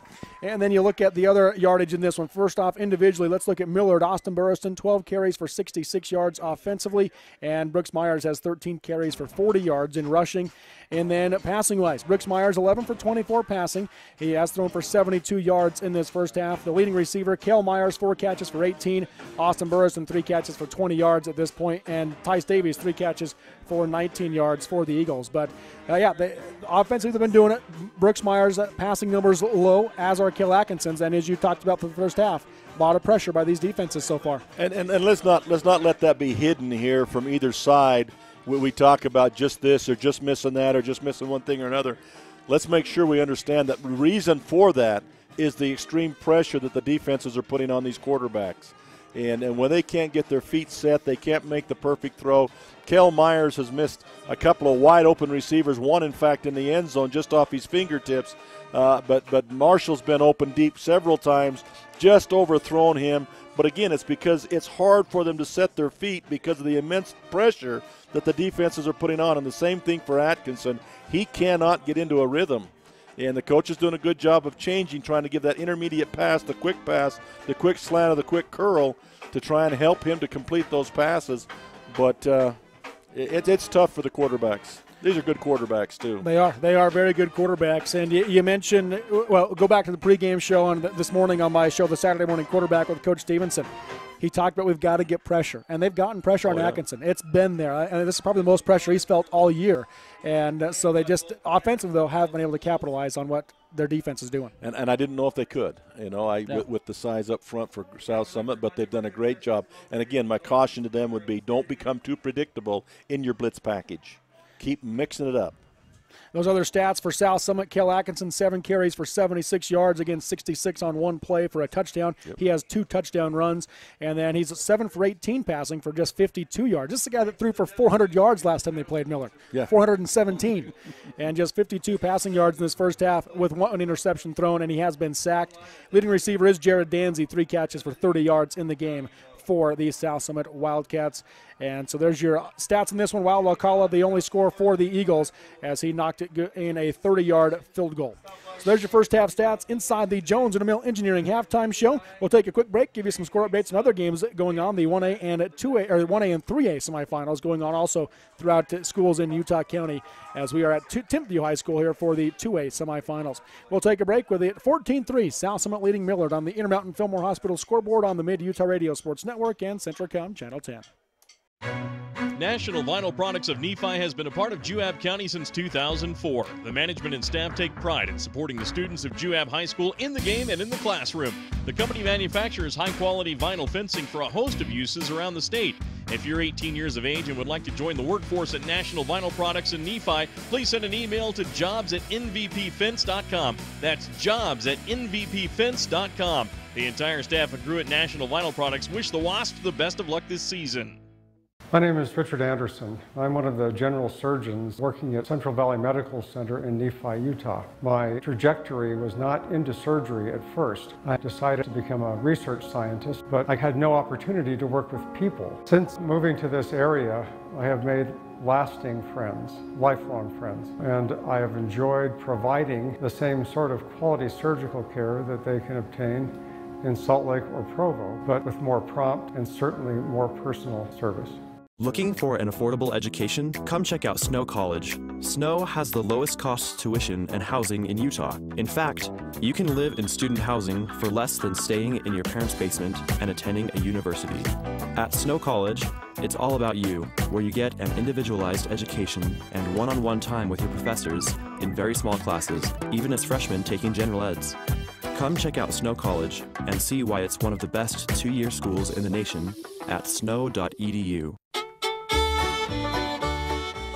and then you look at the other yardage in this one. First off, individually, let's look at Millard. Austin Burriston, 12 carries for 66 yards offensively, and Brooks Myers has 13 carries for 40 yards in rushing. And then passing-wise, Brooks Myers, 11 for 24 passing. He has thrown for 72 yards in this first half. The leading receiver, Kel Myers, 4 catches for 18. Austin Burriston, 3 catches for 20 yards at this point. And Tice Davies, 3 catches for 19 yards for the Eagles. But, the offensively, they've been doing it. Brooks Myers' passing numbers low, as are Kel Atkinson's. And as you talked about for the first half, a lot of pressure by these defenses so far. And let's not let that be hidden here from either side. We talk about just this or just missing that or just missing one thing or another. Let's make sure we understand that the reason for that is the extreme pressure that the defenses are putting on these quarterbacks. And when they can't get their feet set, they can't make the perfect throw. Kel Myers has missed a couple of wide open receivers, one, in fact, in the end zone just off his fingertips. But Marshall's been open deep several times, just overthrown him. But, again, it's because it's hard for them to set their feet because of the immense pressure that the defenses are putting on. And the same thing for Atkinson. He cannot get into a rhythm. And the coach is doing a good job of changing, trying to give that intermediate pass, the quick slant or the quick curl to try and help him to complete those passes. But it's tough for the quarterbacks. These are good quarterbacks, too. They are very good quarterbacks. And you mentioned, go back to the pregame show on this morning on my show, the Saturday Morning Quarterback with Coach Stevenson. He talked about we've got to get pressure. And they've gotten pressure on Atkinson. It's been there. And this is probably the most pressure he's felt all year. And so they just, offensively, though, have been able to capitalize on what their defense is doing. And I didn't know if they could, with the size up front for South Summit, but they've done a great job. And, again, my caution to them would be don't become too predictable in your blitz package. Keep mixing it up. Those other stats for South Summit, Kel Atkinson, 7 carries for 76 yards, again 66 on one play for a touchdown. Yep. He has 2 touchdown runs, and then he's 7 for 18 passing for just 52 yards. This is the guy that threw for 400 yards last time they played Millard. Yeah. 417, and just 52 passing yards in this first half with 1 interception thrown, and he has been sacked. Leading receiver is Jared Danzy, 3 catches for 30 yards in the game for the South Summit Wildcats. And so there's your stats in this one. Wild Alcala, the only score for the Eagles as he knocked it in a 30-yard field goal. So there's your first half stats inside the Jones and Mill Engineering halftime show. We'll take a quick break, give you some score updates and other games going on. The 1A and 2A or 1A and 3A semifinals going on also throughout schools in Utah County as we are at Timpview High School here for the 2A semifinals. We'll take a break with it 14-3 South Summit leading Millard on the Intermountain Fillmore Hospital scoreboard on the Mid-Utah Radio Sports Network and Centricom Channel 10. National Vinyl Products of Nephi has been a part of Juab County since 2004. The management and staff take pride in supporting the students of Juab High School in the game and in the classroom. The company manufactures high-quality vinyl fencing for a host of uses around the state. If you're 18 years of age and would like to join the workforce at National Vinyl Products in Nephi, please send an email to jobs@nvpfence.com. That's jobs@nvpfence.com. The entire staff and crew at National Vinyl Products wish the Wasps the best of luck this season. My name is Richard Anderson. I'm one of the general surgeons working at Central Valley Medical Center in Nephi, Utah. My trajectory was not into surgery at first. I decided to become a research scientist, but I had no opportunity to work with people. Since moving to this area, I have made lasting friends, lifelong friends, and I have enjoyed providing the same sort of quality surgical care that they can obtain in Salt Lake or Provo, but with more prompt and certainly more personal service. Looking for an affordable education? Come check out Snow College. Snow has the lowest cost tuition and housing in Utah. In fact, you can live in student housing for less than staying in your parents' basement and attending a university. At Snow College, it's all about you, where you get an individualized education and one-on-one time with your professors in very small classes, even as freshmen taking general eds. Come check out Snow College and see why it's one of the best two-year schools in the nation at snow.edu.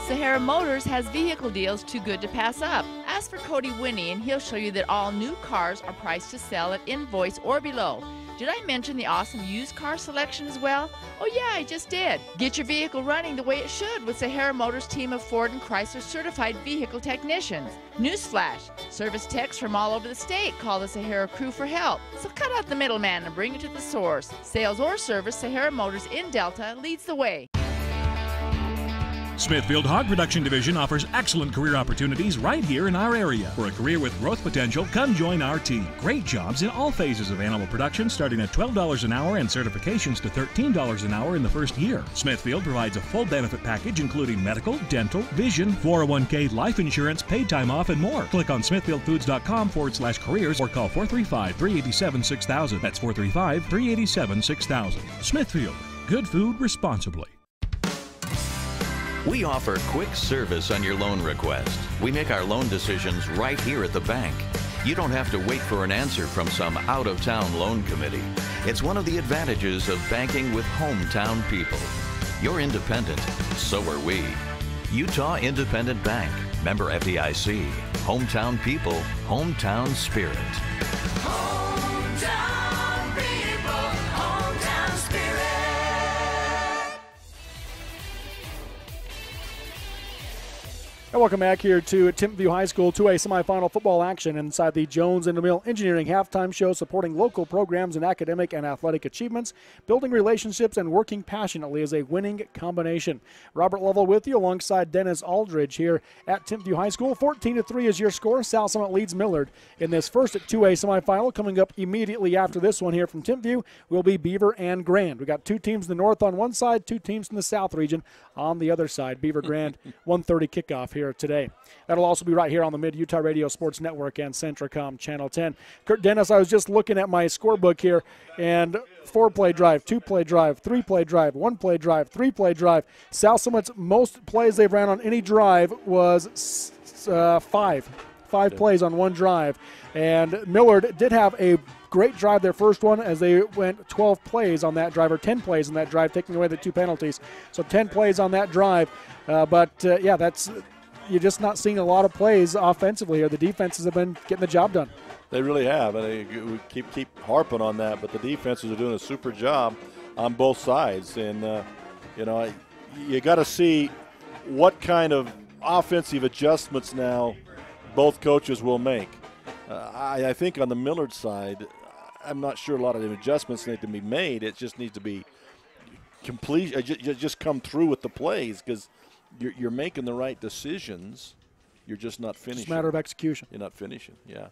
Sahara Motors has vehicle deals too good to pass up. Ask for Cody Winnie and he'll show you that all new cars are priced to sell at invoice or below. Did I mention the awesome used car selection as well? Oh yeah, I just did. Get your vehicle running the way it should with Sahara Motors' team of Ford and Chrysler certified vehicle technicians. Newsflash, service techs from all over the state call the Sahara crew for help. So cut out the middleman and bring it to the source. Sales or service, Sahara Motors in Delta leads the way. Smithfield Hog Production Division offers excellent career opportunities right here in our area. For a career with growth potential, come join our team. Great jobs in all phases of animal production, starting at $12 an hour and certifications to $13 an hour in the first year. Smithfield provides a full benefit package including medical, dental, vision, 401k, life insurance, paid time off, and more. Click on smithfieldfoods.com/careers or call 435-387-6000. That's 435-387-6000. Smithfield, good food responsibly. We offer quick service on your loan request. We make our loan decisions right here at the bank. You don't have to wait for an answer from some out-of-town loan committee. It's one of the advantages of banking with hometown people. You're independent, so are we. Utah Independent Bank, member FDIC. Hometown people, hometown spirit. Hometown people, hometown spirit. And welcome back here to Timpview High School 2A semifinal football action inside the Jones and DeMille Engineering halftime show, supporting local programs and academic and athletic achievements, building relationships, and working passionately is a winning combination. Robert Lovell with you alongside Dennis Aldridge here at Timpview High School. 14-3 is your score. South Summit leads Millard in this first 2A semifinal. Coming up immediately after this one here from Timpview will be Beaver and Grand. We got two teams in the north on one side, two teams in the south region on the other side. Beaver Grand 1:30 kickoff here today. That'll also be right here on the Mid-Utah Radio Sports Network and Centricom Channel 10. Kurt Dennis, I was just looking at my scorebook here, and 4-play drive, 2-play drive, 3-play drive, 1-play drive, 3-play drive. South Summit's most plays they've ran on any drive was five plays on one drive. And Millard did have a great drive their first one as they went 12 plays on that drive, or 10 plays on that drive, taking away the 2 penalties. So 10 plays on that drive. Yeah, that's... You're just not seeing a lot of plays offensively here. The defenses have been getting the job done. They really have, and we keep harping on that, but the defenses are doing a super job on both sides. And, you got to see what kind of offensive adjustments now both coaches will make. I think on the Millard side, I'm not sure a lot of the adjustments need to be made. It just needs to be complete, just come through with the plays, because you're making the right decisions. You're just not finishing. It's a matter of execution. You're not finishing, yeah.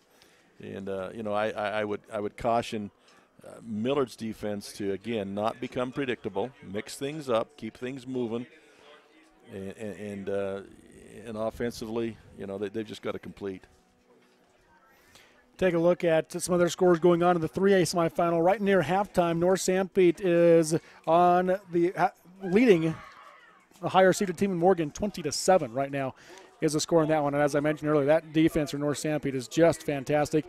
And, I would caution Millard's defense to, again, not become predictable, mix things up, keep things moving, and offensively, they've just got to complete. Take a look at some other scores going on in the 3A semifinal. Right near halftime, North Sanpete is on the leading the higher-seeded team in Morgan, 20-7 right now is the score in that one. And as I mentioned earlier, that defense for North Sanpete is just fantastic.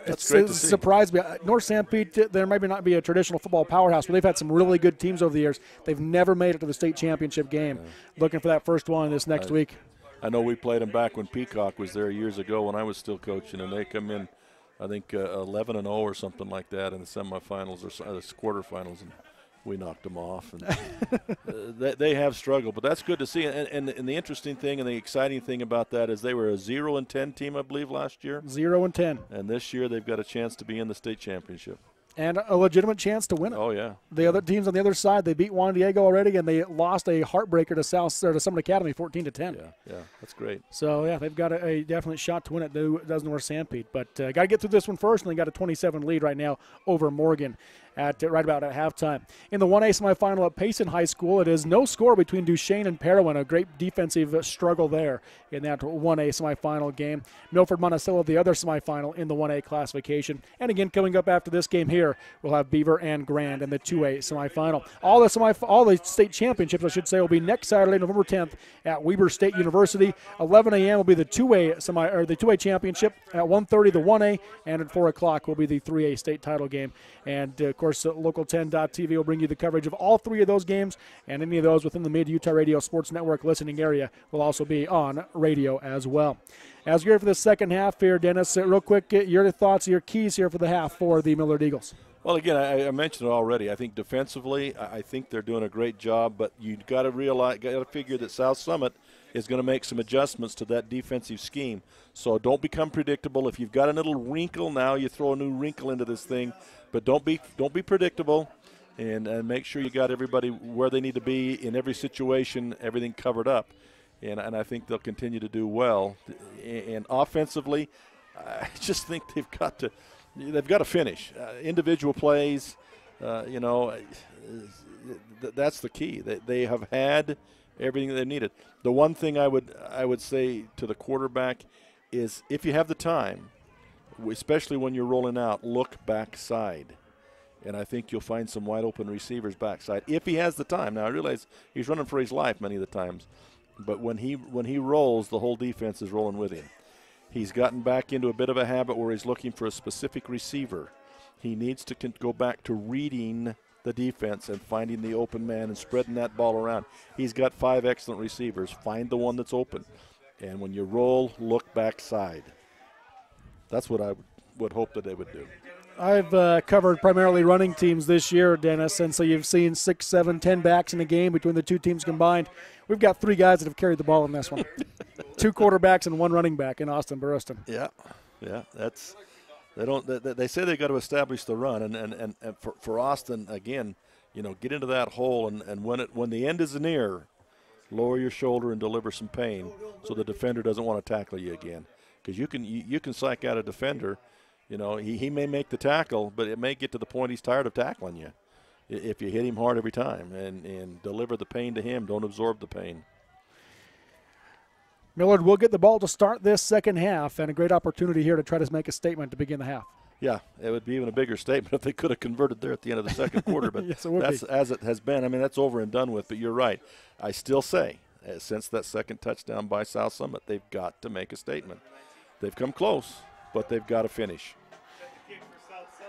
That's great to see. Surprised me. North Sanpete, there maybe not be a traditional football powerhouse, but they've had some really good teams over the years. They've never made it to the state championship game. Looking for that first one this next week. I know we played them back when Peacock was there years ago when I was still coaching, and they come in, I think, 11-0 or something like that in the semifinals or the quarterfinals, and we knocked them off. And they have struggled, but that's good to see. And the interesting thing and the exciting thing about that is they were a 0-10 team, I believe, last year. 0-10. And this year they've got a chance to be in the state championship. And a legitimate chance to win it. Oh, yeah. The other teams on the other side, they beat Juan Diego already, and they lost a heartbreaker to Summit Academy 14-10. Yeah, that's great. So, yeah, they've got a definite shot to win it. Does North Sanpete. But got to get through this one first, and they got a 27 lead right now over Morgan. at right about at halftime. In the 1A semifinal at Payson High School, it is no score between Duchesne and Parowan. A great defensive struggle there in that 1A semifinal game. Milford Monticello, the other semifinal in the 1A classification. And again, coming up after this game here, we'll have Beaver and Grand in the 2A semifinal. All the state championships, I should say, will be next Saturday, November 10th at Weber State University. 11 a.m. will be the 2A championship. At 1:30 the 1A, and at 4 o'clock will be the 3A state title game. And of course, Local10.tv will bring you the coverage of all three of those games, and any of those within the Mid-Utah Radio Sports Network listening area will also be on radio as well. As we're here for the second half here, Dennis, real quick, your thoughts, your keys here for the half for the Millard Eagles. Well, again, I mentioned it already. I think defensively, I think they're doing a great job, but you've got to figure that South Summit is going to make some adjustments to that defensive scheme. So don't become predictable. If you've got a little wrinkle now, you throw a new wrinkle into this thing, but don't be predictable, and make sure you got everybody where they need to be in every situation, everything covered up, and I think they'll continue to do well. And offensively, I just think they've got to finish. Individual plays, that's the key. They have had everything that they needed. The one thing I would say to the quarterback is, if you have the time, especially when you're rolling out, look backside. And I think you'll find some wide open receivers backside if he has the time. Now I realize he's running for his life many of the times, but when he rolls, the whole defense is rolling with him. He's gotten back into a bit of a habit where he's looking for a specific receiver. He needs to go back to reading the defense and finding the open man and spreading that ball around. He's got 5 excellent receivers. Find the one that's open. And when you roll, look backside. That's what I would hope that they would do. I've covered primarily running teams this year, Dennis, and so you've seen 6, 7, 10 backs in a game between the two teams combined. We've got 3 guys that have carried the ball in this one. 2 quarterbacks and 1 running back in Austin Burriston. Yeah, They say they got to establish the run, and for Austin, again, get into that hole, and when the end is near, lower your shoulder and deliver some pain, so the defender doesn't want to tackle you again, because you can psych out a defender. He may make the tackle, but it may get to the point he's tired of tackling you if you hit him hard every time, and deliver the pain to him. Don't absorb the pain. Millard will get the ball to start this second half, and a great opportunity here to try to make a statement to begin the half. Yeah, it would be even a bigger statement if they could have converted there at the end of the second quarter, but yes, that's as it has been. I mean, that's over and done with, but you're right. I still say, since that second touchdown by South Summit, they've got to make a statement. They've come close, but they've got to finish.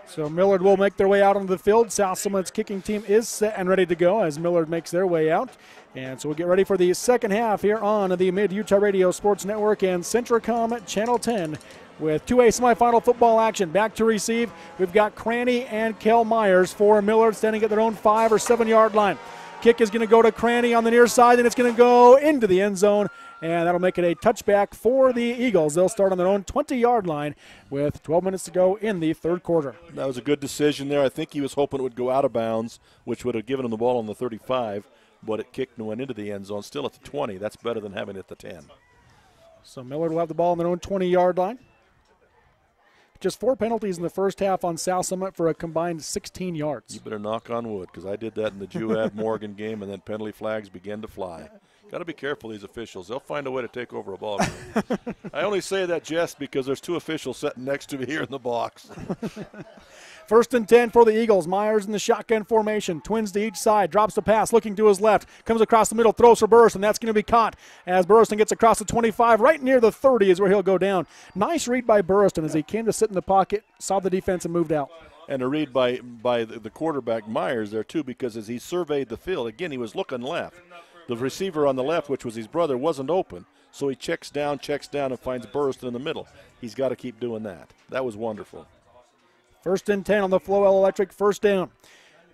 So Millard will make their way out onto the field. South Summit's kicking team is set and ready to go as Millard makes their way out. And so we'll get ready for the second half here on the Mid-Utah Radio Sports Network and Centricom Channel 10 with 2A semifinal football action. Back to receive, we've got Cranny and Kel Myers for Millard standing at their own 5 or 7 yard line. Kick is going to go to Cranny on the near side, and it's going to go into the end zone, and that'll make it a touchback for the Eagles. They'll start on their own 20-yard line with 12 minutes to go in the third quarter. That was a good decision there. I think he was hoping it would go out of bounds, which would have given him the ball on the 35, but it kicked and went into the end zone. Still at the 20. That's better than having it at the 10. So Millard will have the ball on their own 20-yard line. Just 4 penalties in the first half on South Summit for a combined 16 yards. You better knock on wood, because I did that in the Juab Morgan game, and then penalty flags began to fly. Got to be careful, these officials. They'll find a way to take over a ball game. I only say that just because there's 2 officials sitting next to me here in the box. First and 10 for the Eagles. Myers in the shotgun formation. Twins to each side. Drops the pass, looking to his left. Comes across the middle, throws for Burriston. That's going to be caught as Burriston gets across the 25. Right near the 30 is where he'll go down. Nice read by Burriston as he came to sit in the pocket, saw the defense, and moved out. And a read by the quarterback Myers there, too, because as he surveyed the field, again, he was looking left. The receiver on the left, which was his brother, wasn't open. So he checks down, and finds Burriston in the middle. He's got to keep doing that. That was wonderful. First and 10 on the Floel Electric first down.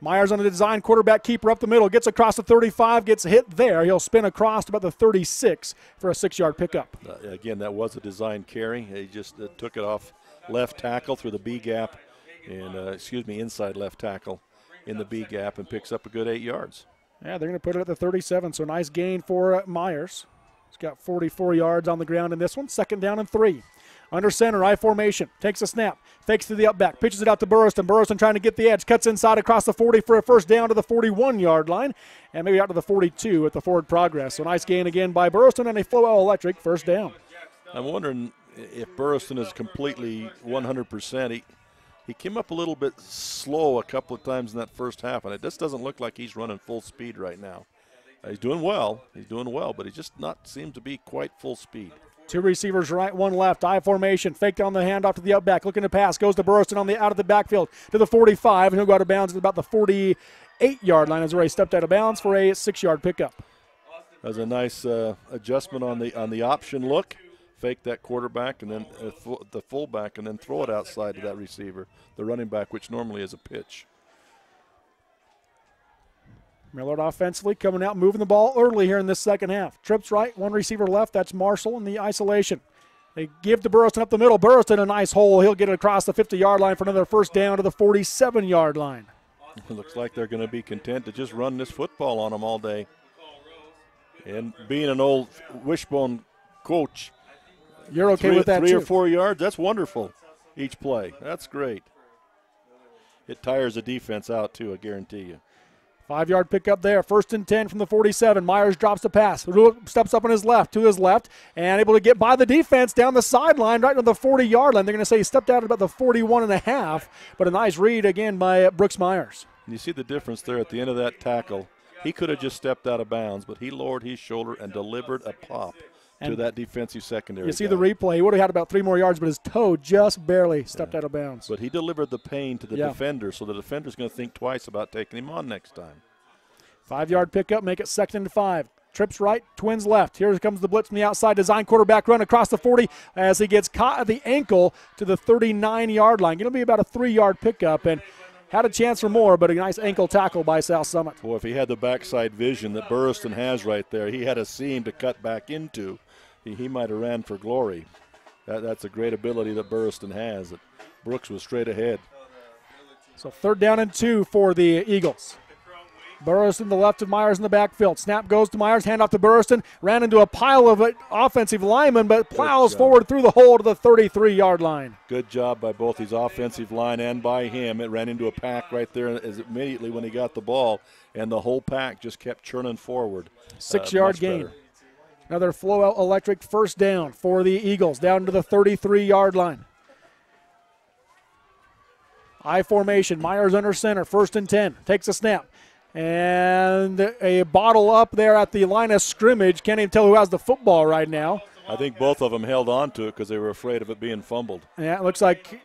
Myers on the design quarterback keeper up the middle. Gets across the 35, gets hit there. He'll spin across about the 36 for a 6-yard pickup. Again, that was a design carry. He just took it off left tackle through the B gap, and inside left tackle in the B gap, and picks up a good 8 yards. Yeah, they're going to put it at the 37, so nice gain for Myers. He's got 44 yards on the ground in this one. Second down and 3. Under center, I formation, takes a snap, fakes to the up back, pitches it out to Burrowston. Burrowston trying to get the edge, cuts inside across the 40 for a first down to the 41-yard line, and maybe out to the 42 at the forward progress. So nice gain again by Burrowston and a Flowell Electric first down. I'm wondering if Burrowston is completely 100%. He came up a little bit slow a couple of times in that first half, and it just doesn't look like he's running full speed right now. He's doing well, but he just not seems to be quite full speed. 2 receivers right, 1 left. I formation, faked on the handoff to the out back, looking to pass, goes to Burrowston on the out of the backfield to the 45, and he'll go out of bounds at about the 48-yard line as Ray stepped out of bounds for a 6-yard pickup. That was a nice adjustment on the option look. Fake that quarterback and then the fullback and then throw it outside to that receiver, the running back, which normally is a pitch. Millard offensively coming out, moving the ball early here in this second half. Trips right, 1 receiver left. That's Marshall in the isolation. They give to Burrowston up the middle. Burrowston a nice hole. He'll get it across the 50-yard line for another first down to the 47-yard line. It looks like they're going to be content to just run this football on them all day. And being an old wishbone coach, you're okay with that 3 too. or 4 yards, that's wonderful each play. That's great. It tires the defense out too, I guarantee you. 5-yard pickup there. 1st and 10 from the 47. Myers drops the pass. Steps up on his left, to his left, and able to get by the defense down the sideline right to the 40-yard line. They're going to say he stepped out at about the 41.5, but a nice read again by Brooks Myers. And you see the difference there at the end of that tackle. He could have just stepped out of bounds, but he lowered his shoulder and delivered a pop to that defensive secondary. You see the replay. He would have had about 3 more yards, but his toe just barely stepped out of bounds. But he delivered the pain to the defender, so the defender's going to think twice about taking him on next time. 5-yard pickup, make it 2nd and 5. Trips right, twins left. Here comes the blitz from the outside. Design quarterback run across the 40 as he gets caught at the ankle to the 39-yard line. Going to be about a 3-yard pickup, and had a chance for more, but a nice ankle tackle by South Summit. Boy, if he had the backside vision that Burrowston has right there, he had a seam to cut back into. He might have ran for glory. That's a great ability that Burrowston has. That Brooks was straight ahead. So 3rd down and 2 for the Eagles. Burrowston, the left of Myers in the backfield. Snap goes to Myers, handoff to Burrowston. Ran into a pile of offensive linemen, but plows forward through the hole to the 33-yard line. Good job by both his offensive line and by him. It ran into a pack right there immediately when he got the ball, and the whole pack just kept churning forward. 6-yard gain. Better. Another Flowell Electric first down for the Eagles, down to the 33-yard line. I formation, Myers under center, 1st and 10, takes a snap. And a bottle up there at the line of scrimmage. Can't even tell who has the football right now. I think both of them held on to it because they were afraid of it being fumbled. Yeah, it looks like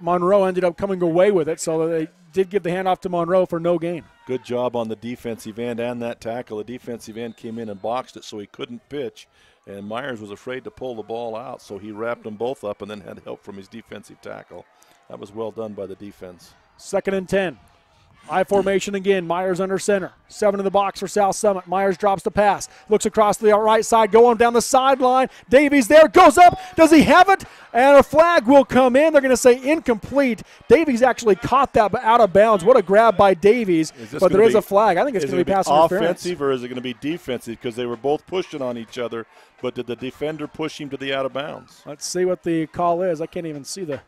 Monroe ended up coming away with it, so they did give the handoff to Monroe for no gain. Good job on the defensive end and that tackle. The defensive end came in and boxed it so he couldn't pitch, and Myers was afraid to pull the ball out, so he wrapped them both up and then had help from his defensive tackle. That was well done by the defense. 2nd and 10. I formation again. Myers under center. 7 in the box for South Summit. Myers drops the pass. Looks across the right side, going down the sideline. Davies there, goes up. Does he have it? And a flag will come in. They're going to say incomplete. Davies actually caught that out of bounds. What a grab by Davies. But there is a flag. I think it's going to be pass interference. Offensive or is it going to be defensive? Because they were both pushing on each other. But did the defender push him to the out of bounds? Let's see what the call is. I can't even see the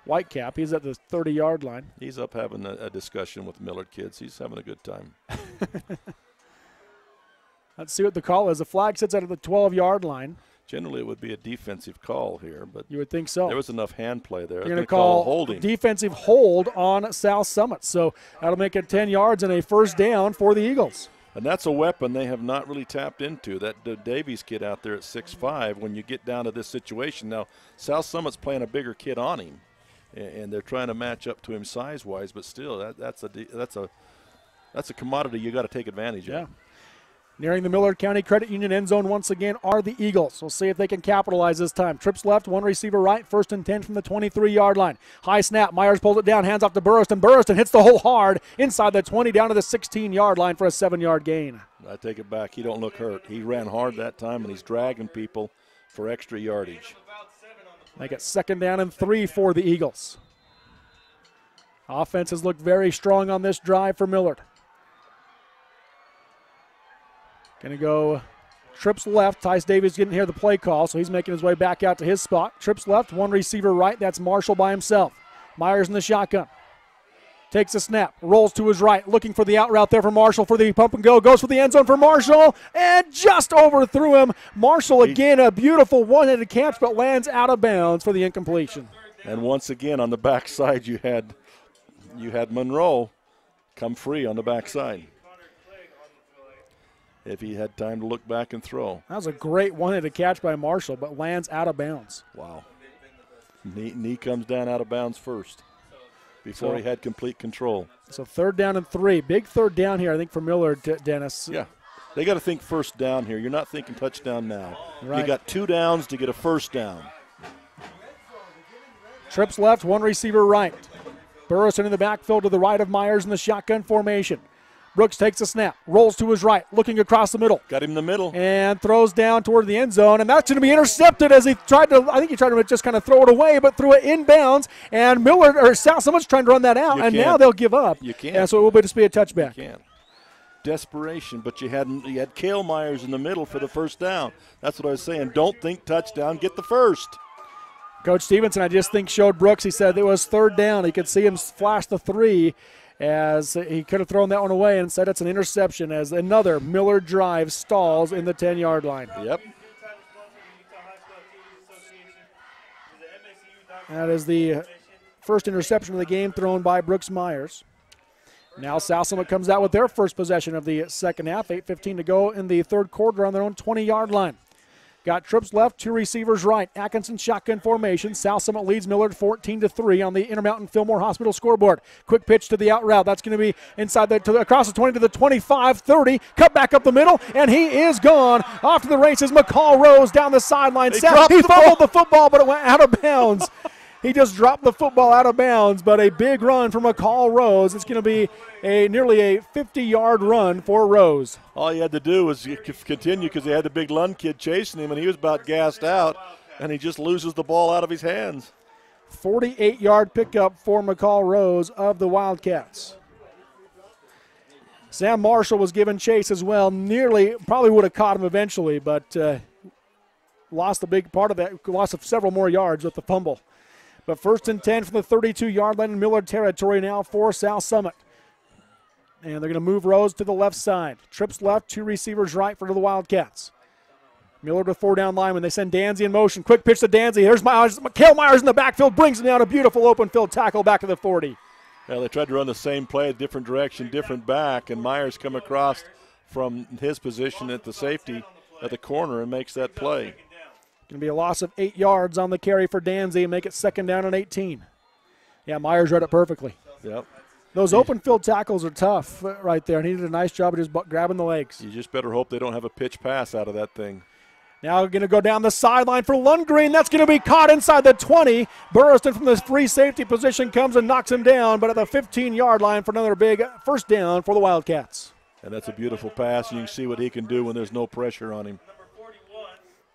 white cap. He's at the 30-yard line. He's up having a discussion with Millard kids. He's having a good time. Let's see what the call is. The flag sits out of the 12-yard line. Generally, it would be a defensive call here, but you would think so. There was enough hand play there. You're going to call holding. Defensive hold on South Summit. So that'll make it 10 yards and a first down for the Eagles. And that's a weapon they have not really tapped into. That Davies kid out there at 6'5", when you get down to this situation. Now, South Summit's playing a bigger kid on him, and they're trying to match up to him size-wise, but still, that's a commodity you got to take advantage of. Nearing the Millard County Credit Union end zone once again are the Eagles. We'll see if they can capitalize this time. Trips left, 1 receiver right, 1st and 10 from the 23-yard line. High snap, Myers pulls it down, hands off to Burrowston. Burrowston hits the hole hard inside the 20 down to the 16-yard line for a 7-yard gain. I take it back. He don't look hurt. He ran hard that time, and he's dragging people for extra yardage. Make it 2nd down and 3 for the Eagles. Offense has looked very strong on this drive for Millard. Going to go Trips left. Tice Davies didn't hear the play call, so he's making his way back out to his spot. Trips left, one receiver right. That's Marshall by himself. Myers in the shotgun. Takes a snap, rolls to his right, looking for the out route there for Marshall for the pump and go. Goes for the end zone for Marshall, and just overthrew him. Marshall again, a beautiful one-handed catch, but lands out of bounds for the incompletion. And once again, on the backside, you had Monroe come free on the backside. If he had time to look back and throw. That was a great one-handed catch by Marshall, but lands out of bounds. Wow. Knee comes down out of bounds first before he had complete control. So 3rd down and 3. Big 3rd down here, I think, for Millard, Dennis. Yeah. They got to think first down here. You're not thinking touchdown now. Right. You got 2 downs to get a first down. Trips left, one receiver right. Burrison in the backfield to the right of Myers in the shotgun formation. Brooks takes a snap, rolls to his right, looking across the middle. Got him in the middle. And throws down toward the end zone, and that's going to be intercepted as he tried to, I think he tried to just kind of throw it away, but threw it inbounds, and Millard, or someone's trying to run that out, and now they'll give up. You can't. And so it will just be a touchback. You can't. Desperation, but you had Kel Myers in the middle for the first down. That's what I was saying. Don't think touchdown, get the first. Coach Stevenson, I just think, showed Brooks. He said it was 3rd down. He could see him flash the 3 as he could have thrown that one away, and said it's an interception as another Millard drive stalls in the 10-yard line. Yep. That is the first interception of the game thrown by Brooks Myers. Now South Summit comes out with their first possession of the second half. 8:15 to go in the 3rd quarter on their own 20-yard line. Got trips left, 2 receivers right. Atkinson shotgun formation. South Summit leads Millard 14-3 on the Intermountain Fillmore Hospital scoreboard. Quick pitch to the out route. That's going to be inside across the 20 to the 25, 30. Cut back up the middle, and he is gone. Off to the races. McCall Rose down the sideline. He fumbled the football, but it went out of bounds. He just dropped the football out of bounds, but a big run from McCall Rose. It's going to be nearly a 50-yard run for Rose. All he had to do was continue because he had the big Lund kid chasing him, and he was about gassed out, and he just loses the ball out of his hands. 48-yard pickup for McCall Rose of the Wildcats. Sam Marshall was given chase as well. Probably would have caught him eventually, but lost a big part of that, lost several more yards with the fumble. But 1st and 10 from the 32-yard line in Millard territory now for South Summit. And they're going to move Rose to the left side. Trips left, 2 receivers right for the Wildcats. Millard with 4 down linemen. They send Danzy in motion. Quick pitch to Danzy. Here's Myers. Kel Myers in the backfield brings him down. A beautiful open field tackle back to the 40. Yeah, they tried to run the same play, different direction, different back, and Myers come across from his position at the safety at the corner and makes that play. Going to be a loss of 8 yards on the carry for Danzy and make it 2nd down and 18. Yeah, Myers read it perfectly. Yep. Those open field tackles are tough right there, and he did a nice job of just grabbing the legs. You just better hope they don't have a pitch pass out of that thing. Now going to go down the sideline for Lundgren. That's going to be caught inside the 20. Burrison from the free safety position comes and knocks him down, but at the 15-yard line for another big 1st down for the Wildcats. And that's a beautiful pass. You can see what he can do when there's no pressure on him.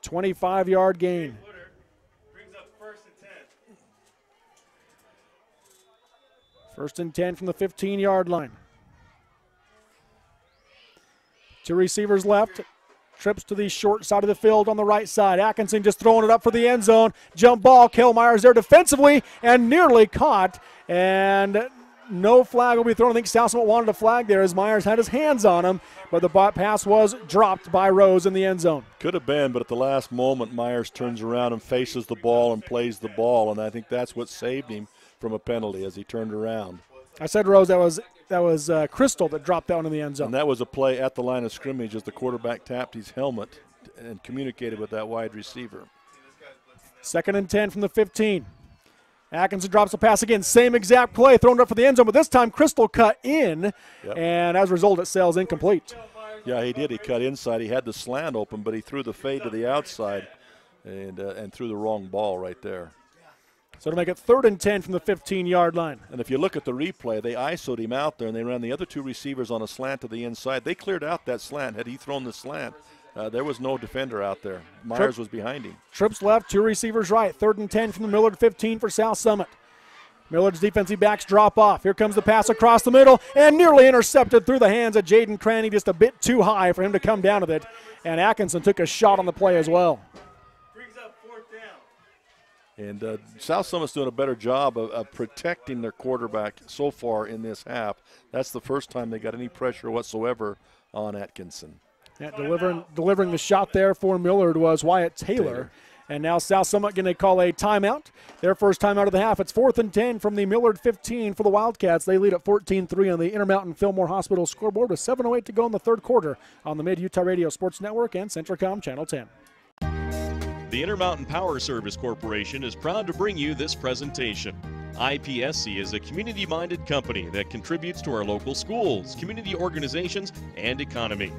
25-yard gain. First and 10 from the 15-yard line. 2 receivers left. Trips to the short side of the field on the right side. Atkinson just throwing it up for the end zone. Jump ball. Kel Myers there defensively and nearly caught. And no flag will be thrown. I think South Summit wanted a flag there as Myers had his hands on him, but the pass was dropped by Rose in the end zone. Could have been, but at the last moment, Myers turns around and faces the ball and plays the ball, and I think that's what saved him from a penalty as he turned around. I said, Rose, that was Crystal that dropped that one in the end zone. And that was a play at the line of scrimmage as the quarterback tapped his helmet and communicated with that wide receiver. 2nd and 10 from the 15. Atkinson drops a pass again. Same exact play, thrown up for the end zone, but this time Crystal cut in, and as a result, it sails incomplete. Yeah, he did. He cut inside. He had the slant open, but he threw the fade to the outside and threw the wrong ball right there. So to make it 3rd and 10 from the 15-yard line. And if you look at the replay, they ISO'd him out there, and they ran the other 2 receivers on a slant to the inside. They cleared out that slant. Had he thrown the slant, there was no defender out there. Myers was behind him. Trips left, 2 receivers right. 3rd and 10 from the Millard 15 for South Summit. Millard's defensive backs drop off. Here comes the pass across the middle and nearly intercepted through the hands of Jaden Cranny, just a bit too high for him to come down with it. And Atkinson took a shot on the play as well. And South Summit's doing a better job of protecting their quarterback so far in this half. That's the first time they got any pressure whatsoever on Atkinson. Yeah, delivering the shot there for Millard was Wyatt Taylor. And now South Summit going to call a timeout. Their first timeout of the half. It's 4th and 10 from the Millard 15 for the Wildcats. They lead at 14-3 on the Intermountain Fillmore Hospital scoreboard with 7:08 to go in the third quarter on the Mid-Utah Radio Sports Network and Centricom Channel 10. The Intermountain Power Service Corporation is proud to bring you this presentation. IPSC is a community-minded company that contributes to our local schools, community organizations, and economy.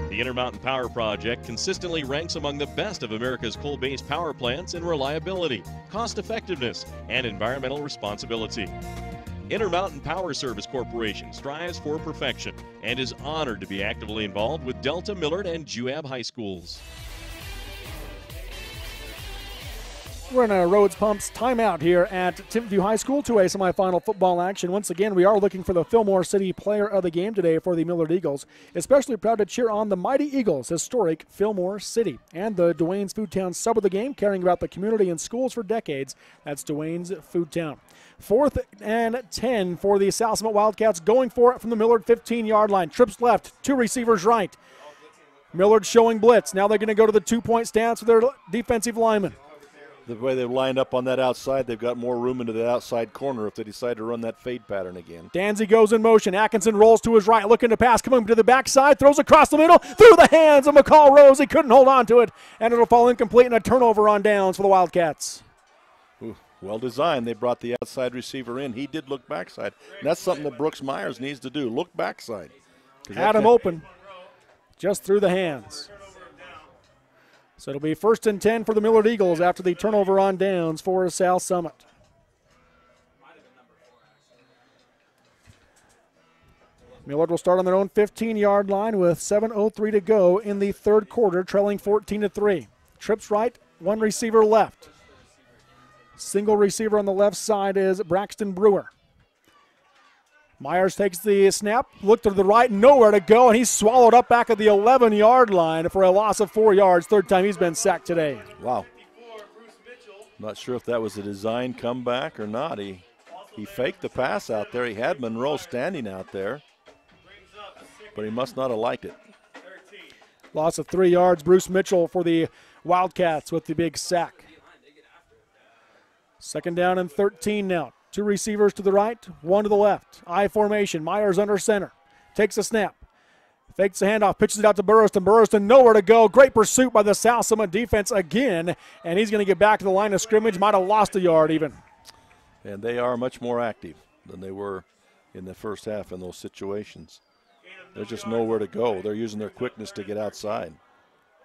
The Intermountain Power Project consistently ranks among the best of America's coal-based power plants in reliability, cost-effectiveness, and environmental responsibility. Intermountain Power Service Corporation strives for perfection and is honored to be actively involved with Delta, Millard, and Juab High Schools. We're in a Rhodes Pumps timeout here at Timpview High School, 2A semifinal football action. Once again, we are looking for the Fillmore City player of the game today for the Millard Eagles. Especially proud to cheer on the Mighty Eagles, historic Fillmore City. And the Duane's Foodtown sub of the game, caring about the community and schools for decades. That's Duane's Foodtown. 4th and 10 for the South Summit Wildcats, going for it from the Millard 15-yard line. Trips left, 2 receivers right. Millard showing blitz. Now they're going to go to the 2-point stance with their defensive linemen. The way they've lined up on that outside, they've got more room into the outside corner if they decide to run that fade pattern again. Danzy goes in motion. Atkinson rolls to his right, looking to pass, coming to the backside, throws across the middle, through the hands of McCall Rose. He couldn't hold on to it, and it'll fall incomplete and a turnover on downs for the Wildcats. Ooh, well designed. They brought the outside receiver in. He did look backside. And that's something that Brooks Myers needs to do, look backside. Had him open, just through the hands. So it'll be 1st and 10 for the Millard Eagles after the turnover on downs for South Summit. Millard will start on their own 15-yard line with 7:03 to go in the third quarter, trailing 14-3. Trips right, 1 receiver left. Single receiver on the left side is Braxton Brewer. Myers takes the snap, looked to the right, nowhere to go, and he's swallowed up back at the 11-yard line for a loss of 4 yards. Third time he's been sacked today. Wow. Not sure if that was a design comeback or not. He faked the pass out there. He had Monroe standing out there, but he must not have liked it. Loss of 3 yards. Bruce Mitchell for the Wildcats with the big sack. 2nd down and 13 now. 2 receivers to the right, 1 to the left. I formation. Myers under center. Takes a snap. Fakes the handoff, pitches it out to Burrowston. Burrowston nowhere to go. Great pursuit by the South Summit defense again, and he's going to get back to the line of scrimmage. Might have lost a yard even. And they are much more active than they were in the first half in those situations. There's just nowhere to go. They're using their quickness to get outside.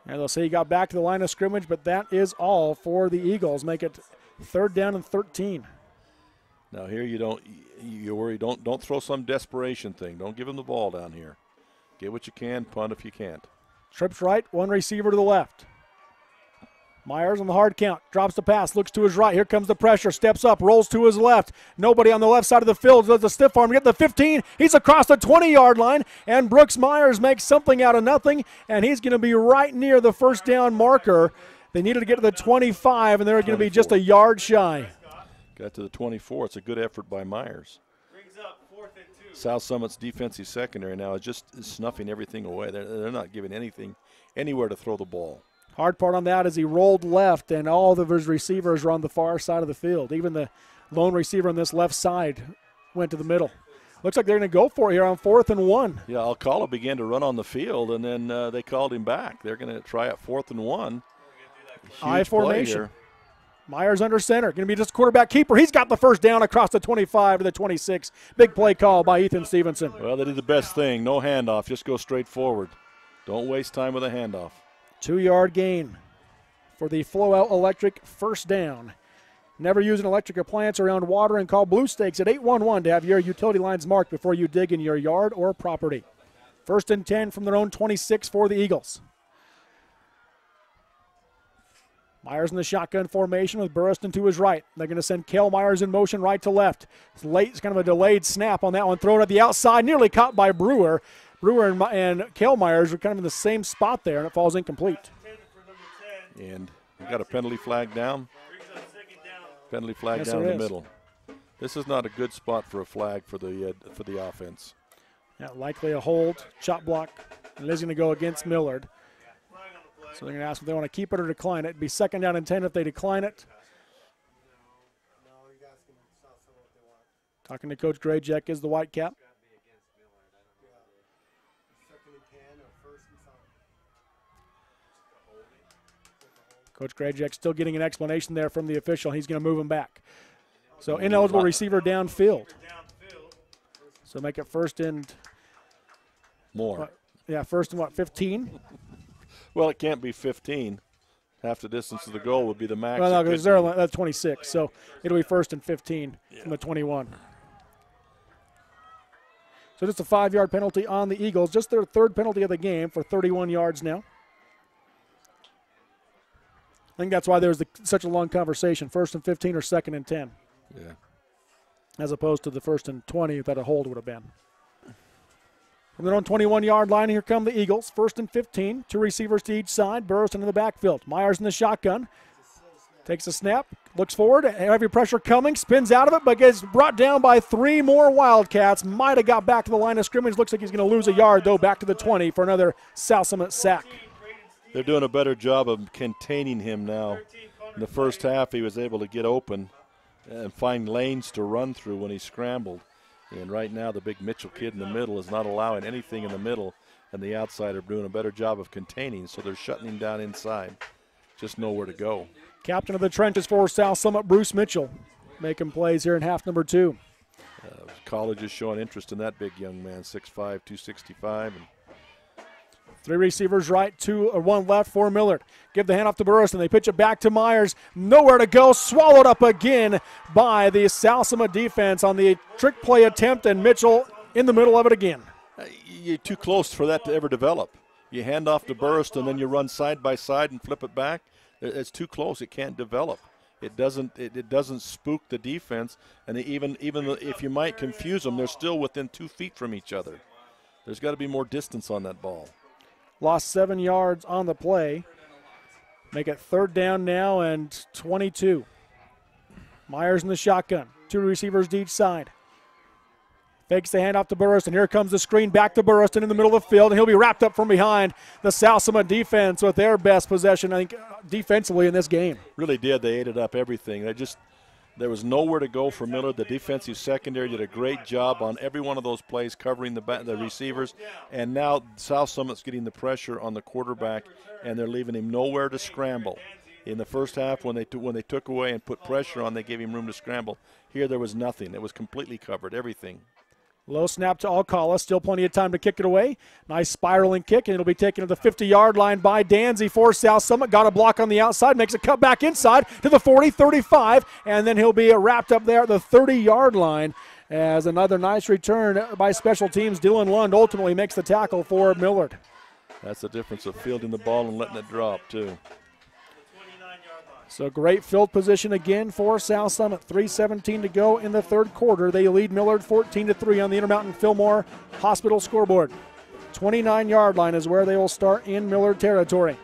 And they'll say he got back to the line of scrimmage, but that is all for the Eagles. Make it 3rd down and 13. Now here you worry, don't throw some desperation thing. Don't give him the ball down here. Get what you can, punt if you can't. Trips right, 1 receiver to the left. Myers on the hard count, drops the pass, looks to his right. Here comes the pressure, steps up, rolls to his left. Nobody on the left side of the field, does a stiff arm, get the 15. He's across the 20-yard line, and Brooks Myers makes something out of nothing, and he's going to be right near the first down marker. They needed to get to the 25, and they're going to be just a yard shy. Got to the 24. It's a good effort by Myers. South Summit's defensive secondary now is just snuffing everything away. They're not giving anything anywhere to throw the ball. Hard part on that is he rolled left, and all of his receivers are on the far side of the field. Even the lone receiver on this left side went to the middle. Looks like they're going to go for it here on 4th and 1. Yeah, Alcala began to run on the field, and then they called him back. They're going to try it 4th and 1. I formation. Myers under center. Going to be just quarterback keeper. He's got the first down across the 25 to the 26. Big play call by Ethan Stevenson. Well, they did the best thing. No handoff. Just go straight forward. Don't waste time with a handoff. 2-yard gain for the Flowout Electric first down. Never use an electric appliance around water and call Blue Stakes at 811 to have your utility lines marked before you dig in your yard or property. 1st and 10 from their own 26 for the Eagles. Myers in the shotgun formation with Burriston to his right. They're going to send Kel Myers in motion right to left. It's late. It's kind of a delayed snap on that one. Thrown at the outside, nearly caught by Brewer. Brewer and Kel Myers are kind of in the same spot there, and it falls incomplete. And we got a penalty flag down. Penalty flag down in the middle. This is not a good spot for a flag for the offense. Yeah, likely a hold, chop block, and it is going to go against Millard. So they're going to ask if they want to keep it or decline it. It'd be 2nd down and 10 if they decline it. Talking to Coach Grayjack is the white cap. Coach Grayjack still getting an explanation there from the official. He's going to move him back. So ineligible receiver downfield. So make it 1st and more. Yeah, 1st and 15? Well, it can't be 15. Half the distance of the goal would be the max. Well, no, because that's 26. So it'll be 1st and 15 from the 21. So just a 5-yard penalty on the Eagles. Just their 3rd penalty of the game for 31 yards now. I think that's why there was such a long conversation. 1st and 15 or 2nd and 10. Yeah. As opposed to the 1st and 20 that a hold would have been. From their own 21-yard line, here come the Eagles. 1st and 15, 2 receivers to each side. Burriston in the backfield. Myers in the shotgun. Takes a snap, looks forward, heavy pressure coming, spins out of it, but gets brought down by 3 more Wildcats. Might have got back to the line of scrimmage. Looks like he's going to lose a yard, though, back to the 20 for another South Summit sack. They're doing a better job of containing him now. In the first half, he was able to get open and find lanes to run through when he scrambled. And right now, the big Mitchell kid in the middle is not allowing anything in the middle, and the outside are doing a better job of containing, so they're shutting him down inside. Just nowhere to go. Captain of the trenches for South Summit, Bruce Mitchell, making plays here in half number 2. College is showing interest in that big young man, 6'5", 265. And 3 receivers right, 1 left for Millard. Give the handoff to Burriston. They pitch it back to Myers. Nowhere to go. Swallowed up again by the South Summit defense on the trick play attempt, and Mitchell in the middle of it again. You're too close for that to ever develop. You hand off to Burriston, then you run side by side and flip it back. It's too close. It can't develop. It doesn't spook the defense, and even if you might confuse them, they're still within 2 feet from each other. There's got to be more distance on that ball. Lost 7 yards on the play. Make it 3rd down now and 22. Myers in the shotgun. 2 receivers to each side. Fakes the handoff to Burriston. Here comes the screen back to Burriston in the middle of the field, and he'll be wrapped up from behind. The South Summit defense with their best possession, I think, defensively in this game. Really did. They ate it up everything. There was nowhere to go for Millard. The defensive secondary did a great job on every one of those plays, covering the receivers. And now South Summit's getting the pressure on the quarterback, and they're leaving him nowhere to scramble. In the first half, when they took away and put pressure on, they gave him room to scramble. Here there was nothing. It was completely covered, everything. Low snap to Alcala. Still plenty of time to kick it away. Nice spiraling kick, and it'll be taken to the 50-yard line by Danzy for South Summit. Got a block on the outside. Makes a cut back inside to the 40, 35, and then he'll be wrapped up there at the 30-yard line as another nice return by special teams. Dylan Lund ultimately makes the tackle for Millard. That's the difference of fielding the ball and letting it drop, too. So great field position again for South Summit. 3:17 to go in the 3rd quarter. They lead Millard 14-3 on the Intermountain Fillmore Hospital scoreboard. 29-yard line is where they will start in Millard territory.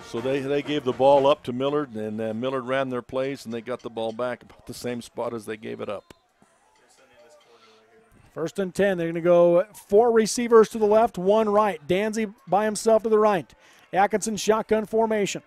So they gave the ball up to Millard, and Millard ran their plays, and they got the ball back about the same spot as they gave it up. 1st and 10. They're going to go 4 receivers to the left, 1 right. Danzy by himself to the right. Atkinson shotgun formation.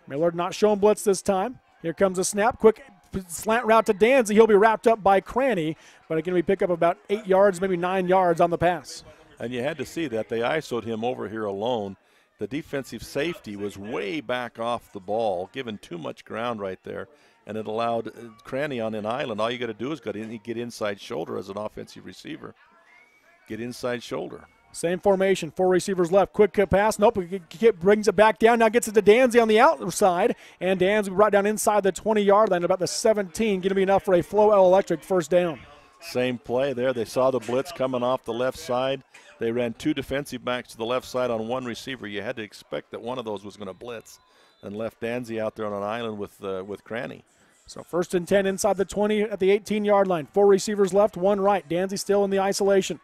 Millard not showing blitz this time. Here comes a snap. Quick slant route to Danzy. He'll be wrapped up by Cranny, but it can be pick up about 8 yards, maybe 9 yards on the pass. And you had to see that. They ISO'd him over here alone. The defensive safety was way back off the ball, given too much ground right there, and it allowed Cranny on an island. All you got to do is get inside shoulder as an offensive receiver. Get inside shoulder. Same formation, 4 receivers left. Quick pass. Nope, brings it back down. Now gets it to Danzy on the outside. And Danzy brought down inside the 20-yard line, about the 17. Going to be enough for a Flow L Electric 1st down. Same play there. They saw the blitz coming off the left side. They ran 2 defensive backs to the left side on 1 receiver. You had to expect that one of those was going to blitz, and left Danzy out there on an island with Cranny. So 1st and 10 inside the 20 at the 18-yard line. 4 receivers left, 1 right. Danzy still in the isolation.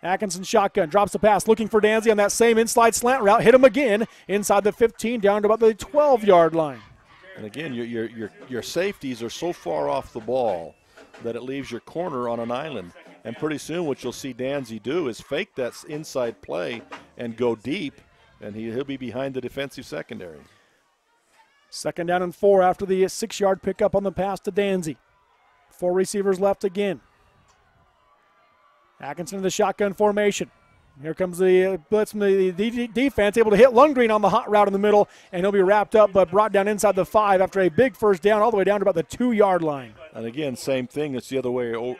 Atkinson shotgun, drops the pass, looking for Danzy on that same inside slant route. Hit him again inside the 15, down to about the 12-yard line. And again, your safeties are so far off the ball that it leaves your corner on an island. And pretty soon what you'll see Danzy do is fake that inside play and go deep, and he'll be behind the defensive secondary. 2nd down and 4 after the 6-yard pickup on the pass to Danzy. 4 receivers left again. Atkinson in the shotgun formation. Here comes the blitz from the defense, able to hit Lundgren on the hot route in the middle, and he'll be wrapped up but brought down inside the 5 after a big first down all the way down to about the 2-yard line. And again, same thing. It's the other way.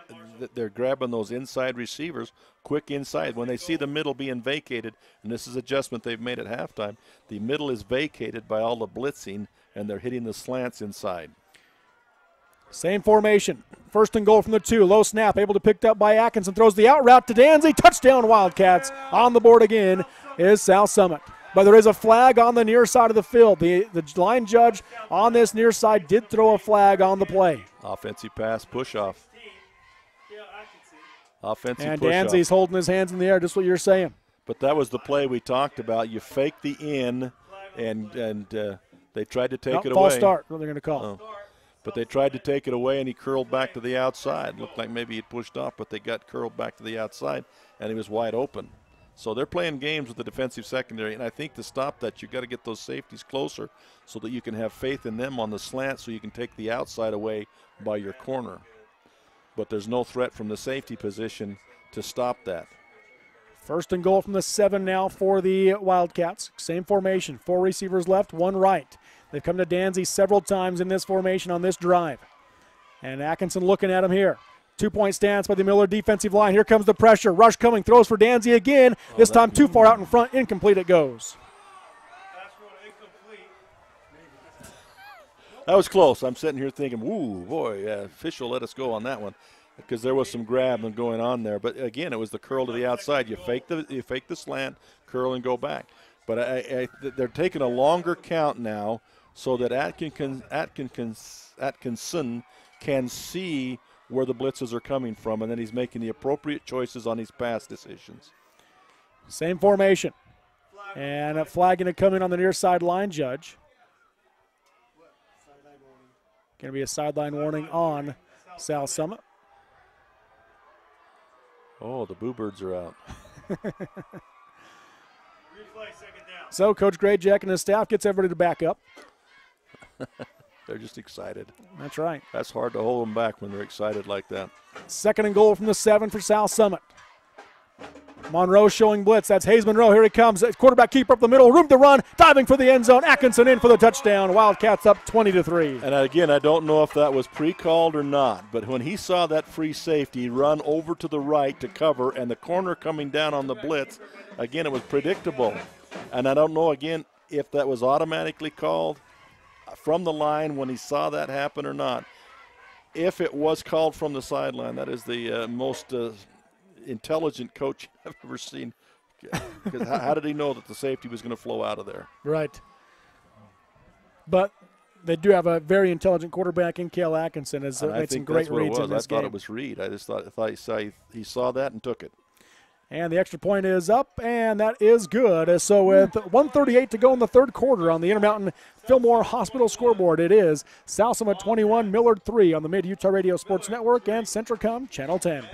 They're grabbing those inside receivers quick inside. When they see the middle being vacated, and this is adjustment they've made at halftime, the middle is vacated by all the blitzing, and they're hitting the slants inside. Same formation. 1st and goal from the 2. Low snap, able to picked up by Atkinson. Throws the out route to Danzy. Touchdown Wildcats. On the board again is South Summit. But there is a flag on the near side of the field. The line judge on this near side did throw a flag on the play. Offensive pass, push off. Offensive and push Danzy's off. holding his hands in the air, just what you're saying. But that was the play we talked about. You fake the in, and they tried to take it away. False start, what they're going to call. Oh. But they tried to take it away, and he curled back to the outside. Looked like maybe he'd pushed off, but they got curled back to the outside, and he was wide open. So they're playing games with the defensive secondary, and I think to stop that, you've got to get those safeties closer so that you can have faith in them on the slant so you can take the outside away by your corner. But there's no threat from the safety position to stop that. 1st and goal from the 7 now for the Wildcats. Same formation, 4 receivers left, 1 right. They've come to Danzy several times in this formation on this drive. And Atkinson looking at him here. 2-point stance by the Millard defensive line. Here comes the pressure. Rush coming, throws for Danzy again. This time too far out in front, incomplete it goes. That was close. I'm sitting here thinking, ooh, boy, official let us go on that one, because there was some grabbing going on there. But again, it was the curl to the outside. You fake the slant, curl, and go back. But they're taking a longer count now so that Atkinson can see where the blitzes are coming from, and then he's making the appropriate choices on his pass decisions. Same formation. And a flag going to come in on the near side line judge. Going to be a sideline warning on South Summit. Oh, the Boo Birds are out. So Coach Grayjack and his staff gets everybody to back up. They're just excited. That's right. That's hard to hold them back when they're excited like that. 2nd and goal from the 7 for South Summit. Monroe showing blitz. That's Hayes Monroe. Here he comes. Quarterback keeper up the middle. Room to run. Diving for the end zone. Atkinson in for the touchdown. Wildcats up 20-3. And again, I don't know if that was pre-called or not, but when he saw that free safety run over to the right to cover and the corner coming down on the blitz, again, it was predictable. And I don't know, again, if that was automatically called from the line when he saw that happen or not. If it was called from the sideline, that is the most intelligent coach I've ever seen. Because how did he know that the safety was going to flow out of there? Right. But they do have a very intelligent quarterback in Kel Atkinson. Has made some great reads in this game. I thought it was Reed. I thought he saw that and took it. And the extra point is up, and that is good. So with 1:38 to go in the 3rd quarter on the Intermountain Fillmore Hospital scoreboard, it is South Summit 21, Millard 3 on the Mid-Utah Radio Sports Network and Centricom Channel 10.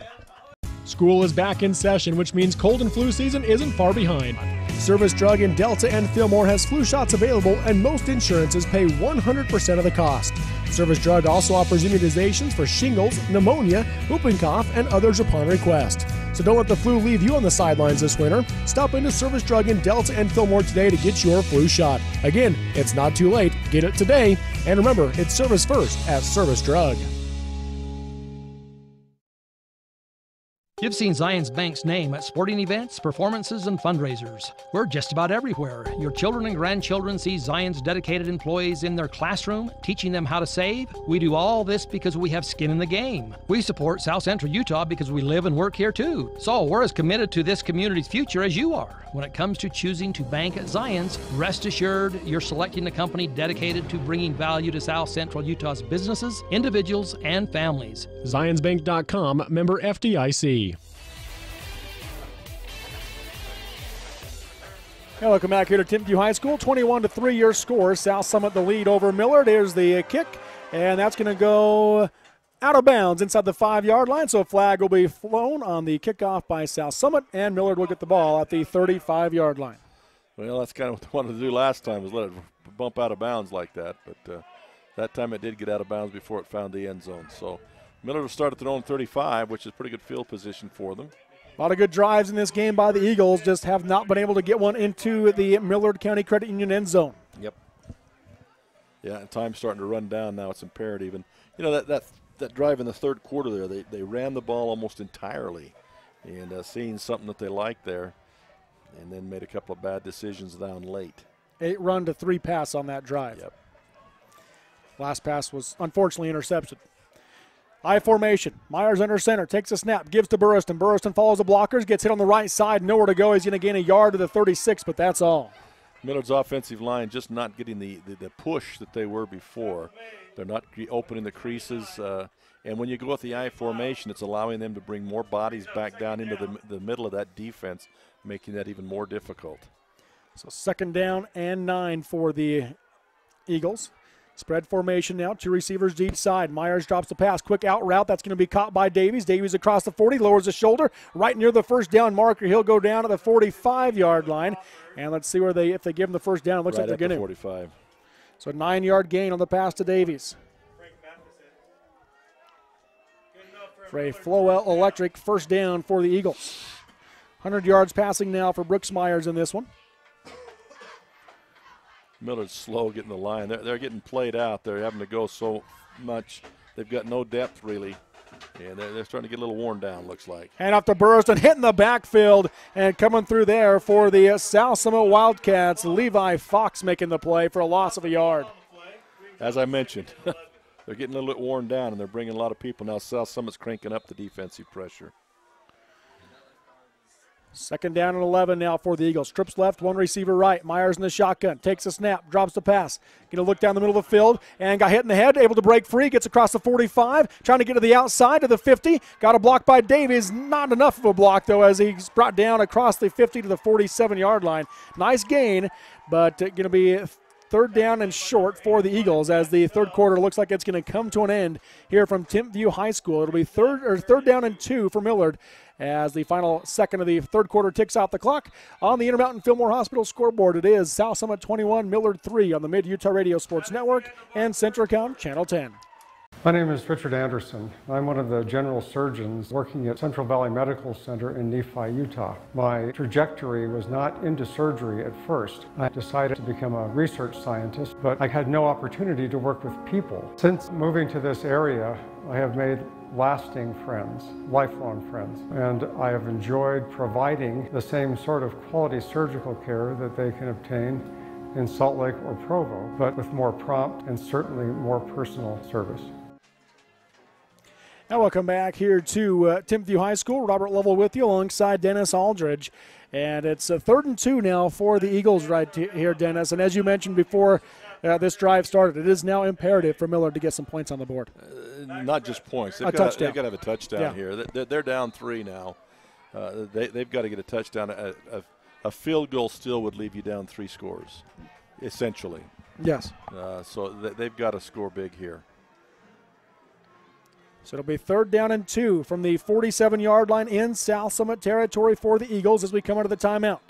School is back in session, which means cold and flu season isn't far behind. Service Drug in Delta and Fillmore has flu shots available, and most insurances pay 100% of the cost. Service Drug also offers immunizations for shingles, pneumonia, whooping cough, and others upon request. So don't let the flu leave you on the sidelines this winter. Stop into Service Drug in Delta and Fillmore today to get your flu shot. Again, it's not too late. Get it today. And remember, it's service first at Service Drug. You've seen Zions Bank's name at sporting events, performances, and fundraisers. We're just about everywhere. Your children and grandchildren see Zions dedicated employees in their classroom, teaching them how to save. We do all this because we have skin in the game. We support South Central Utah because we live and work here too. So we're as committed to this community's future as you are. When it comes to choosing to bank at Zions, rest assured you're selecting a company dedicated to bringing value to South Central Utah's businesses, individuals, and families. ZionsBank.com, member FDIC. Hey, welcome back here to Timpview High School. 21-3 your score. South Summit the lead over Millard. Here's the kick, and that's going to go out of bounds inside the 5-yard line. So a flag will be flown on the kickoff by South Summit, and Millard will get the ball at the 35-yard line. Well, that's kind of what they wanted to do last time, was let it bump out of bounds like that. But that time it did get out of bounds before it found the end zone. So Millard will start at their own 35, which is pretty good field position for them. A lot of good drives in this game by the Eagles, just have not been able to get one into the Millard County Credit Union end zone. Yep. Yeah, and time's starting to run down now. It's imperative. And, you know, that drive in the third quarter there, they ran the ball almost entirely. And seeing something that they liked there, and then made a couple of bad decisions down late. 8-run to 3 pass on that drive. Yep. Last pass was unfortunately intercepted. I formation. Myers under center, takes a snap, gives to Burriston. Burriston follows the blockers, gets hit on the right side, nowhere to go. He's going to gain a yard to the 36, but that's all. Millard's offensive line just not getting the push that they were before. They're not opening the creases. And when you go with the I formation, it's allowing them to bring more bodies back down into the middle of that defense, making that even more difficult. So 2nd down and 9 for the Eagles. Spread formation now, 2 receivers to each side. Myers drops the pass, quick out route. That's going to be caught by Davies. Davies across the 40, lowers the shoulder, right near the first down marker. He'll go down to the 45-yard line. And let's see where if they give him the first down. It looks right like they're getting 45. So 9-yard gain on the pass to Davies. For a Flowell Electric first down for the Eagles. 100 yards passing now for Brooks Myers in this one. Millard's slow getting the line. They're getting played out. They're having to go so much. They've got no depth, really. And they're starting to get a little worn down, looks like. And off to Burriston, hitting the backfield, and coming through there for the South Summit Wildcats. Levi Fox making the play for a loss of a yard. As I mentioned, they're getting a little bit worn down, and they're bringing a lot of people. Now South Summit's cranking up the defensive pressure. 2nd down and 11 now for the Eagles. Trips left, 1 receiver right. Myers in the shotgun, takes a snap, drops the pass. Going to look down the middle of the field, and got hit in the head, able to break free, gets across the 45, trying to get to the outside to the 50. Got a block by Davies. Not enough of a block, though, as he's brought down across the 50 to the 47-yard line. Nice gain, but going to be 3rd down and short for the Eagles as the third quarter looks like it's going to come to an end here from Timpview High School. It'll be 3rd down and 2 for Millard as the final second of the third quarter ticks out the clock. On the Intermountain Fillmore Hospital scoreboard, it is South Summit 21, Millard 3 on the Mid-Utah Radio Sports Network and Centricom Channel 10. My name is Richard Anderson. I'm one of the general surgeons working at Central Valley Medical Center in Nephi, Utah. My trajectory was not into surgery at first. I decided to become a research scientist, but I had no opportunity to work with people. Since moving to this area, I have made lasting friends, lifelong friends, and I have enjoyed providing the same sort of quality surgical care that they can obtain in Salt Lake or Provo, but with more prompt and certainly more personal service. Now welcome back here to Timpview High School. Robert Lovell with you alongside Dennis Aldridge. And it's 3rd and 2 now for the Eagles right here, Dennis. And as you mentioned before this drive started, it is now imperative for Millard to get some points on the board. Not just points. They've got to have a touchdown here. They're down 3 now. They've got to get a touchdown. A field goal still would leave you down 3 scores, essentially. Yes. So they've got to score big here. So it'll be 3rd down and 2 from the 47-yard line in South Summit territory for the Eagles as we come out of the timeout.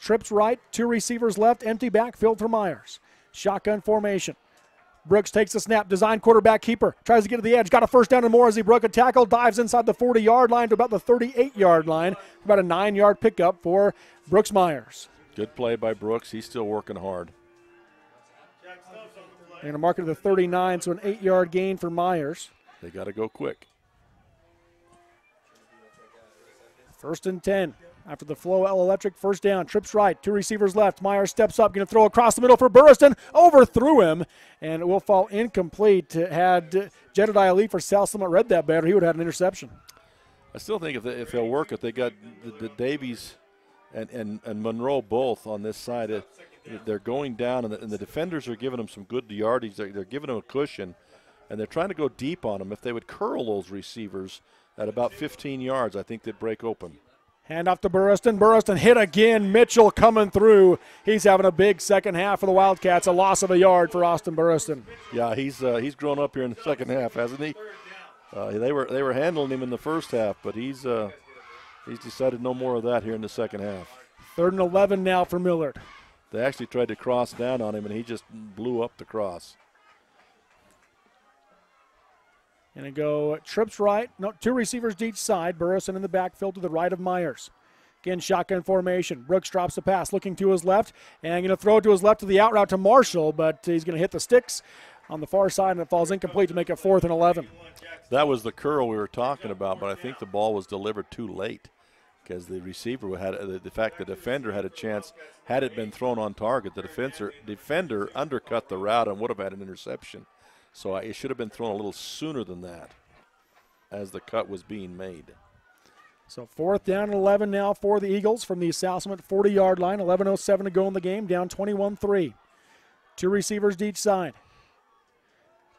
Trips right, 2 receivers left, empty backfield for Myers. Shotgun formation. Brooks takes the snap, design quarterback keeper, tries to get to the edge, got a first down and more as he broke a tackle, dives inside the 40-yard line to about the 38-yard line, about a 9-yard pickup for Brooks Myers. Good play by Brooks. He's still working hard. And a marker to the 39, so an 8-yard gain for Myers. They got to go quick. 1st and 10. After the flow, Electric first down, trips right, 2 receivers left. Myers steps up, going to throw across the middle for Burriston, overthrew him, and it will fall incomplete. Had Jedediah Lee for South Summit read that better, he would have had an interception. I still think if they'll work it, they got the Davies and Monroe both on this side. They're going down, and the defenders are giving them some good yardage. They're giving them a cushion, and they're trying to go deep on them. If they would curl those receivers at about 15 yards, I think they'd break open. Hand off to Burriston. Burriston hit again. Mitchell coming through. He's having a big second half for the Wildcats. A loss of a yard for Austin Burriston. Yeah, he's grown up here in the second half, hasn't he? They were handling him in the first half, but he's decided no more of that here in the second half. 3rd and 11 now for Millard. They actually tried to cross down on him, and he just blew up the cross. Going to go trips right. No, 2 receivers to each side. Burriston in the backfield to the right of Myers. Again, shotgun formation. Brooks drops the pass, looking to his left, and going to throw it to his left to the out route to Marshall, but he's going to hit the sticks on the far side, and it falls incomplete to make it 4th and 11. That was the curl we were talking about, but I think the ball was delivered too late because the receiver had the defender had a chance. Had it been thrown on target, the defender undercut the route and would have had an interception. So it should have been thrown a little sooner than that as the cut was being made. So 4th down and 11 now for the Eagles from the South Summit 40-yard line. 11:07 to go in the game, down 21-3. 2 receivers to each side.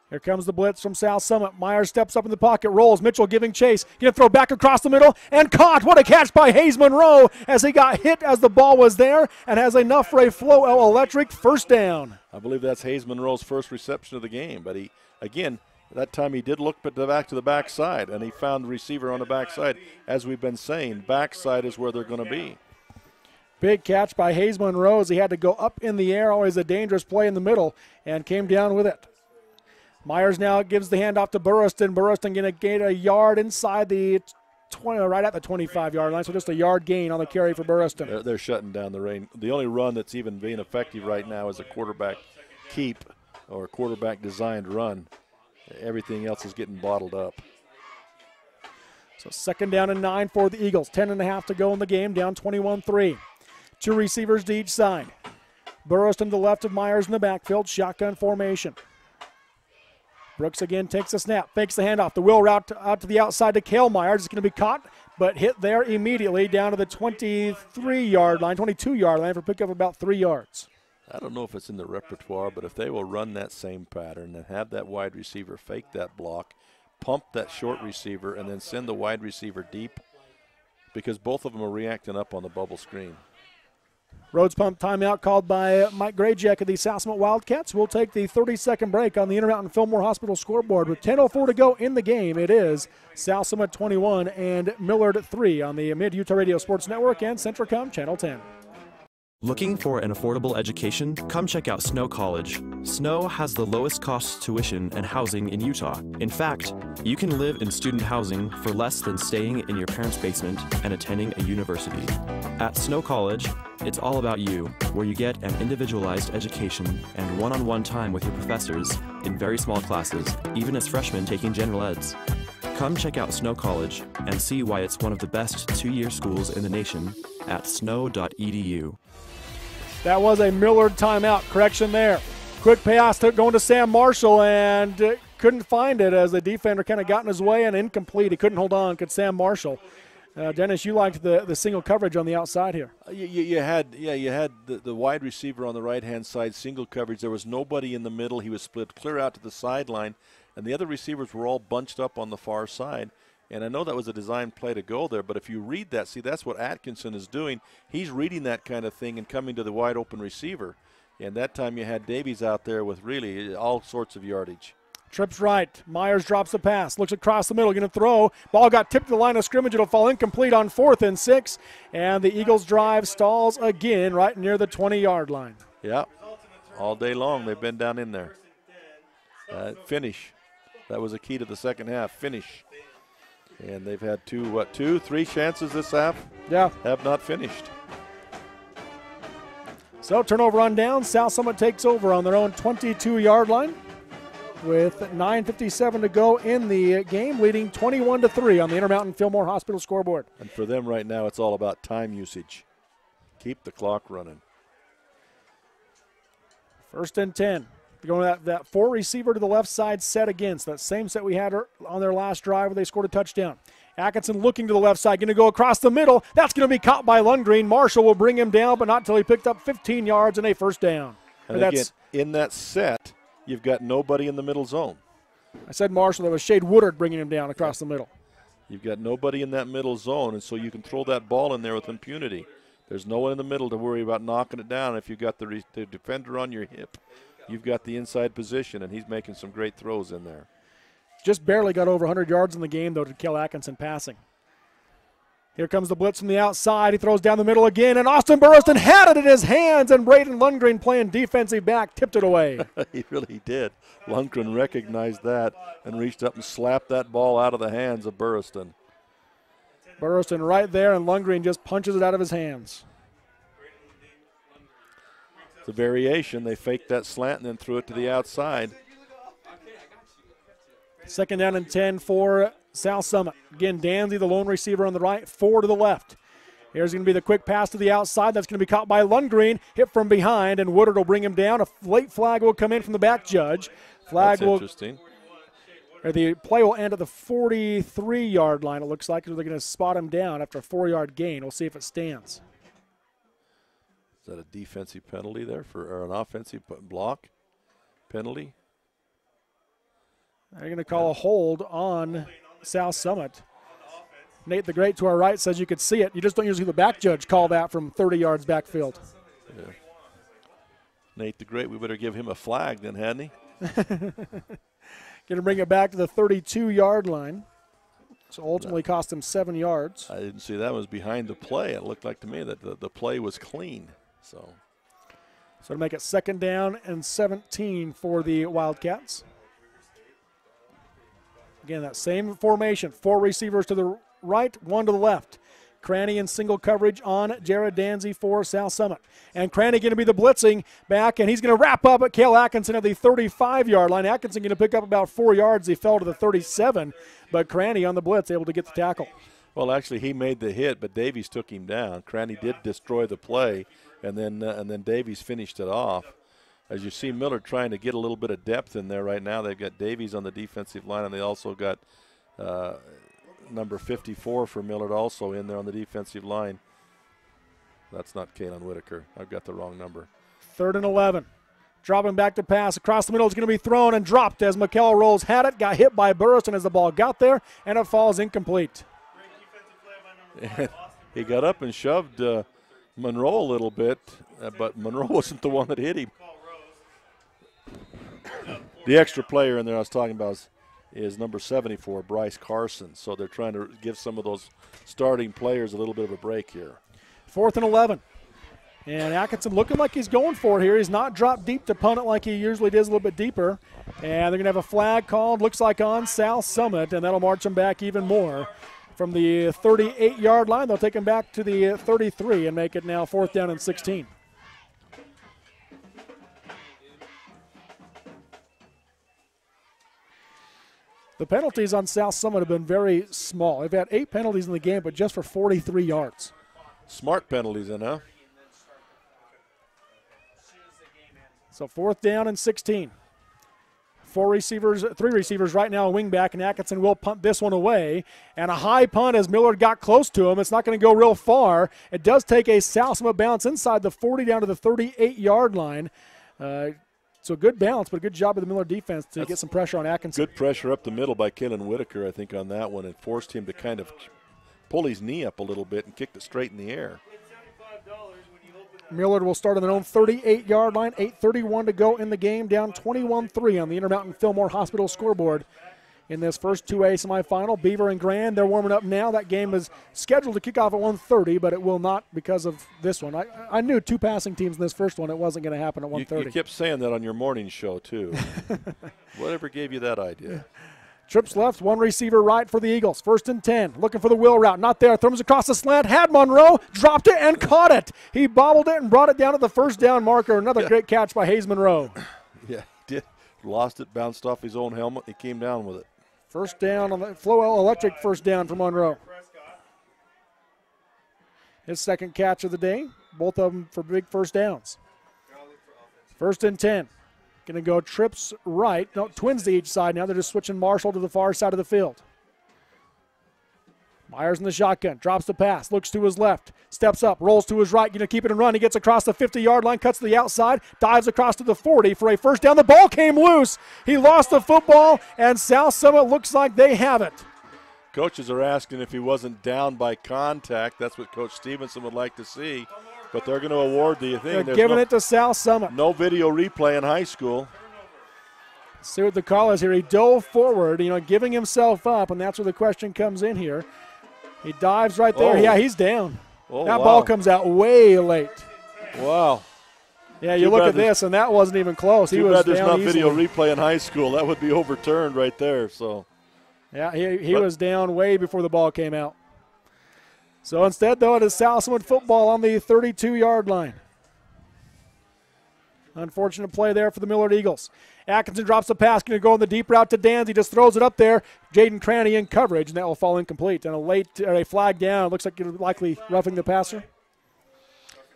Here comes the blitz from South Summit. Myers steps up in the pocket, rolls. Mitchell giving chase. Going to throw back across the middle and caught. What a catch by Hayes Monroe as he got hit as the ball was there and has enough for a Flow Electric first down. I believe that's Hayes Monroe's first reception of the game. But he, again, that time he did look to the backside, and he found the receiver on the backside. As we've been saying, backside is where they're going to be. Big catch by Hayes Monroe as he had to go up in the air. Always a dangerous play in the middle and came down with it. Myers now gives the handoff to Burriston. Burriston going to gain a yard inside the 20, right at the 25-yard line, so just a yard gain on the carry for Burriston. They're shutting down the rain. The only run that's even being effective right now is a quarterback keep or quarterback designed run. Everything else is getting bottled up. So 2nd down and 9 for the Eagles. 10.5 to go in the game, down 21-3. 2 receivers to each side. Burriston to the left of Myers in the backfield, shotgun formation. Brooks again takes a snap, fakes the handoff. The wheel route out to the outside to Kel Myers. It's going to be caught, but hit there immediately down to the 23-yard line, 22-yard line for pick up about 3 yards. I don't know if it's in the repertoire, but if they will run that same pattern and have that wide receiver fake that block, pump that short receiver, and then send the wide receiver deep, because both of them are reacting up on the bubble screen. Rhodes pump timeout called by Mike Grayjack of the South Summit Wildcats. We'll take the 30-second break on the Intermountain Fillmore Hospital scoreboard. With 10:04 to go in the game, it is South Summit 21 and Millard 3 on the Mid-Utah Radio Sports Network and Centricom Channel 10. Looking for an affordable education? Come check out Snow College. Snow has the lowest cost tuition and housing in Utah. In fact, you can live in student housing for less than staying in your parents' basement and attending a university. At Snow College, it's all about you, where you get an individualized education and one-on-one time with your professors in very small classes, even as freshmen taking general eds. Come check out Snow College and see why it's one of the best 2-year schools in the nation at snow.edu. That was a Millard timeout. Correction there. Quick pass going to Sam Marshall and couldn't find it as the defender kind of got in his way and incomplete. He couldn't hold on. Could Sam Marshall. Dennis, you liked the single coverage on the outside here. You had the wide receiver on the right-hand side, single coverage. There was nobody in the middle. He was split clear out to the sideline, and the other receivers were all bunched up on the far side. And I know that was a design play to go there, but if you read that, see, that's what Atkinson is doing. He's reading that kind of thing and coming to the wide open receiver. And that time you had Davies out there with really all sorts of yardage. Trips right. Myers drops the pass. Looks across the middle. Going to throw. Ball got tipped to the line of scrimmage. It'll fall incomplete on 4th and 6. And the Eagles drive stalls again right near the 20-yard line. Yeah. All day long they've been down in there. Finish. That was a key to the second half. Finish. And they've had 3 chances this half? Yeah. Have not finished. So turnover on down. South Summit takes over on their own 22-yard line. with 9:57 to go in the game, leading 21-3 on the Intermountain Fillmore Hospital scoreboard. And for them right now, it's all about time usage. Keep the clock running. 1st and 10. Going that 4 receiver to the left side set against that same set we had on their last drive where they scored a touchdown. Atkinson looking to the left side, going to go across the middle. That's going to be caught by Lundgren. Marshall will bring him down, but not until he picked up 15 yards and a first down. And again, in that set, you've got nobody in the middle zone. I said Marshall. That was Shade Woodard bringing him down across the middle. You've got nobody in that middle zone, and so you can throw that ball in there with impunity. There's no one in the middle to worry about knocking it down. If you've got the defender on your hip, you've got the inside position, and he's making some great throws in there. Just barely got over 100 yards in the game, though, to Kel Atkinson passing. Here comes the blitz from the outside. He throws down the middle again, and Austin Burrowston had it in his hands, and Braden Lundgren playing defensive back tipped it away. He really did. Lundgren recognized that and reached up and slapped that ball out of the hands of Burrowston. Burrowston right there, and Lundgren just punches it out of his hands. It's a variation. They faked that slant and then threw it to the outside. 2nd down and 10 for South Summit. Again, Danzy, the lone receiver on the right, 4 to the left. Here's going to be the quick pass to the outside. That's going to be caught by Lundgren, hit from behind, and Woodard will bring him down. A late flag will come in from the back judge. That's interesting. The play will end at the 43-yard line, it looks like. They're going to spot him down after a 4-yard gain. We'll see if it stands. Is that a defensive penalty there or an offensive block penalty? They're going to call a hold on South Summit. Nate the Great to our right says you could see it. You just don't usually see the back judge call that from 30 yards backfield. Yeah. Nate the Great, we better give him a flag then, hadn't he? Going to bring it back to the 32-yard line. So ultimately cost him 7 yards. I didn't see that was behind the play. It looked like to me that the play was clean. So to make it 2nd down and 17 for the Wildcats. Again, that same formation. 4 receivers to the right, 1 to the left. Cranny in single coverage on Jared Danzy for South Summit. And Cranny going to be the blitzing back, and he's going to wrap up at Kel Atkinson at the 35-yard line. Atkinson going to pick up about 4 yards. He fell to the 37, but Cranny on the blitz able to get the tackle. Well, actually, he made the hit, but Davies took him down. Cranny did destroy the play, and then Davies finished it off. As you see Millard trying to get a little bit of depth in there right now. They've got Davies on the defensive line, and they also got number 54 for Millard also in there on the defensive line. That's not Kalen Whitaker. I've got the wrong number. 3rd and 11. Dropping back to pass. Across the middle is going to be thrown and dropped as McKell Rolls had it. Got hit by Burrowston as the ball got there, and it falls incomplete. He got up and shoved Monroe a little bit, but Monroe wasn't the one that hit him. The extra player in there I was talking about is number 74, Bryce Carson. So they're trying to give some of those starting players a little bit of a break here. 4th and 11. And Atkinson looking like he's going for it here. He's not dropped deep to punt it like he usually does, a little bit deeper. And they're going to have a flag called, looks like on South Summit, and that'll march them back even more. From the 38-yard line, they'll take him back to the 33 and make it now 4th down and 16. The penalties on South Summit have been very small. They've had 8 penalties in the game, but just for 43 yards. Smart penalties in, huh? So 4th down and 16. 3 receivers right now, a wing back, and Atkinson will punt this one away. And a high punt as Millard got close to him. It's not going to go real far. It does take a South Summit bounce inside the 40 down to the 38-yard line. So good bounce, but a good job of the Millard defense to get some pressure on Atkinson. Good pressure up the middle by Kalen Whitaker, I think, on that one. It forced him to kind of pull his knee up a little bit and kicked it straight in the air. Millard will start on their own 38-yard line. 8:31 to go in the game, down 21-3 on the Intermountain Fillmore Hospital scoreboard. In this first 2A semifinal, Beaver and Grand, they're warming up now. That game is scheduled to kick off at 1:30, but it will not because of this one. I knew 2 passing teams in this first one. It wasn't going to happen at 1:30. You kept saying that on your morning show, too. Whatever gave you that idea? Trips left, 1 receiver right for the Eagles. 1st and 10, looking for the wheel route. Not there, throws across the slant, had Monroe, dropped it and caught it. He bobbled it and brought it down to the 1st down marker. Another great catch by Hayes Monroe. Yeah, he did. lost it, bounced off his own helmet. He came down with it. First down on the Flow Electric first down for Monroe. His second catch of the day, both of them for big first downs. 1st and 10. Going to go trips right. No, twins to each side now. They're just switching Marshall to the far side of the field. Myers in the shotgun, drops the pass, looks to his left, steps up, rolls to his right, going to keep it and run. He gets across the 50-yard line, cuts to the outside, dives across to the 40 for a first down. The ball came loose. He lost the football, and South Summit looks like they have it. Coaches are asking if he wasn't down by contact. That's what Coach Stevenson would like to see. But they're going to award the thing. They're giving it to South Summit. No video replay in high school. See what the call is here. He dove forward, giving himself up, and that's where the question comes in here. He dives right there. Oh. Yeah, he's down. Oh, that wow. ball comes out way late. Wow. Yeah, you look at this, and that wasn't even close. He was bad there's down not video easily. replay in high school. That would be overturned right there. So. Yeah, he was down way before the ball came out. So instead, though, it is South Summit football on the 32-yard line. Unfortunate play there for the Millard Eagles. Atkinson drops the pass, going to go in the deep route to Danzy, just throws it up there. Jaden Cranny in coverage, and that will fall incomplete. And a flag down. It looks like you're likely roughing the passer.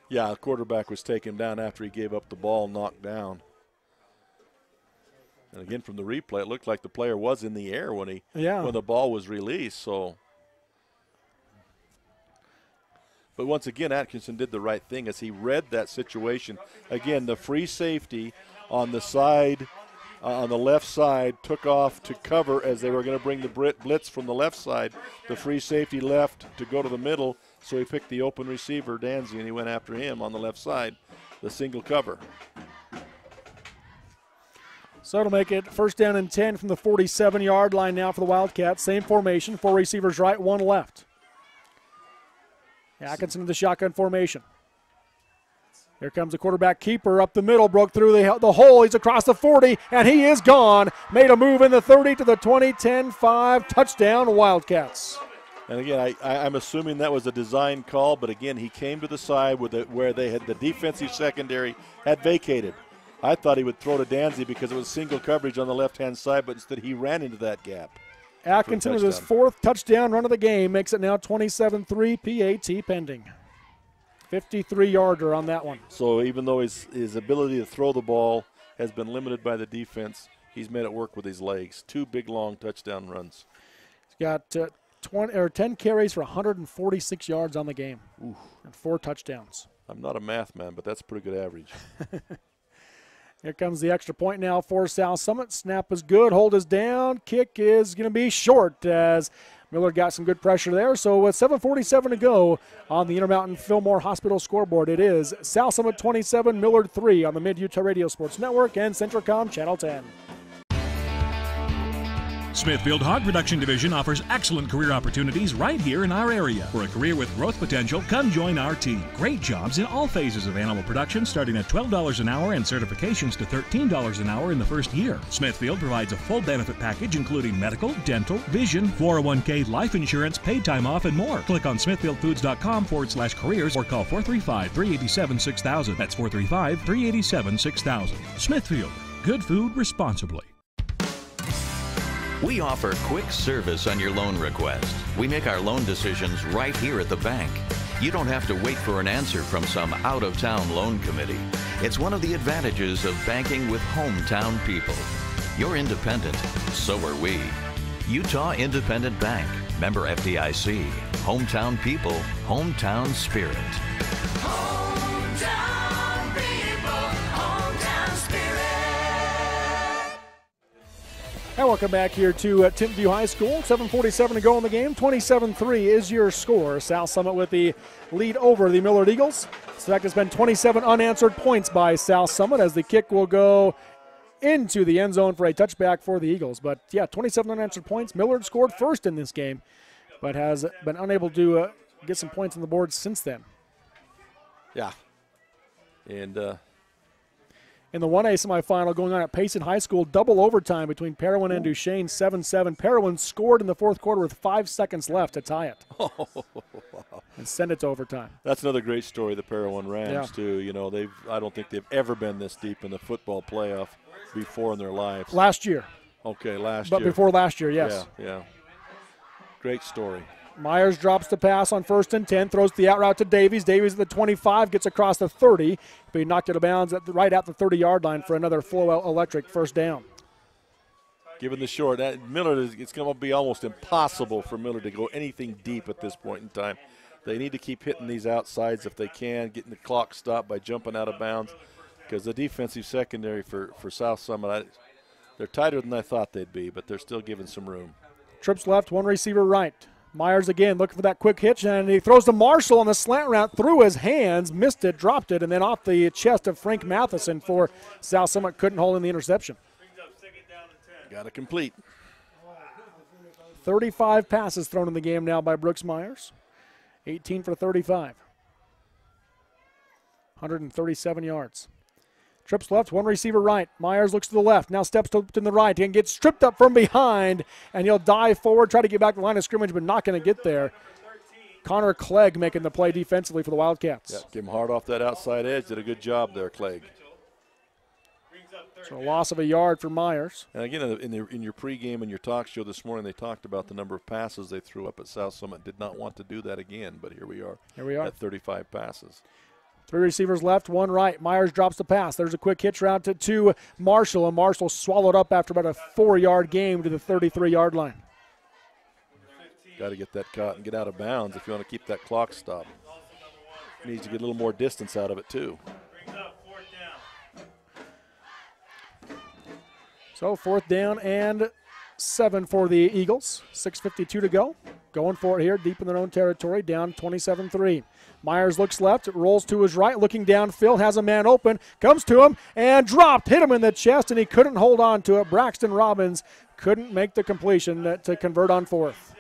Yeah, the quarterback was taken down after he gave up the ball, knocked down. And again, from the replay, it looked like the player was in the air when the ball was released. So, but once again, Atkinson did the right thing as he read that situation. Again, the free safety on the side, on the left side, took off to cover as they were going to bring the blitz from the left side. The free safety left to go to the middle, so he picked the open receiver, Danzy, and he went after him on the left side, the single cover. So it'll make it 1st down and 10 from the 47-yard line now for the Wildcats. Same formation, 4 receivers right, 1 left. Atkinson in the shotgun formation. Here comes the quarterback keeper up the middle, broke through the hole. He's across the 40, and he is gone. Made a move in the 30 to the 20, 10-5, touchdown Wildcats. And again, I'm assuming that was a design call, but again, he came to the side where they had the defensive secondary had vacated. I thought he would throw to Danzy because it was single coverage on the left-hand side, but instead he ran into that gap. Atkinson with his 4th touchdown run of the game makes it now 27-3, PAT pending. 53-yarder on that one. So even though his ability to throw the ball has been limited by the defense, he's made it work with his legs. 2 big, long touchdown runs. He's got 10 carries for 146 yards on the game. Ooh. And 4 touchdowns. I'm not a math man, but that's a pretty good average. Here comes the extra point now for South Summit. Snap is good. Hold is down. Kick is going to be short as Millard got some good pressure there. So with 7:47 to go on the Intermountain Fillmore Hospital scoreboard, it is South Summit 27, Millard 3 on the Mid-Utah Radio Sports Network and Centricom Channel 10. Smithfield Hog Production Division offers excellent career opportunities right here in our area. For a career with growth potential, come join our team. Great jobs in all phases of animal production, starting at $12 an hour and certifications to $13 an hour in the first year. Smithfield provides a full benefit package including medical, dental, vision, 401k, life insurance, paid time off, and more. Click on smithfieldfoods.com/careers or call 435-387-6000. That's 435-387-6000. Smithfield. Good food responsibly. We offer quick service on your loan request. We make our loan decisions right here at the bank. You don't have to wait for an answer from some out-of-town loan committee. It's one of the advantages of banking with hometown people. You're independent, so are we. Utah Independent Bank, member FDIC. Hometown people, hometown spirit. Hometown people, hometown spirit. And welcome back here to Timpview High School. 7:47 to go in the game. 27-3 is your score. South Summit with the lead over the Millard Eagles. So that has been 27 unanswered points by South Summit as the kick will go into the end zone for a touchback for the Eagles. But, yeah, 27 unanswered points. Millard scored first in this game, but has been unable to get some points on the board since then. Yeah. And In the 1A semifinal going on at Payson High School, double overtime between Parowan and Duchesne, 7-7. Parowan scored in the fourth quarter with 5 seconds left to tie it. And send it to overtime. That's another great story, the Parowan Rams, too. You know, I don't think they've ever been this deep in the football playoff before in their lives. Last year. Okay, last year. But before last year, yes. Yeah. Great story. Myers drops the pass on 1st and 10, throws the out route to Davies. Davies at the 25, gets across the 30, but he knocked it out of bounds right at the 30-yard line for another Flowell Electric first down. Given the short, Millard, it's going to be almost impossible for Millard to go anything deep at this point in time. They need to keep hitting these outsides if they can, getting the clock stopped by jumping out of bounds, because the defensive secondary for South Summit, they're tighter than I thought they'd be, but they're still giving some room. Trips left, one receiver right. Myers again looking for that quick hitch, and he throws to Marshall on the slant route through his hands, missed it, dropped it, and then off the chest of Frank Matheson for South Summit. Couldn't hold in the interception. Got it complete. 35 passes thrown in the game now by Brooks Myers. 18 for 35. 137 yards. Trips left, one receiver right. Myers looks to the left, now steps to the right and gets stripped up from behind, and he'll dive forward, try to get back to the line of scrimmage, but not going to get there. Connor Clegg making the play defensively for the Wildcats. Yeah, give him hard off that outside edge. Did a good job there, Clegg. So a loss of a yard for Myers. And again, in your pregame and your talk show this morning, they talked about the number of passes they threw up at South Summit. Did not want to do that again, but here we are. Here we are. At 35 passes. 3 receivers left, one right. Myers drops the pass. There's a quick hitch route to Marshall, and Marshall swallowed up after about a 4-yard game to the 33-yard line. Got to get that caught and get out of bounds if you want to keep that clock stopped. Needs to get a little more distance out of it, too. So 4th down and 7 for the Eagles. 6:52 to go. Going for it here, deep in their own territory, down 27-3. Myers looks left, rolls to his right, looking downfield, has a man open, comes to him, and dropped, hit him in the chest, and he couldn't hold on to it. Braxton Robbins couldn't make the completion to convert on 4th.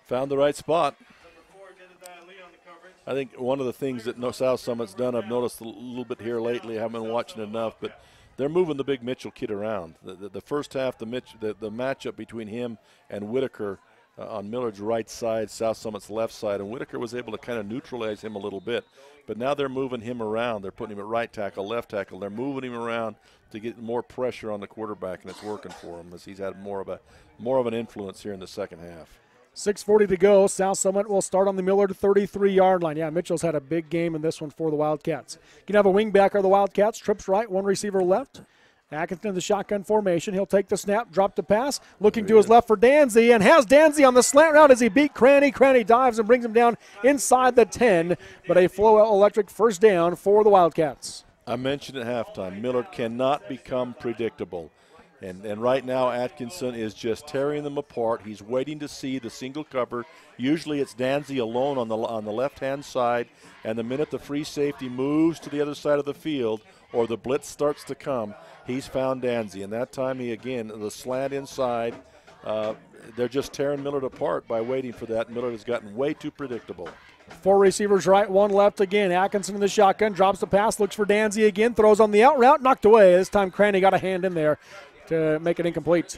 Found the right spot. I think one of the things that South Summit's done, I've noticed a little bit here lately, I haven't been watching enough, but they're moving the big Mitchell kid around. The first half, the matchup between him and Whitaker on Millard's right side, South Summit's left side, and Whitaker was able to kind of neutralize him a little bit. But now they're moving him around. They're putting him at right tackle, left tackle. They're moving him around to get more pressure on the quarterback, and it's working for him as he's had more of an influence here in the second half. 6:40 to go. South Summit will start on the Millard 33-yard line. Yeah, Mitchell's had a big game in this one for the Wildcats. You can have a wingback of the Wildcats. Trips right, one receiver left. Atkinson in the shotgun formation. He'll take the snap, drop the pass, looking to his left for Danzy, and has Danzy on the slant route as he beat Cranny. Cranny dives and brings him down inside the 10, but a Flowell Electric first down for the Wildcats. I mentioned at halftime, Millard cannot become predictable. And right now, Atkinson is just tearing them apart. He's waiting to see the single cover. Usually it's Danzy alone on the left-hand side, and the minute the free safety moves to the other side of the field or the blitz starts to come, he's found Danzy. And that time, the slant inside, they're just tearing Millard apart by waiting for that. Millard has gotten way too predictable. 4 receivers right, 1 left again. Atkinson in the shotgun, drops the pass, looks for Danzy again, throws on the out route, knocked away. This time Cranny got a hand in there to make it incomplete.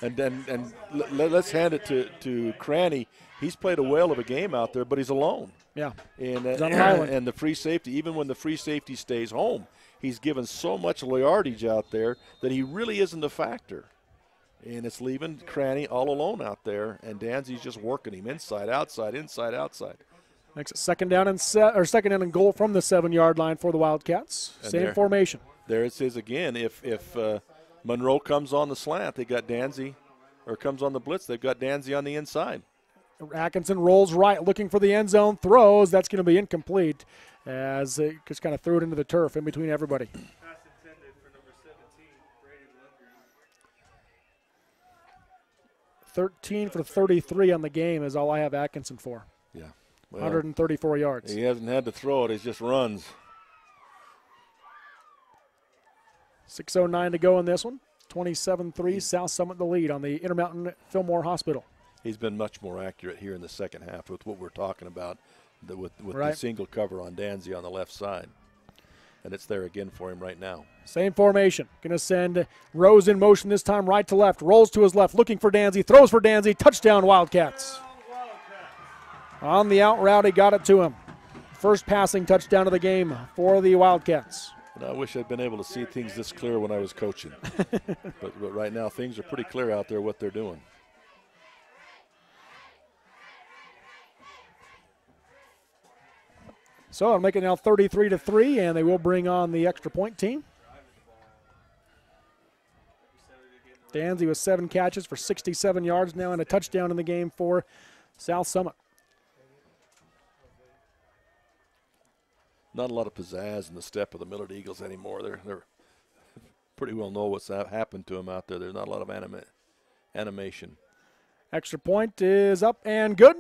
And let's hand it to Cranny. He's played a whale of a game out there, but he's alone. Yeah. And he's on an island. And the free safety, even when the free safety stays home, he's given so much yardage out there that he really isn't a factor. And it's leaving Cranny all alone out there, and Danzy's just working him inside, outside, inside, outside. Next, second down and goal from the 7-yard line for the Wildcats. And Same formation. There it is again. If Monroe comes on the slant, they got Danzy, or comes on the blitz, they've got Danzy on the inside. Atkinson rolls right, looking for the end zone, throws. That's going to be incomplete as it just kind of threw it into the turf in between everybody. 13 for 33 on the game is all I have Atkinson for. Yeah. Well, 134 yards. He hasn't had to throw it. He just runs. 6:09 to go in this one. 27-3, South Summit the lead on the Intermountain Fillmore Hospital. He's been much more accurate here in the second half with what we're talking about, with right. the single cover on Danzy on the left side. and it's there again for him right now. Same formation. Going to send Rose in motion this time right to left. Rolls to his left, looking for Danzy. Throws for Danzy. Touchdown, Wildcats. On the out route, he got it to him. First passing touchdown of the game for the Wildcats. And I wish I'd been able to see things this clear when I was coaching. but right now, things are pretty clear out there what they're doing. So I'll make it now 33-3, and they will bring on the extra point team. Danzy with 7 catches for 67 yards now and a touchdown in the game for South Summit. Not a lot of pizzazz in the step of the Millard Eagles anymore. They're pretty well know what's happened to them out there. There's not a lot of animation. Extra point is up and good.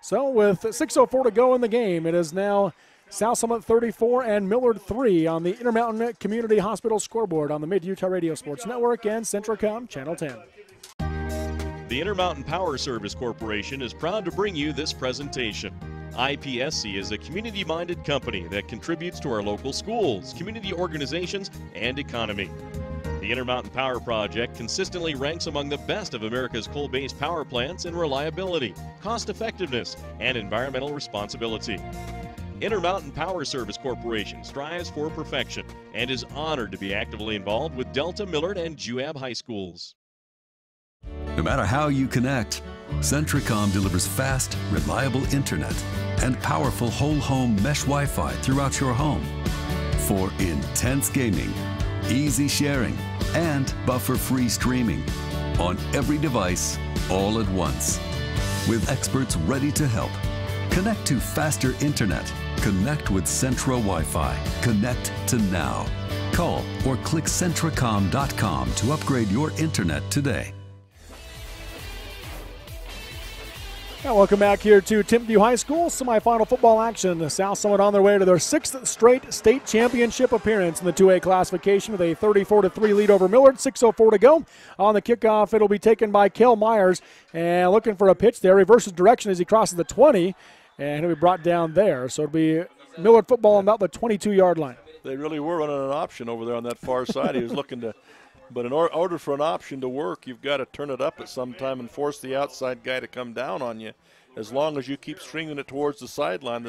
So with 6:04 to go in the game, it is now South Summit 34 and Millard 3 on the Intermountain Community Hospital scoreboard on the Mid-Utah Radio Sports Network and Centricom Channel 10. The Intermountain Power Service Corporation is proud to bring you this presentation. IPSC is a community-minded company that contributes to our local schools, community organizations, and economy. The Intermountain Power Project consistently ranks among the best of America's coal-based power plants in reliability, cost-effectiveness, and environmental responsibility. Intermountain Power Service Corporation strives for perfection and is honored to be actively involved with Delta, Millard, and Juab High Schools. No matter how you connect, Centricom delivers fast, reliable internet and powerful whole-home mesh Wi-Fi throughout your home for intense gaming, easy sharing, and buffer-free streaming on every device all at once. With experts ready to help. Connect to faster internet. Connect with Centra Wi-Fi. Connect to now. Call or click Centricom.com to upgrade your internet today. Now welcome back here to Timpview High School semifinal football action. South Summit on their way to their 6th straight state championship appearance in the 2A classification with a 34-3 lead over Millard. 6:04 to go. On the kickoff, it'll be taken by Kel Myers, and looking for a pitch there. Reverses direction as he crosses the 20, and he'll be brought down there. So it'll be Millard football on about the 22-yard line. They really were running an option over there on that far side. He was looking to, but in order for an option to work, you've got to turn it up at some time and force the outside guy to come down on you. As long as you keep stringing it towards the sideline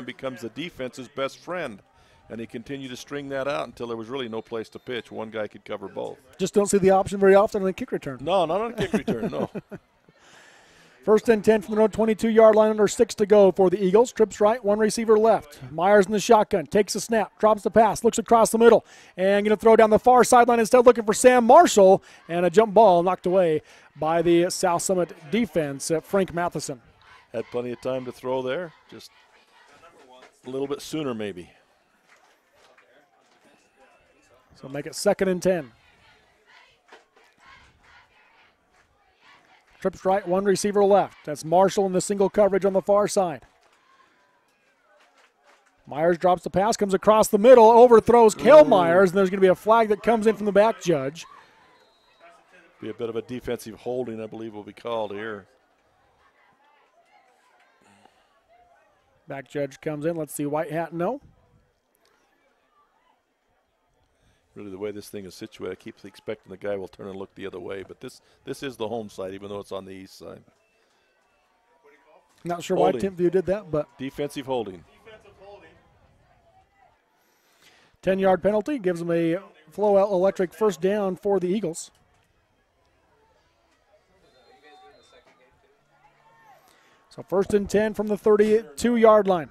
becomes the defense's best friend. And he continued to string that out until there was really no place to pitch. One guy could cover both. Just don't see the option very often on the kick return. No, not on a kick return, no. 1st and 10 from the 22-yard line, under 6 to go for the Eagles. Trips right, 1 receiver left. Myers in the shotgun, takes a snap, drops the pass, looks across the middle, and going to throw down the far sideline instead, looking for Sam Marshall, and a jump ball knocked away by the South Summit defense, Frank Matheson. Had plenty of time to throw there, just a little bit sooner maybe. So make it 2nd and 10. Trips right, 1 receiver left. That's Marshall in the single coverage on the far side. Myers drops the pass, comes across the middle, overthrows Kel Myers, and there's going to be a flag that comes in from the back judge. Be a bit of a defensive holding, I believe, will be called here. Back judge comes in. Let's see, white hat, no. Really, the way this thing is situated, I keep expecting the guy will turn and look the other way, but this is the home side, even though it's on the east side. Not sure why Timpview did that, but defensive holding. 10-yard penalty gives them a flow-out electric first down for the Eagles. So 1st and 10 from the 32-yard line.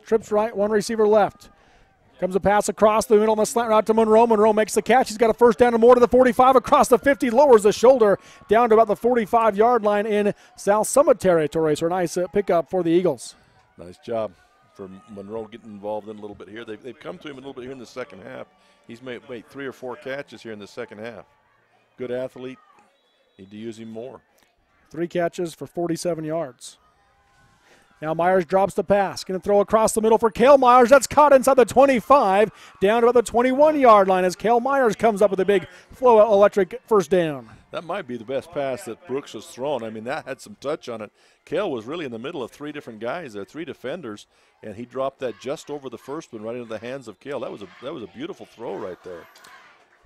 Trips right, 1 receiver left. Comes a pass across the middle on the slant route to Monroe. Monroe makes the catch. He's got a first down and more to the 45, across the 50, lowers the shoulder down to about the 45-yard line in South Summit territory. So a nice pickup for the Eagles. Nice job for Monroe getting involved in a little bit here. They've come to him a little bit here in the second half. He's made 3 or 4 catches here in the second half. Good athlete. Need to use him more. 3 catches for 47 yards. Now Myers drops the pass. Going to throw across the middle for Kel Myers. That's caught inside the 25, down to about the 21-yard line as Kel Myers comes up with a big flow electric first down. That might be the best pass that Brooks has thrown. I mean, that had some touch on it. Kel was really in the middle of three different guys there, three defenders, and he dropped that just over the first one right into the hands of Kel. That was a beautiful throw right there.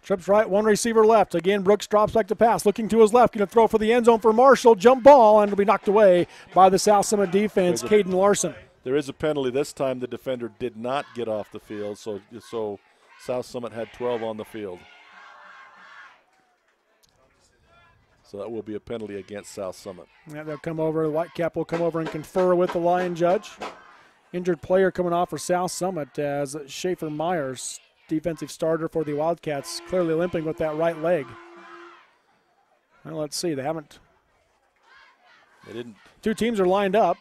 Trips right, one receiver left. Again, Brooks drops back to pass, looking to his left, going to throw for the end zone for Marshall. Jump ball, and it'll be knocked away by the South Summit defense, Caden Larson. There is a penalty. This time the defender did not get off the field, so South Summit had 12 on the field. So that will be a penalty against South Summit. Yeah, they'll come over, the Whitecap will come over and confer with the line judge. Injured player coming off for South Summit as Schaefer Myers, defensive starter for the Wildcats, clearly limping with that right leg. Well, let's see. They didn't. Two teams are lined up.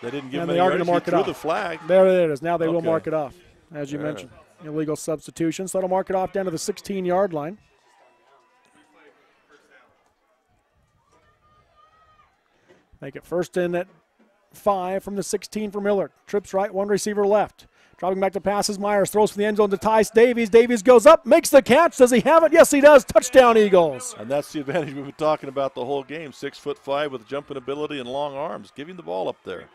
They didn't give and him they are going to mark it off. the flag. There it is. Now they will mark it off, as you mentioned. Illegal substitution. So that'll mark it off down to the 16-yard line. Make it first in at 5 from the 16 for Millard. Trips right, one receiver left. Dropping back to passes, Myers throws for the end zone to Tice Davies. Davies goes up, makes the catch. Does he have it? Yes, he does. Touchdown, Eagles. And that's the advantage we've been talking about the whole game. 6'5" with jumping ability and long arms. Give him the ball up there.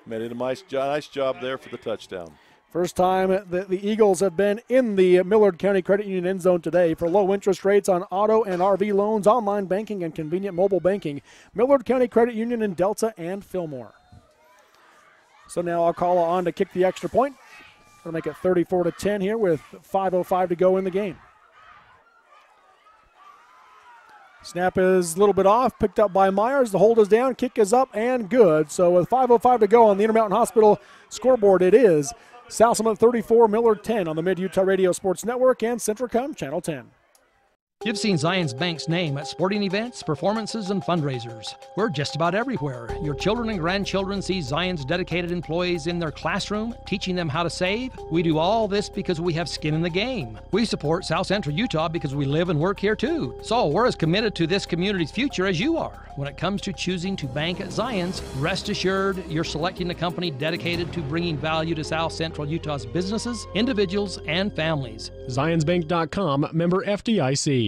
Made it a nice job there for the touchdown. First time the Eagles have been in the Millard County Credit Union end zone today for low interest rates on auto and RV loans, online banking, and convenient mobile banking. Millard County Credit Union in Delta and Fillmore. So now I'll call on to kick the extra point. Going to make it 34-10 here with 5:05 to go in the game. Snap is a little bit off, picked up by Myers. The hold is down, kick is up, and good. So with 5:05 to go on the Intermountain Hospital scoreboard, it is South Summit 34, Millard 10 on the Mid-Utah Radio Sports Network and Centricom Channel 10. You've seen Zions Bank's name at sporting events, performances, and fundraisers. We're just about everywhere. Your children and grandchildren see Zion's dedicated employees in their classroom, teaching them how to save. We do all this because we have skin in the game. We support South Central Utah because we live and work here too. So we're as committed to this community's future as you are. When it comes to choosing to bank at Zion's, rest assured you're selecting a company dedicated to bringing value to South Central Utah's businesses, individuals, and families. ZionsBank.com, member FDIC.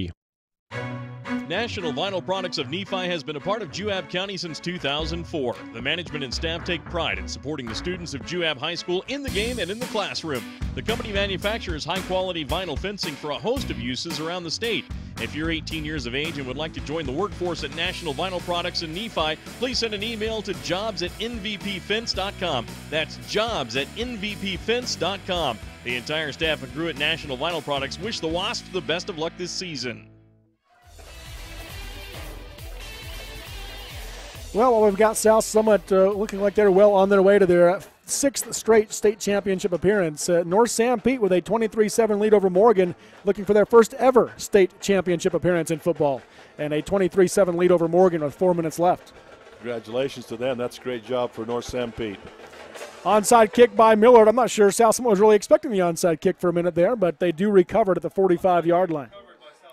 National Vinyl Products of Nephi has been a part of Juab County since 2004. The management and staff take pride in supporting the students of Juab High School in the game and in the classroom. The company manufactures high-quality vinyl fencing for a host of uses around the state. If you're 18 years of age and would like to join the workforce at National Vinyl Products in Nephi, please send an email to jobs@nvpfence.com. That's jobs@nvpfence.com. The entire staff and crew at National Vinyl Products wish the Wasps the best of luck this season. Well, we've got South Summit looking like they're well on their way to their 6th straight state championship appearance. North Sanpete with a 23-7 lead over Morgan, looking for their first ever state championship appearance in football, and a 23-7 lead over Morgan with 4 minutes left. Congratulations to them. That's a great job for North Sanpete. Onside kick by Millard. I'm not sure South Summit was really expecting the onside kick for a minute there, but they do recover it at the 45-yard line.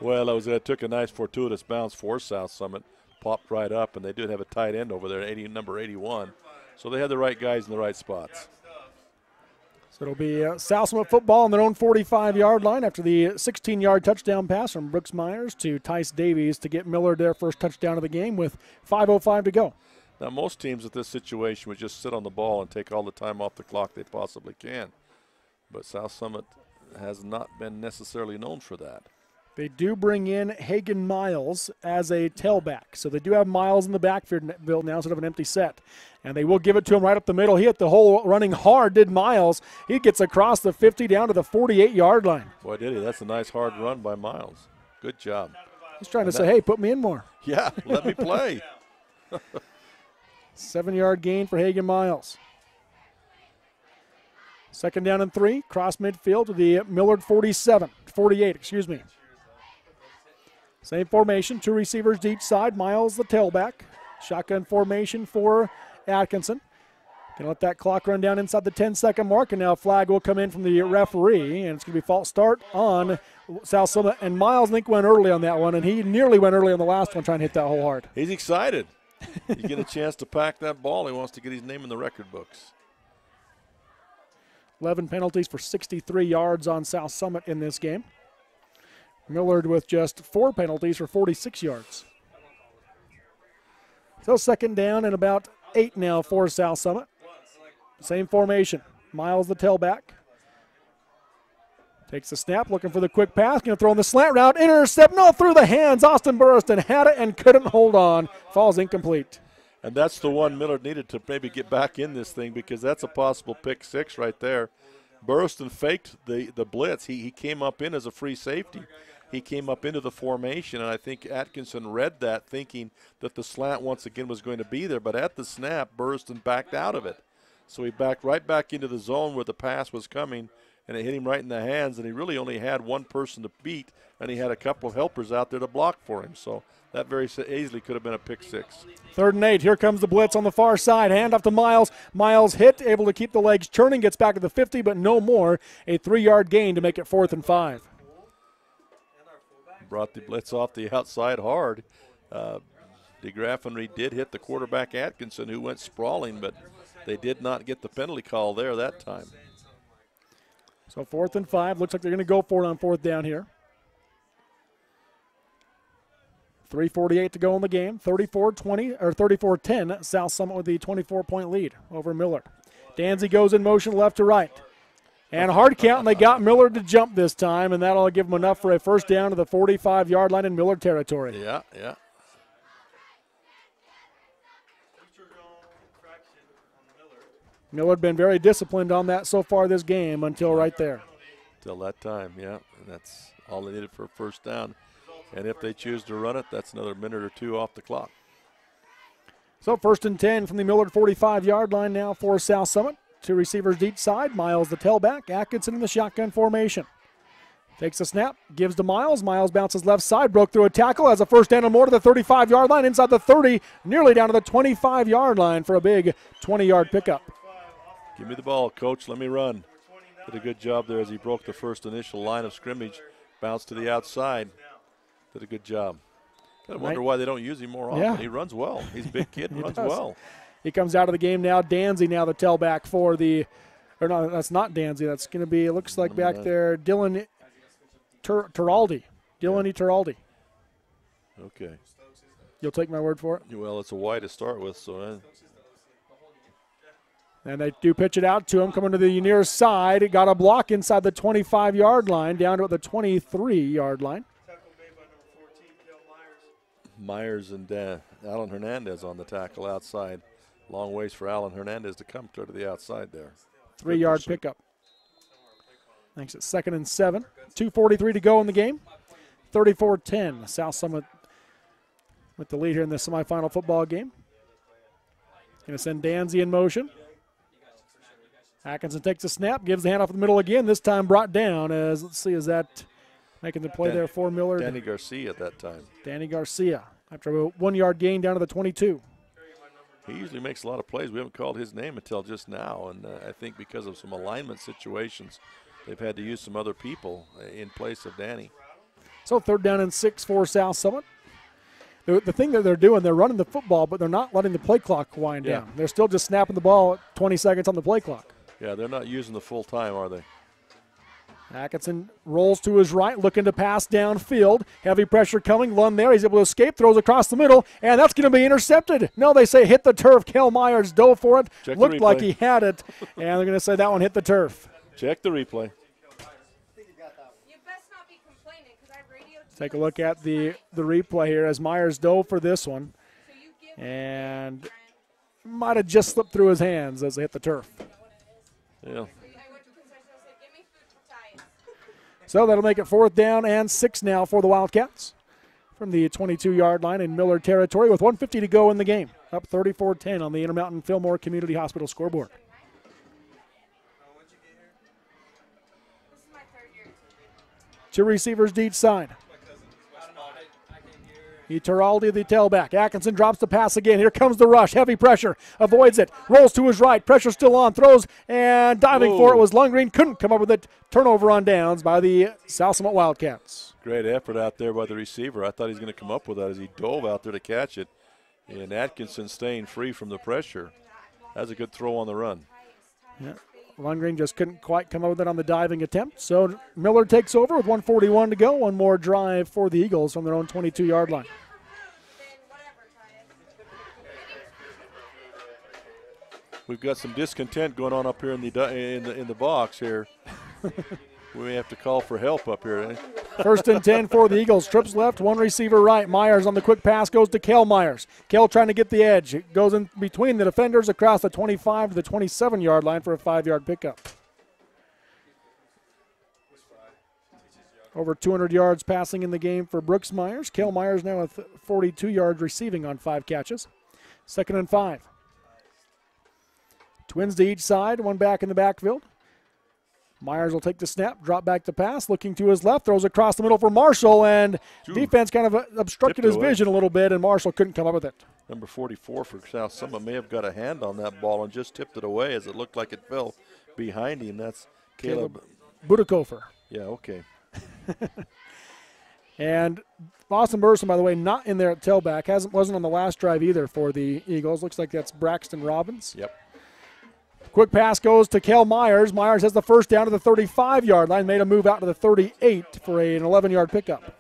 Well, it took a nice fortuitous bounce for South Summit. Popped right up, and they did have a tight end over there, number 81. So they had the right guys in the right spots. So it'll be South Summit football on their own 45-yard line after the 16-yard touchdown pass from Brooks Myers to Tice Davies to get Millard their first touchdown of the game with 5:05 to go. Now, most teams at this situation would just sit on the ball and take all the time off the clock they possibly can. But South Summit has not been necessarily known for that. They do bring in Hagan Miles as a tailback. So they do have Miles in the backfield now instead of an empty set. And they will give it to him right up the middle. He hit the hole running hard, did Miles. He gets across the 50 down to the 48-yard line. Boy, did he. That's a nice hard run by Miles. Good job. He's trying to say, hey, put me in more. Yeah, let me play. 7-yard gain for Hagan Miles. 2nd down and 3, cross midfield to the Millard 48, excuse me. Same formation, 2 receivers to each side. Miles the tailback. Shotgun formation for Atkinson. Gonna let that clock run down inside the 10-second mark, and now a flag will come in from the referee, and it's gonna be false start on South Summit. And Miles, I think, went early on that one, and he nearly went early on the last one trying to hit that hole hard. He's excited. You get a chance to pack that ball, he wants to get his name in the record books. 11 penalties for 63 yards on South Summit in this game. Millard with just 4 penalties for 46 yards. So second down and about 8 now for South Summit. Same formation. Miles the tailback. Takes the snap, looking for the quick pass. Going to throw in the slant route. Intercept, no, through the hands. Austin Burriston had it and couldn't hold on. Falls incomplete. And that's the one Millard needed to maybe get back in this thing, because that's a possible pick 6 right there. Burriston faked the blitz. He came up in as a free safety. He came up into the formation, and I think Atkinson read that, thinking that the slant once again was going to be there. But at the snap, Burriston backed out of it. So he backed right back into the zone where the pass was coming, and it hit him right in the hands, and he really only had one person to beat, and he had a couple of helpers out there to block for him. So that very easily could have been a pick 6. 3rd and 8. Here comes the blitz on the far side. Hand off to Miles. Miles hit, able to keep the legs churning, gets back to the 50, but no more. A 3-yard gain to make it 4th and 5. Brought the blitz off the outside hard. DeGraff and Reed did hit the quarterback Atkinson, who went sprawling, but they did not get the penalty call there that time. So 4th and 5. Looks like they're going to go for it on 4th down here. 3:48 to go in the game. 34-20 or 34-10. South Summit with the 24-point lead over Millard. Danzy goes in motion left to right. And hard count, and they got Millard to jump this time, and that'll give them enough for a first down to the 45-yard line in Millard territory. Yeah. Millard been very disciplined on that so far this game until right there. Till that time, yeah. And that's all they needed for a first down. And if they choose to run it, that's another minute or 2 off the clock. So 1st and 10 from the Millard 45-yard line now for South Summit. 2 receivers deep side. Miles the tailback. Atkinson in the shotgun formation. Takes the snap, gives to Miles. Miles bounces left side, broke through a tackle, has a first down and more to the 35-yard line, inside the 30, nearly down to the 25-yard line for a big 20-yard pickup. Give me the ball, coach. Let me run. Did a good job there as he broke the first initial line of scrimmage. Bounced to the outside. Did a good job. Kind of wonder why they don't use him more often. Yeah. He runs well. He's a big kid and runs does. well. He comes out of the game now. Danzy now the tailback for the, or no, that's not Danzy. That's going to be, it looks like back there, Dylan Teraldi. Dylan Teraldi. Okay. You'll take my word for it? Well, it's a Y to start with, so. And they do pitch it out to him, coming to the near side. Got a block inside the 25-yard line, down to the 23-yard line. Myers and Alan Hernandez on the tackle outside. Long ways for Alan Hernandez to come to the outside there. 3-yard pickup. Makes it 2nd and 7. 2:43 to go in the game. 34-10. South Summit with the lead here in the semifinal football game. Going to send Danzy in motion. Atkinson takes a snap, gives the handoff in the middle again. This time brought down as, let's see, is that making the play there for Millard? Danny Garcia at that time. Danny Garcia after a 1-yard gain down to the 22. He usually makes a lot of plays. We haven't called his name until just now, and I think because of some alignment situations, they've had to use some other people in place of Danny. So 3rd down and 6 for South Summit. The thing that they're doing, they're running the football, but they're not letting the play clock wind down. They're still just snapping the ball at 20 seconds on the play clock. Yeah, they're not using the full time, are they? Atkinson rolls to his right, looking to pass downfield. Heavy pressure coming. Lund there. He's able to escape, throws across the middle, and that's going to be intercepted. No, they say hit the turf. Kel Myers dove for it. Check Looked like he had it, and they're going to say that one hit the turf. Check the replay. Take a look at the replay here as Myers dove for this one, and might have just slipped through his hands as they hit the turf. Yeah. So that'll make it 4th down and 6 now for the Wildcats from the 22-yard line in Millard territory with 1:50 to go in the game. Up 34-10 on the Intermountain Fillmore Community Hospital scoreboard. Two receivers to each side. Teraldi, the tailback. Atkinson drops the pass again. Here comes the rush. Heavy pressure. Avoids it. Rolls to his right. Pressure still on. Throws and diving for it was Lundgren. Couldn't come up with it. Turnover on downs by the South Summit Wildcats. Great effort out there by the receiver. I thought he was going to come up with that as he dove out there to catch it. And Atkinson staying free from the pressure. That's a good throw on the run. Yeah. Lundgren just couldn't quite come up with it on the diving attempt. So Millard takes over with 1:41 to go. One more drive for the Eagles from their own 22-yard line. We've got some discontent going on up here in the box here. We may have to call for help up here. Eh? 1st and 10 for the Eagles. Trips left, one receiver right. Myers on the quick pass goes to Kel Myers. Kel trying to get the edge. It goes in between the defenders across the 25 to the 27-yard line for a 5-yard pickup. Over 200 yards passing in the game for Brooks Myers. Kel Myers now with 42 yards receiving on 5 catches. 2nd and 5. Twins to each side, one back in the backfield. Myers will take the snap, drop back to pass, looking to his left, throws across the middle for Marshall, and defense kind of obstructed his vision a little bit, and Marshall couldn't come up with it. Number 44 for South Summit may have got a hand on that ball and just tipped it away as it looked like it fell behind him. That's Caleb Budakofer. Yeah, okay. And Austin Burson, by the way, not in there at tailback. Wasn't on the last drive either for the Eagles. Looks like that's Braxton Robbins. Yep. Quick pass goes to Kel Myers. Myers has the first down to the 35-yard line. Made a move out to the 38 for an 11-yard pickup.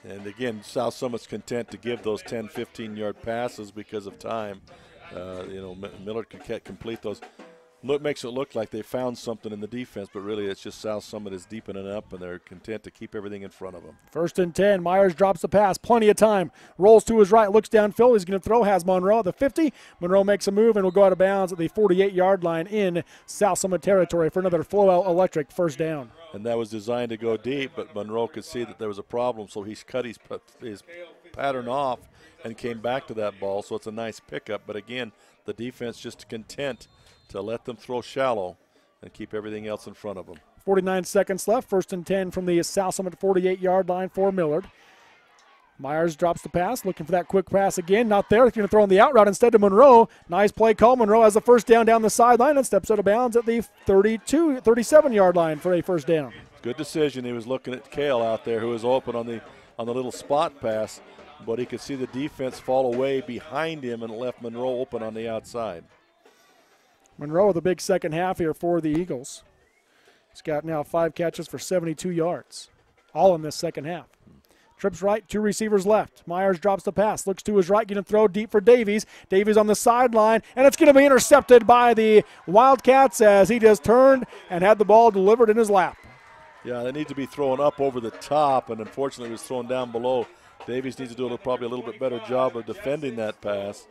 And again, South Summit's content to give those 10, 15-yard passes because of time. Millard could complete those. Makes it look like they found something in the defense, but really it's just South Summit is deepening up, and they're content to keep everything in front of them. 1st and 10. Myers drops the pass. Plenty of time. Rolls to his right. Looks downfield. He's going to throw. Has Monroe at the 50. Monroe makes a move and will go out of bounds at the 48-yard line in South Summit territory for another Floel Electric first down. And that was designed to go deep, but Monroe could see that there was a problem, so he's cut his pattern off and came back to that ball, so it's a nice pickup. But again, the defense just content to let them throw shallow and keep everything else in front of them. 49 seconds left. 1st and 10 from the South Summit 48-yard line for Millard. Myers drops the pass, looking for that quick pass again. Not there. He's going to throw on the out route instead to Monroe. Nice play call. Monroe has the first down the sideline and steps out of bounds at the 37-yard line for a first down. Good decision. He was looking at Kel out there, who was open on the little spot pass, but he could see the defense fall away behind him and left Monroe open on the outside. Monroe with a big second half here for the Eagles. He's got now 5 catches for 72 yards, all in this second half. Trips right, 2 receivers left. Myers drops the pass, looks to his right, going to throw deep for Davies. Davies on the sideline, and it's going to be intercepted by the Wildcats as he just turned and had the ball delivered in his lap. Yeah, they need to be thrown up over the top, and unfortunately it was thrown down below. Davies needs to do probably a little bit better job of defending that pass,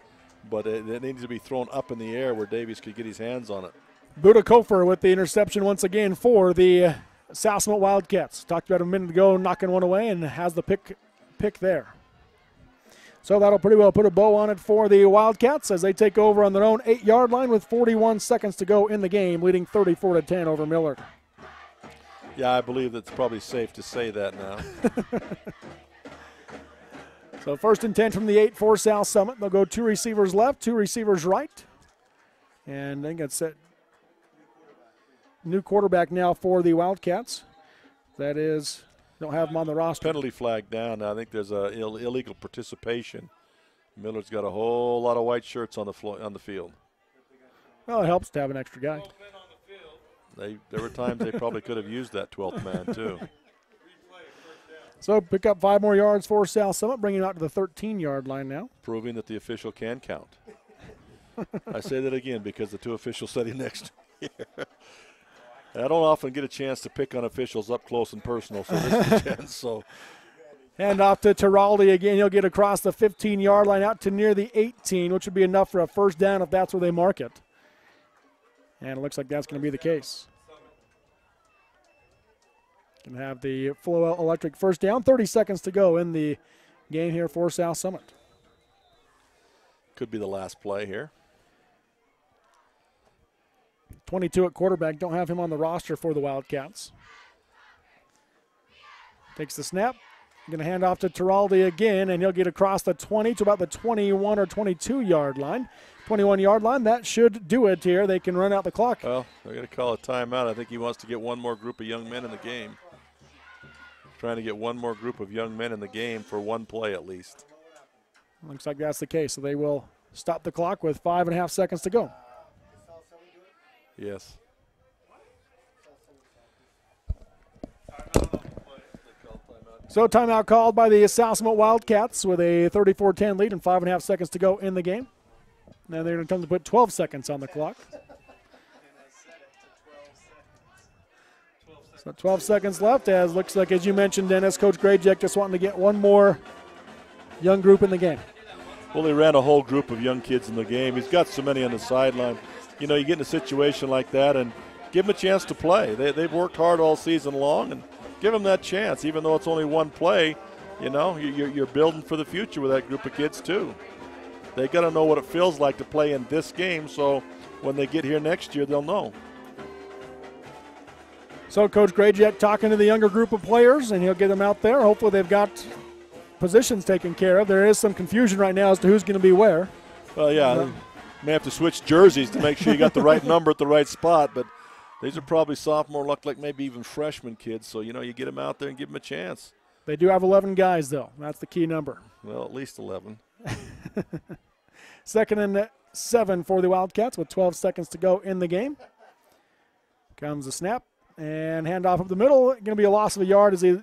but it needs to be thrown up in the air where Davies could get his hands on it. Budakofer with the interception once again for the South Summit Wildcats. Talked about a minute ago, knocking one away, and has the pick there. So that'll pretty well put a bow on it for the Wildcats as they take over on their own 8-yard line with 41 seconds to go in the game, leading 34-10 over Millard. Yeah, I believe that's probably safe to say that now. So 1st and 10 from the 8 for South Summit. They'll go 2 receivers left, 2 receivers right. And I think it's a new quarterback now for the Wildcats. That is, don't have him on the roster. Penalty flag down. I think there's a illegal participation. Millard's got a whole lot of white shirts on the field. Well, it helps to have an extra guy. There were times they probably could have used that 12th man too. So pick up 5 more yards for South Summit, bringing it out to the 13-yard line now. Proving that the official can count. I say that again because the 2 officials sitting next to me. I don't often get a chance to pick on officials up close and personal, so this is a chance. So. Hand off to Tiraldi again. He'll get across the 15-yard line out to near the 18, which would be enough for a first down if that's where they mark it. And it looks like that's going to be the case. Going to have the Floel Electric first down. 30 seconds to go in the game here for South Summit. Could be the last play here. 22 at quarterback. Don't have him on the roster for the Wildcats. Takes the snap. Going to hand off to Tiraldi again, and he'll get across the 20 to about the 21 or 22-yard line. 21-yard line, that should do it here. They can run out the clock. Well, they're going to call a timeout. I think he wants to get one more group of young men in the game. trying to get one more group of young men in the game for one play at least. Looks like that's the case. So they will stop the clock with 5.5 seconds to go. Yes. So timeout called by the South Summit Wildcats with a 34-10 lead and 5.5 seconds to go in the game. Now they're going to come to put 12 seconds on the clock. So 12 seconds left, as looks like, as you mentioned, Dennis, Coach Grajek just wanting to get one more young group in the game. Well, he ran a whole group of young kids in the game. He's got so many on the sideline. You know, you get in a situation like that and give them a chance to play. They've worked hard all season long, and give them that chance. Even though it's only one play, you know, you're building for the future with that group of kids too. They got to know what it feels like to play in this game, so when they get here next year, they'll know. So Coach Grajek talking to the younger group of players, and he'll get them out there. Hopefully they've got positions taken care of. There is some confusion right now as to who's going to be where. Well, yeah, you may have to switch jerseys to make sure you got the right number at the right spot, but these are probably sophomore, look like maybe even freshman kids, so, you know, you get them out there and give them a chance. They do have 11 guys, though. That's the key number. Well, at least 11. 2nd and 7 for the Wildcats with 12 seconds to go in the game. Comes the snap. And handoff up the middle, going to be a loss of a yard as he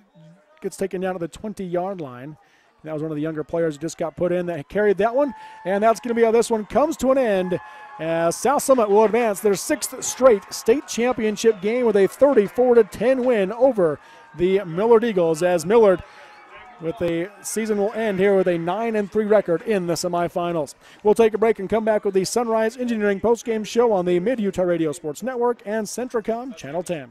gets taken down to the 20-yard line. That was one of the younger players who just got put in that carried that one. And that's going to be how this one comes to an end, as South Summit will advance their 6th straight state championship game with a 34-10 win over the Millard Eagles, as Millard with the season will end here with a 9-3 record in the semifinals. We'll take a break and come back with the Sunrise Engineering postgame show on the Mid-Utah Radio Sports Network and Centricom Channel 10.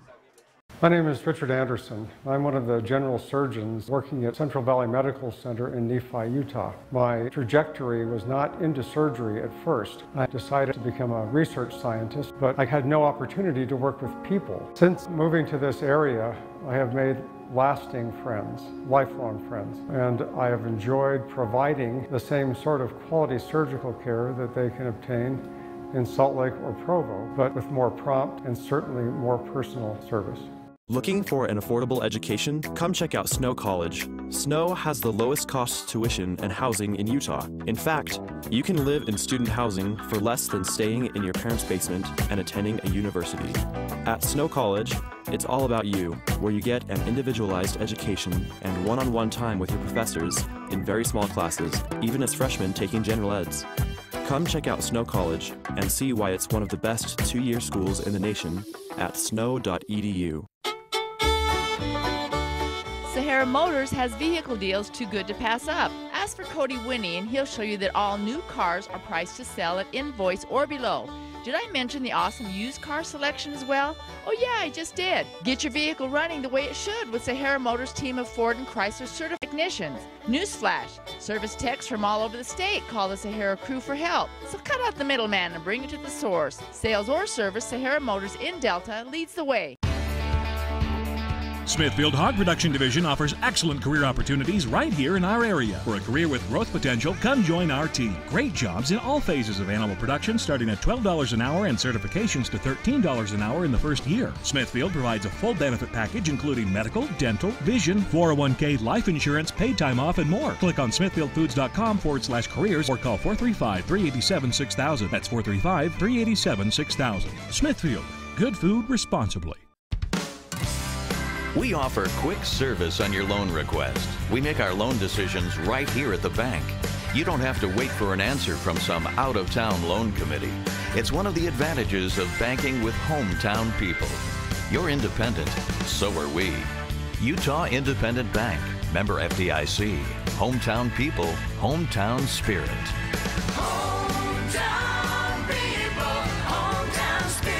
My name is Richard Anderson. I'm one of the general surgeons working at Central Valley Medical Center in Nephi, Utah. My trajectory was not into surgery at first. I decided to become a research scientist, but I had no opportunity to work with people. Since moving to this area, I have made lasting friends, lifelong friends, and I have enjoyed providing the same sort of quality surgical care that they can obtain in Salt Lake or Provo, but with more prompt and certainly more personal service. Looking for an affordable education? Come check out Snow College. Snow has the lowest cost tuition and housing in Utah. In fact, you can live in student housing for less than staying in your parents' basement and attending a university. At Snow College, it's all about you, where you get an individualized education and one-on-one time with your professors in very small classes, even as freshmen taking general eds. Come check out Snow College and see why it's one of the best two-year schools in the nation at snow.edu. Sahara Motors has vehicle deals too good to pass up. Ask for Cody Winnie and he'll show you that all new cars are priced to sell at invoice or below. Did I mention the awesome used car selection as well? Oh yeah, I just did. Get your vehicle running the way it should with Sahara Motors' team of Ford and Chrysler certified technicians. Newsflash, service techs from all over the state call the Sahara crew for help. So cut out the middleman and bring it to the source. Sales or service, Sahara Motors in Delta leads the way. Smithfield Hog Production Division offers excellent career opportunities right here in our area. For a career with growth potential, come join our team. Great jobs in all phases of animal production, starting at $12 an hour and certifications to $13 an hour in the first year. Smithfield provides a full benefit package including medical, dental, vision, 401k, life insurance, paid time off, and more. Click on smithfieldfoods.com/careers or call 435-387-6000. That's 435-387-6000. Smithfield, good food responsibly. We offer quick service on your loan request. We make our loan decisions right here at the bank. You don't have to wait for an answer from some out-of-town loan committee. It's one of the advantages of banking with hometown people. You're independent, so are we. Utah Independent Bank, member FDIC. Hometown people, hometown spirit. Hometown people, hometown spirit.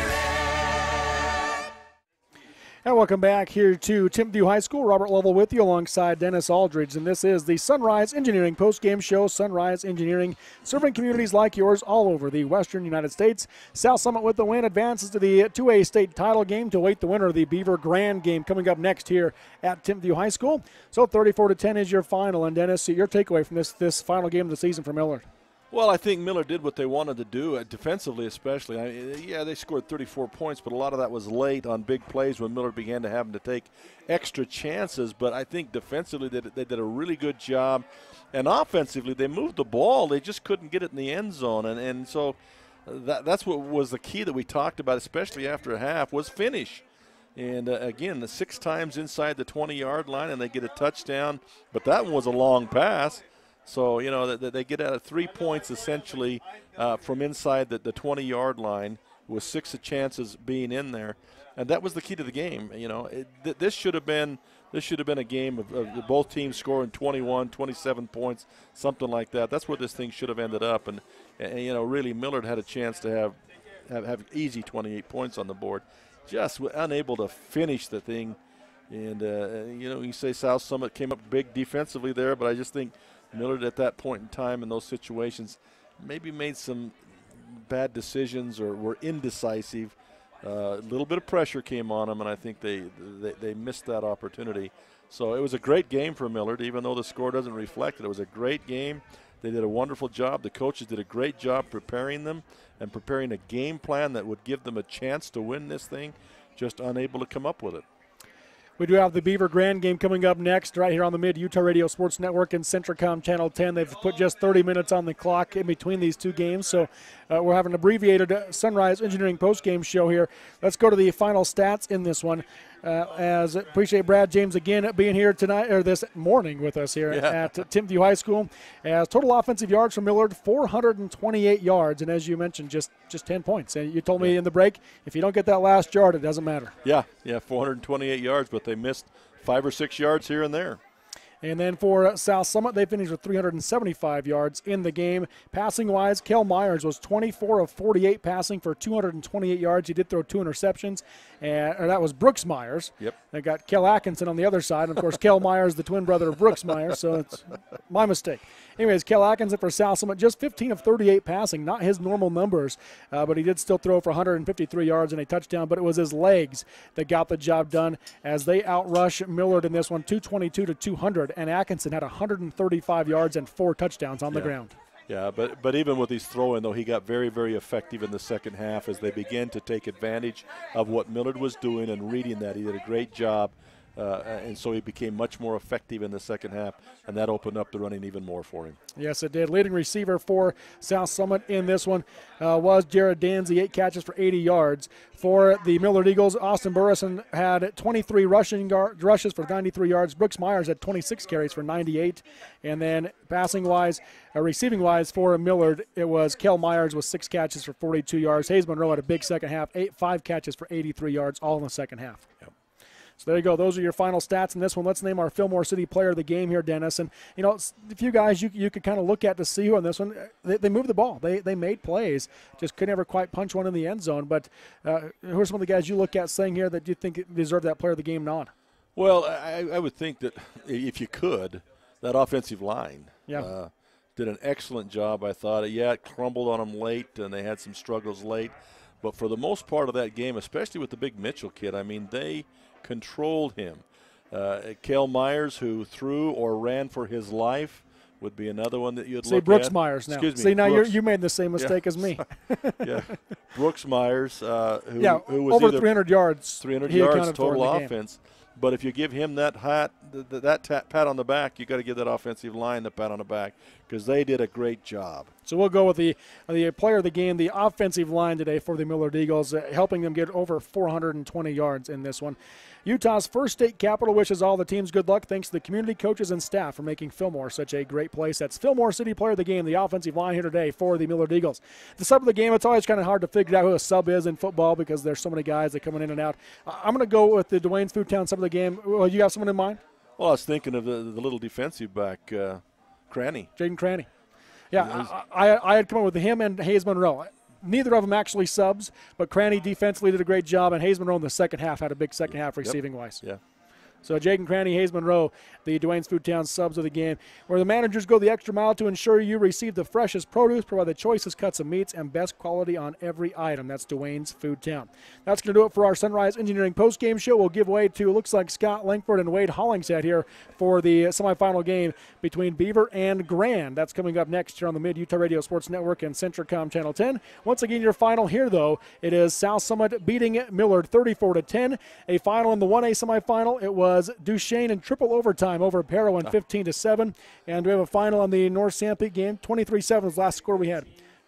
And welcome back here to Timpview High School. Robert Lovell with you alongside Dennis Aldridge. And this is the Sunrise Engineering postgame show. Sunrise Engineering serving communities like yours all over the western United States. South Summit with the win advances to the 2A state title game to await the winner of the Beaver Grand game coming up next here at Timpview High School. So 34-10 is your final. And Dennis, your takeaway from this final game of the season for Millard? Well, I think Millard did what they wanted to do, defensively especially. Yeah, they scored 34 points, but a lot of that was late on big plays when Millard began to have to take extra chances. But I think defensively they did a really good job. And offensively, they moved the ball. They just couldn't get it in the end zone. And so that's what was the key that we talked about, especially after a half, was finish. And, again, the 6 times inside the 20-yard line, and they get a touchdown. But that one was a long pass. So, you know, they get out of 3 points essentially from inside the 20-yard line with 6 chances being in there. And that was the key to the game. You know, this should have been a game of both teams scoring 21, 27 points, something like that. That's where this thing should have ended up. And you know, really Millard had a chance to have easy 28 points on the board. Just unable to finish the thing. And, you know, you say South Summit came up big defensively there, but I just think Millard at that point in time in those situations maybe made some bad decisions or were indecisive. A little bit of pressure came on them, and I think they missed that opportunity. So it was a great game for Millard, even though the score doesn't reflect it. It was a great game. They did a wonderful job. The coaches did a great job preparing them and preparing a game plan that would give them a chance to win this thing, just unable to come up with it. We do have the Beaver Grand game coming up next right here on the Mid-Utah Radio Sports Network and Centricom Channel 10. They've put just 30 minutes on the clock in between these two games, so we're having an abbreviated Sunrise Engineering postgame show here. Let's go to the final stats in this one. As appreciate Brad James again being here tonight or this morning with us here at Timpview High School. As total offensive yards for Millard, 428 yards, and as you mentioned, just 10 points. And you told me in the break, if you don't get that last yard, it doesn't matter. Yeah, 428 yards, but they missed 5 or 6 yards here and there. And then for South Summit, they finished with 375 yards in the game. Passing-wise, Kel Myers was 24 of 48 passing for 228 yards. He did throw 2 interceptions, and that was Brooks Myers. Yep. They got Kel Atkinson on the other side. And, of course, Kel Myers, the twin brother of Brooks Myers, so it's my mistake. Anyways, Kel Atkinson for South Summit, just 15 of 38 passing, not his normal numbers, but he did still throw for 153 yards and a touchdown, but it was his legs that got the job done as they outrush Millard in this one, 222 to 200, and Atkinson had 135 yards and 4 touchdowns on the ground. Yeah, but even with his throwing, though, he got very, very effective in the second half as they began to take advantage of what Millard was doing and reading that. He did a great job. And so he became much more effective in the second half, and that opened up the running even more for him. Yes, it did. Leading receiver for South Summit in this one was Jared Danzy, 8 catches for 80 yards. For the Millard Eagles, Austin Burrison had 23 rushes for 93 yards. Brooks Myers had 26 carries for 98. And then passing-wise, receiving-wise for Millard, it was Kel Myers with 6 catches for 42 yards. Hayes Monroe had a big second half, 5 catches for 83 yards, all in the second half. Yep. So there you go. Those are your final stats in this one. Let's name our Fillmore City player of the game here, Dennis. And, you know, a few guys you could kind of look at to see who on this one. They moved the ball. They made plays. Just could never quite punch one in the end zone. But who are some of the guys you look at saying here that you think deserve that player of the game nod? Well, I would think that if you could, that offensive line did an excellent job, I thought. Yeah, it crumbled on them late, and they had some struggles late. But for the most part of that game, especially with the big Mitchell kid, I mean, they controlled him. Kel Myers, who threw or ran for his life, would be another one that you'd look at. See, Brooks Myers now. Excuse me. See, now you made the same mistake as me. Brooks Myers, who was over either 300 yards. 300 yards total offense. But if you give him that pat on the back, you got to give that offensive line the pat on the back because they did a great job. So we'll go with the player of the game, the offensive line today for the Millard Eagles, helping them get over 420 yards in this one. Utah's first state capital wishes all the teams good luck. Thanks to the community, coaches, and staff for making Fillmore such a great place. That's Fillmore City player of the game, the offensive line here today for the Millard Eagles. The sub of the game, it's always kind of hard to figure out who a sub is in football because there's so many guys that come in and out. I'm going to go with the Dwayne's Foodtown sub of the game. Well, you have someone in mind? Well, I was thinking of the little defensive back, Cranny. Jaden Cranny. Yeah, I had come up with him and Hayes Monroe. Neither of them actually subs, but Cranny defensively did a great job, and Hayes Monroe in the second half had a big second half receiving-wise. Yeah. So Jake and Cranny, Hayes Monroe, the Duane's Foodtown subs of the game, where the managers go the extra mile to ensure you receive the freshest produce, provide the choicest cuts of meats, and best quality on every item. That's Duane's Foodtown. That's going to do it for our Sunrise Engineering postgame show. We'll give way to, looks like, Scott Langford and Wade Hollingshead here for the semifinal game between Beaver and Grand. That's coming up next here on the Mid-Utah Radio Sports Network and Centricom Channel 10. Once again, your final here, though, it is South Summit beating Millard 34-10. A final in the 1A semifinal, it was Duchesne in triple overtime over Parowan 15-7. And we have a final on the North Sanpete game. 23-7 was the last score we had.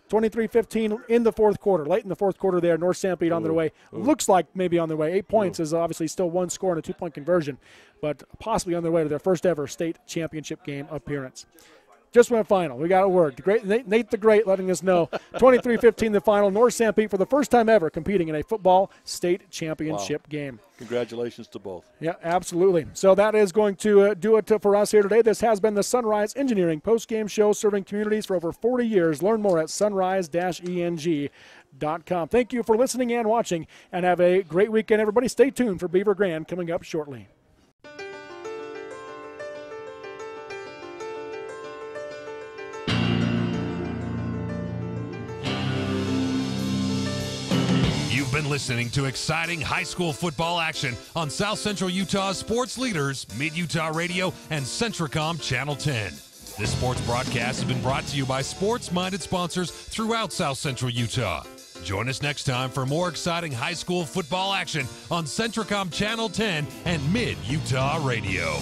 23-15 in the fourth quarter. Late in the fourth quarter there, North Sanpete on their way. Looks like maybe on their way. 8 points is obviously still one score and a 2-point conversion, but possibly on their way to their first ever state championship game appearance. Just went final. We got a word. Nate the Great letting us know. 23-15 the final. North Sanpete for the first time ever competing in a football state championship game. Congratulations to both. Yeah, absolutely. So that is going to do it for us here today. This has been the Sunrise Engineering postgame show serving communities for over 40 years. Learn more at sunrise-eng.com. Thank you for listening and watching, and have a great weekend, everybody. Stay tuned for Beaver Grand coming up shortly. You've been listening to exciting high school football action on South Central Utah's sports leaders, Mid-Utah Radio and Centricom Channel 10. This sports broadcast has been brought to you by sports-minded sponsors throughout South Central Utah. Join us next time for more exciting high school football action on Centricom Channel 10 and Mid-Utah Radio.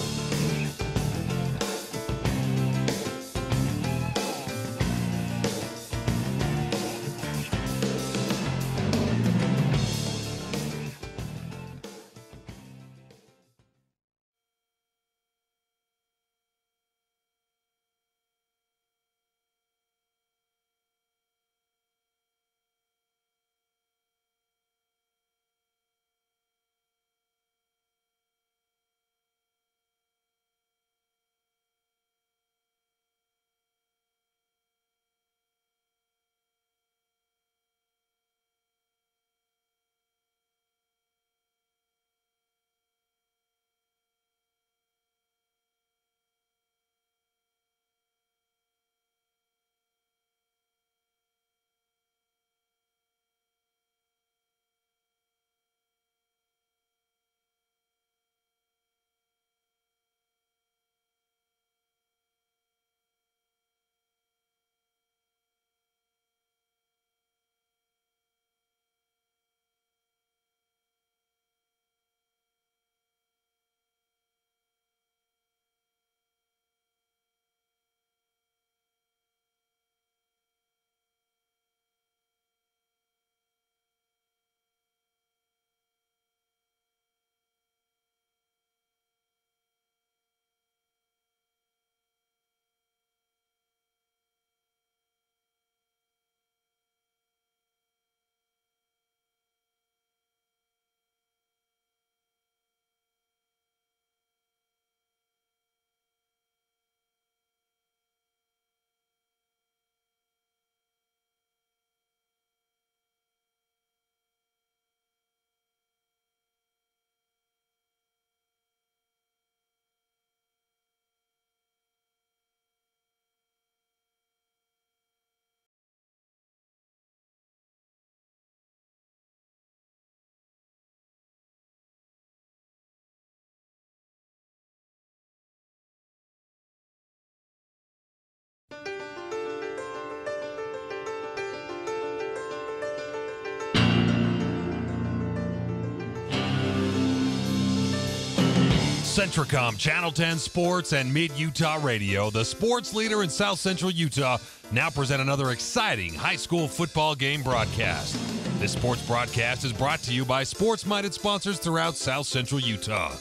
Centricom Channel 10 Sports and Mid-Utah Radio, the sports leader in South Central Utah, now present another exciting high school football game broadcast. This sports broadcast is brought to you by sports-minded sponsors throughout South Central Utah.